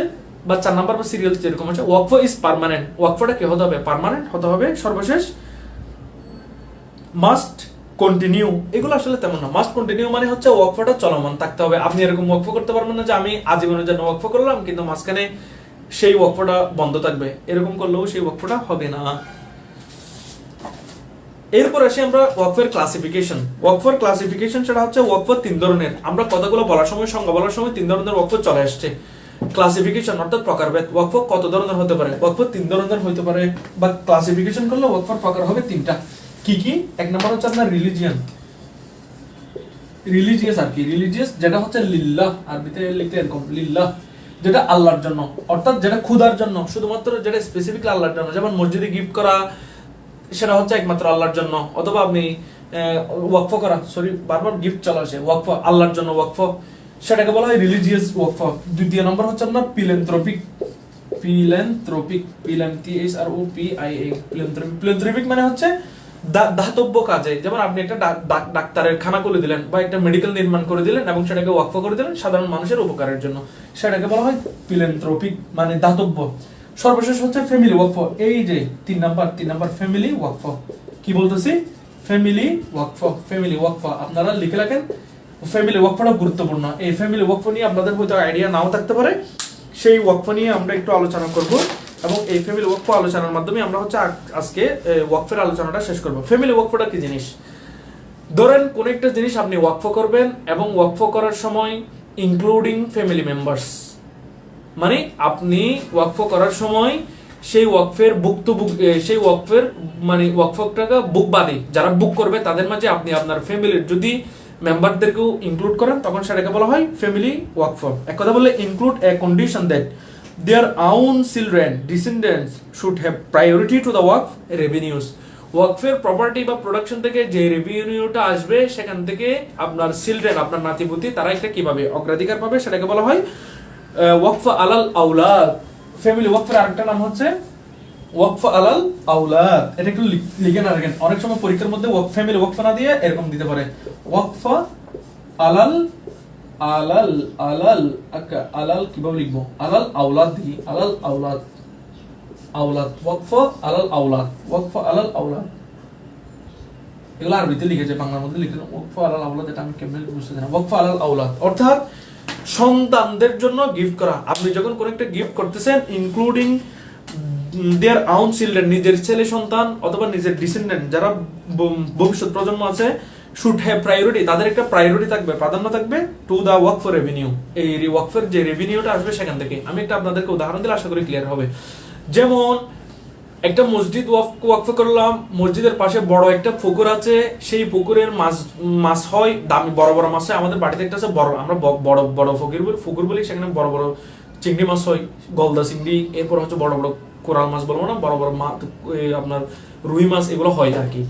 বা 4 নম্বর বা সিরিয়াল যেরকম হচ্ছে, ওয়াকফ ইজ পার্মানেন্ট। ওয়াকফটা কি হতে হবে? পার্মানেন্ট হতে হবে। সর্বশেষ মাস্ট কন্টিনিউ। এগুলো আসলে তেমন না। মাস্ট কন্টিনিউ মানে হচ্ছে ওয়াকফটা চলমান থাকতে হবে। আপনি এরকম ওয়াকফ করতে পারবেন না যে আমি আজীবনের জন্য ওয়াকফ করলাম কিন্তু মাঝখানে সেই ওয়াকফটা বন্ধ থাকবে, এরকম করলেও সেই ওয়াকফটা হবে না। এরপর আসি আমরা ওয়াকফের ক্লাসিফিকেশন। ওয়াকফের ক্লাসিফিকেশন সেটা হচ্ছে ওয়াকফ 3 ধরনের। আমরা কথাগুলো বলার সময়, সংজ্ঞা বলার সময় 3 ধরনের ওয়াকফ চলে আসছে। ক্লাসিফিকেশন অর্থাৎ প্রকারভেদ। ওয়াকফ কত ধরনের হতে পারে? ওয়াকফ 3 ধরনের হতে পারে, বা ক্লাসিফিকেশন করলে ওয়াকফের প্রকার হবে 3টা। কি কি? এক নম্বর হচ্ছে আপনার রিলিজিয়াস, আর কি রিলিজিয়াস যেটা হচ্ছে লিল্লাহ, আরবিতে লিখতে এরকম লিল্লাহ, যেটা আল্লাহর জন্য, অর্থাৎ যেটা খুদার জন্য, শুধুমাত্র যেটা স্পেসিফিকলি আল্লাহর জন্য। যেমন মসজিদে গিফট করা, সেটা হচ্ছে একমাত্র আল্লাহর জন্য। অথবা আপনি ওয়াকফ করা, বারবার গিফট চলে আসে, ওয়াকফ আল্লাহর জন্য ওয়াকফ, সেটাকে বলা হয় রিলিজিয়াস ওয়াকফ। দ্বিতীয় নম্বর হচ্ছে আপনার ফিলান্থ্রপিক। ফিলান্থ্রপিক মানে হচ্ছে দাতব্য কাজে। যেমন আপনি একটা ডাক্তারের খানা করে দিলেন বা একটা মেডিকেল নির্মাণ করে দিলেন এবং সেটাকে ওয়াকফ করে দিলেন সাধারণ মানুষের উপকারের জন্য, সেটাকে বলা হয় ফিলান্থ্রপিক মানে দাতব্য। সর্বশেষ হচ্ছে ফ্যামিলি ওয়াকফ। এই যে 3 নাম্বার ফ্যামিলি ওয়াকফ। কি বলতেছি? ফ্যামিলি ওয়াকফ। আপনারা লিখে রাখেন, ফ্যামিলি ওয়াকফটা গুরুত্বপূর্ণ। এই ফ্যামিলি ওয়াকফ নিয়ে আপনাদের হয়তো আইডিয়া নাও থাকতে পারে, সেই ওয়াকফ নিয়ে আমরা একটু আলোচনা করব এবং এই ফ্যামিলি ওয়াকফ আলোচনার মাধ্যমে আমরা হচ্ছে আজকে ওয়াকফের আলোচনাটা শেষ করব। ফ্যামিলি ওয়াকফটা কি জিনিস? ধরেন কোন একটা জিনিস আপনি ওয়াকফ করবেন এবং ওয়াকফ করার সময় ইনক্লুডিং ফ্যামিলি মেম্বার্স, মানে আপনি ওয়াকফ করার সময় সেই ওয়াকফের সেই ওয়াকফের মানে ওয়াকফটাকে বুক বাদে যারা বুক করবে তাদের মাঝে আপনি আপনার ফ্যামিলির যদি মেম্বারদেরকেও ইনক্লুড করেন তখন সেটাকে বলা হয় ফ্যামিলি ওয়াকফ। এক কথা বললে include a condition that their own children descendants should have priority to the waqf revenues। ওয়াকফের প্রপার্টি বা প্রোডাকশন থেকে যে রেভিনিউটা আসবে সেখান থেকে আপনার চিলড্রেন, আপনার নাতিপুতি, তারা একটা কিভাবে অগ্রাধিকার পাবে সেটাকে বলা হয় ওয়াকফ আলাল আওলাদ। ফ্যামিলি ওয়াকফের আরেকটা নাম হচ্ছে ওয়াকফ আলাল আওলাদ। এটা একটু লিখে না রাখেন, অনেক সময় পরীক্ষার মধ্যে ফ্যামিলি ওয়াকফ না দিয়ে এরকম দিতে পারে ওয়াকফ আলাল আলাল কিভাবে লিখবো? আলাল আওলাদ দিই, আলাল আওলাদ ওয়াকফ আলাল আওলাদ। এগুলো আরবিতে লিখেছে, বাংলার মধ্যে লিখে ওয়াকফ আলাল আওলাদ। এটা আমি কেমনে বুঝতে জানি। ওয়াকফ আলাল আওলাদ অর্থাৎ সন্তানদের জন্য গিফট করা। আপনি যখন কোন একটা গিফট করতেছেন ইনক্লুডিং দেয়ার own children, নিজের ছেলে সন্তান অথবা নিজের ডিসেন্ডেন্ট যারা ভবিষ্যৎ প্রজন্ম আছে, শুড হ্যাভ প্রায়োরিটি, তাদের একটা প্রায়োরিটি থাকবে, প্রাধান্য থাকবে টু দা ওয়াকফ রেভিনিউ। এই ওয়াকফের যে রেভিনিউটা আসবে সেখান থেকে। আমি একটা আপনাদেরকে উদাহরণ দিলে আশা করি ক্লিয়ার হবে। যেমন একটা মসজিদ ওয়াকফ করলাম, মসজিদের পাশে বড় একটা পুকুর আছে, সেই পুকুরের মাছ হয় দামি, বড় বড় মাছ হয়। আমাদের বাড়িতে একটা আছে বড়, আমরা বড় পুকুর বলি, সেখানে বড় বড় চিংড়ি মাছ হয়, গলদা চিংড়ি। এরপর হচ্ছে বড় বড় কোরাল মাছ বলবো না, বড় বড় মাছ, আপনার রুই মাছ, এগুলো হয় আর কি।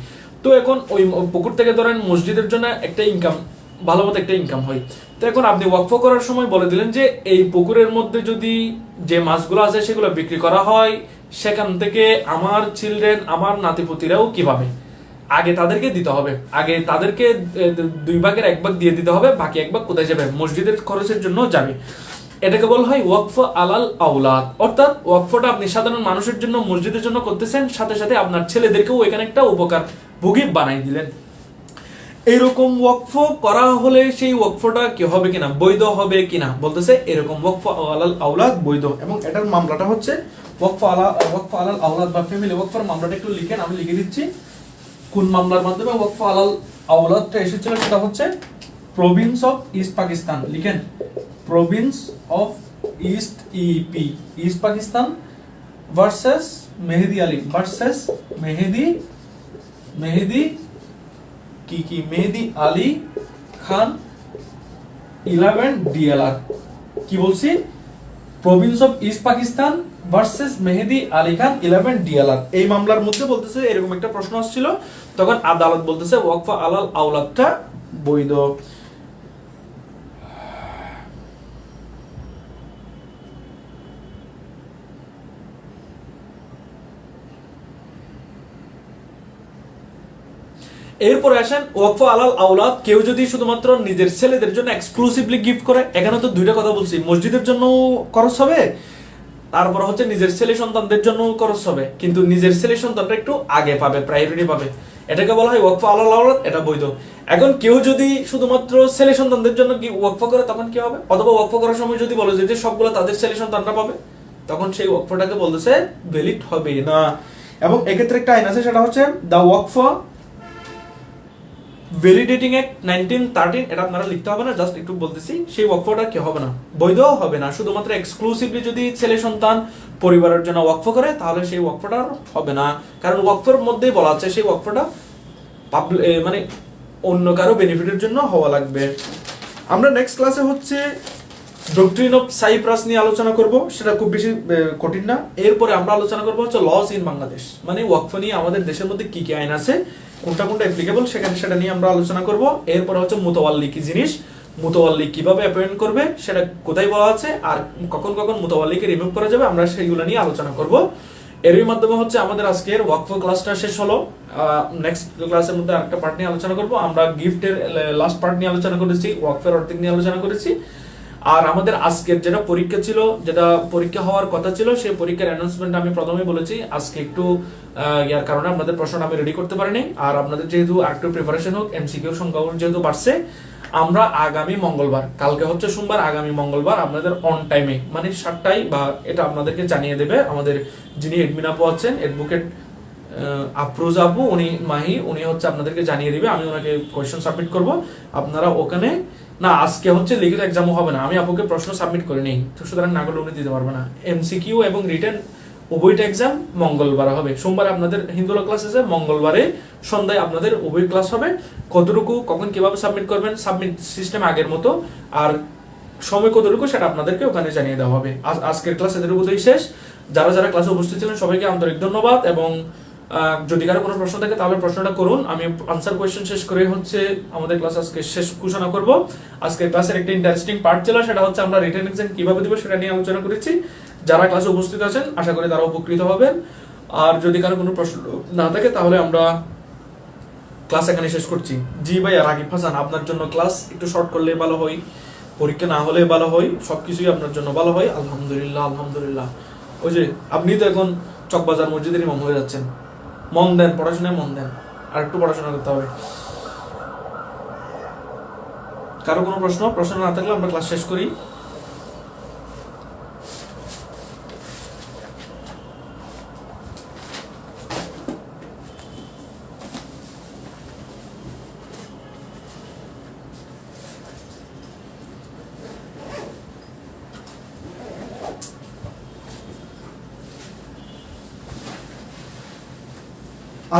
তো এখন ওই পুকুর থেকে ধরেন মসজিদের জন্য একটা ইনকাম, ভালো মতো একটা ইনকাম হয়। তো এখন আপনি ওয়াকফ করার সময় বলে দিলেন যে এই পুকুরের মধ্যে যদি যে মাছগুলো আছে সেগুলো বিক্রি করা হয়, সেখান থেকে আমার চিলড্রেন, আমার নাতিপুতিরাও কিভাবে, আগে তাদেরকে দিতে হবে, আগে তাদেরকে 2 ভাগের 1 ভাগ দিয়ে দিতে হবে, বাকি 1 ভাগ কোথায় যাবে? মসজিদের খরচের জন্য যাবে। এটাকে বলা হয় ওয়াকফ আলাল আওলাদ। অর্থাৎ ওয়াকফটা আপনি সাধারণ মানুষের জন্য, মসজিদের জন্য করতেছেন, সাথে সাথে আপনার ছেলেদেরকেও এখানে একটা উপকার ভোগী বানাই দিলেন। এরকম ওয়াকফ করা হলে সেই ওয়াকফটা কি হবে কিনা, বৈধ হবে কিনা বলতেছে এরকম ওয়াকফ আলাল আওলাদ বৈধ। এবং এটার মামলাটা হচ্ছে ওয়াকফ আলাল আওলাদ বা ফ্যামিলি ওয়াকফের মামলাটা একটু লিখেন, আমি লিখে দিচ্ছি কোন মামলার মাধ্যমে ওয়াকফ আলাল আওলাদটা এসেছিল। সেটা হচ্ছে প্রভিন্স অফ ইস্ট পাকিস্তান। লিখেন province of East Pakistan versus Mehedi Ali versus Mehedi Ali Khan 11 DLR. কি বলছি? Province of East Pakistan versus Mehedi Ali Khan 11 DLR. এই মামলার মধ্যে বলতেছে এরকম একটা প্রশ্ন আসছিল, তখন আদালত বলতেছে ওয়াকফ আলাল আওলাদটা বৈধ। এরপরে আসেন ওয়াকফ আলাল আওলাদ, কেউ যদি শুধুমাত্র নিজের ছেলেদের জন্য এক্সক্লুসিভলি গিফট করে, এখানে তো দুইটা কথা বলছি, মসজিদের জন্য খরচ হবে, তারপর হচ্ছে নিজের ছেলে সন্তানদের জন্য খরচ হবে, কিন্তু নিজের ছেলে সন্তানটা একটু আগে পাবে, প্রায়োরিটি পাবে, এটাকে বলা হয় ওয়াকফ আলাল আওলাদ, এটা বৈধ। এখন কেউ যদি শুধুমাত্র ছেলে সন্তানদের জন্য ওয়াকফ করে তখন কি হবে? অথবা ওয়াকফ করার সময় যদি বলে যে সবগুলো তাদের ছেলে সন্তানরা পাবে, তখন সেই ওয়াকফটাকে বলতেছে ভ্যালিড হবে না। এবং এক্ষেত্রে একটা আইন আছে, সেটা হচ্ছে দা ওয়াকফ ভ্যালিডেটিং অ্যাক্ট 1913, এটা আপনারা লিখতে হবে না, জাস্ট একটু বলতেছি। সেই ওয়াকফটা কি হবে না, বৈধ হবে না। শুধুমাত্র এক্সক্লুসিভলি যদি ছেলে সন্তান পরিবারের জন্য ওয়াকফ করে, তাহলে সেই ওয়াকফটা হবে না, কারণ ওয়াকফের মধ্যেই বলা আছে সেই ওয়াকফটা মানে অন্য কারো বেনিফিটের জন্য হওয়া লাগবে। আমরা নেক্সট ক্লাসে হচ্ছে ডক্ট্রিন অফ সাইপ্রাস নিয়ে আলোচনা করব, সেটা খুব বেশি কঠিন না। এরপরে আমরা আলোচনা করব হচ্ছে লস ইন বাংলাদেশ, মানে ওয়াকফ নিয়ে আমাদের দেশের মধ্যে কি কি আইন আছে, কোনটা কোনটা অ্যাপ্লিকেবল, সেটা নিয়ে আমরা আলোচনা করব। এরপরে হচ্ছে মুতাওয়াল্লি কি জিনিস, মুতাওয়াল্লি কিভাবে অ্যাপয়েন্ট করবে, সেটা কোথায় বলা আছে, আর কখন কখন মুতাওয়াল্লিকে রিমুভ করা যাবে, আমরা সেইগুলো নিয়ে আলোচনা করব। এরই মাধ্যমে হচ্ছে আমাদের আজকের ওয়াকফ ক্লাসটা শেষ হলো। নেক্সট ক্লাসের মধ্যে আরেকটা পার্ট নিয়ে আলোচনা করব। আমরা গিফটের লাস্ট পার্ট নিয়ে আলোচনা করেছি, ওয়াকফের অর্ধেক নিয়ে আলোচনা করেছি। আর আমাদের আজকের যেটা পরীক্ষা ছিল, যেটা পরীক্ষা হওয়ার কথা ছিল, সেই পরীক্ষার অ্যানাউন্সমেন্ট আমি প্রথমেই বলেছি, আজকে একটু ইয়ার কারণে আপনাদের প্রশ্নটা আমি রেডি করতে পারিনি। আর আপনাদের যেহেতু আরেকটু প্রিপারেশন হোক, এমসিকিউর সংখ্যা যেহেতু বাড়ছে, আমরা আগামী মঙ্গলবার, কালকে হচ্ছে সোমবার, আগামী মঙ্গলবার আপনাদের অন টাইমে মানে 7টায়, বা এটা আপনাদেরকে জানিয়ে দেবে আমাদের যিনি এডমিন আপু আছেন, অ্যাডভোকেট আফরোজ আপু, উনি হচ্ছে আপনাদেরকে জানিয়ে দিবে। আমি ওনাকে কোয়েশ্চেন সাবমিট করব, আপনারা ওখানে না, আজকে হচ্ছে লিখিত এক্সামও হবে না, আমি আপুকে প্রশ্ন সাবমিট করে নেই, তো সুতরাং না করলে উনি দিতে পারবে না। এমসিকিউ এবং রিটেন উভয়টা এক্সাম মঙ্গলবার হবে। সোমবারে আপনাদের হিন্দুলা ক্লাস আছে, মঙ্গলবারে সন্ধ্যায় আপনাদের উভয় ক্লাস হবে। কতটুকু কখন কিভাবে সাবমিট করবেন, সাবমিট সিস্টেম আগের মতো, আর সময় কতটুকু সেটা আপনাদেরকে ওখানে জানিয়ে দেওয়া হবে। আজকের ক্লাস এতটুকুতেই শেষ। যারা যারা ক্লাসে উপস্থিত ছিলেন সবাইকে আন্তরিক ধন্যবাদ, এবং যদি কারো কোনো প্রশ্ন থাকে তাহলে প্রশ্নটা করুন। আমি আনসার কোয়েশ্চেন শেষ করে হচ্ছে আমাদের ক্লাস আজকে শেষ ঘোষণা করব। আজকের ক্লাসের একটা ইন্টারেস্টিং পার্ট ছিল, সেটা হচ্ছে আমরা রিটেন এক্সাম কিভাবে দিব সেটা নিয়ে আলোচনা করেছি। যারা ক্লাসে উপস্থিত আছেন আশা করি তারা উপকৃত হবেন। আর যদি কারো কোনো প্রশ্ন না থাকে তাহলে আমরা ক্লাস এখানে শেষ করছি। জি ভাইয়া রাকিব হাসান, আপনার জন্য ক্লাস একটু শর্ট করলে ভালো হয়, পরীক্ষা না হলে ভালো হয়, সবকিছুই আপনার জন্য ভালো হয়। আলহামদুলিল্লাহ আলহামদুলিল্লাহ। ওই যে আপনি তো এখন চকবাজার মসজিদের ইমাম হয়ে যাচ্ছেন, মন দেন, পড়াশোনায় মন দেন, আর একটু পড়াশোনা করতে হবে। কারো কোনো প্রশ্ন না থাকলে আমরা ক্লাস শেষ করি।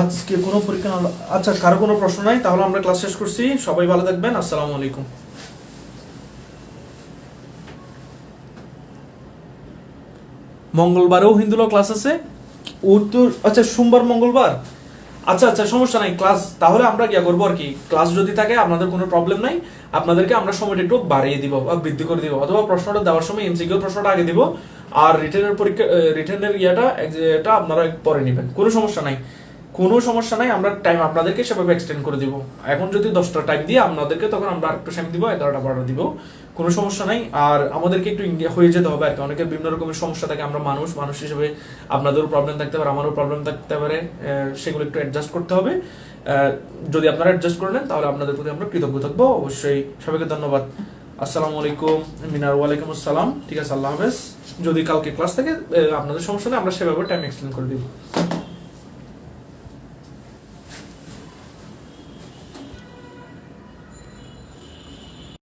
আজকে কোনো পরীক্ষা না, আচ্ছা কারো কোনো প্রশ্ন নাই, তাহলে আমরা ক্লাস শেষ করছি। সবাই ভালো থাকবেন, আসসালামু আলাইকুম। মঙ্গলবারেও হিন্দুলা ক্লাস আছে, আচ্ছা সোমবার মঙ্গলবার, আচ্ছা সমস্যা নাই ক্লাস, তাহলে আমরা কি করবো আর কি, ক্লাস যদি থাকে আপনাদের কোনো প্রবলেম নাই, আপনাদেরকে আমরা সময়টা একটু বাড়িয়ে দিব বা বৃদ্ধি করে দিব, অথবা প্রশ্নটা দেওয়ার সময় এমসিকিউ প্রশ্নটা আগে দিব, আর রিটেনের এটা আপনারা পরে নেবেন, কোনো সমস্যা নাই। আমরা টাইম আপনাদেরকে সেভাবে এক্সটেন্ড করে দিব। এখন যদি 10টা টাইম দিয়ে আপনাদেরকে, তখন আমরা একটু টাইম দিব, 11টা 12টা দিব, কোনো সমস্যা নাই। আর আমাদেরকে একটু ইন্ডিয়া হয়ে যেতে হবে আর কি, অনেকের বিভিন্ন রকমের সমস্যা থাকে, আমরা মানুষ হিসেবে আপনাদেরও প্রবলেম থাকতে পারে, আমারও প্রবলেম থাকতে পারে, সেগুলো একটু অ্যাডজাস্ট করতে হবে। যদি আপনারা অ্যাডজাস্ট করে নেন তাহলে আপনাদের প্রতি আমরা কৃতজ্ঞ থাকবো। অবশ্যই সবাইকে ধন্যবাদ। আসসালামু আলাইকুম। মিনার ওয়ালাইকুম আসসালাম। ঠিক আছে, আল্লাহ হাফেজ। যদি কালকে ক্লাস থাকে আপনাদের সমস্যা নেই, আমরা সেভাবে টাইম এক্সটেন্ড করে দিব।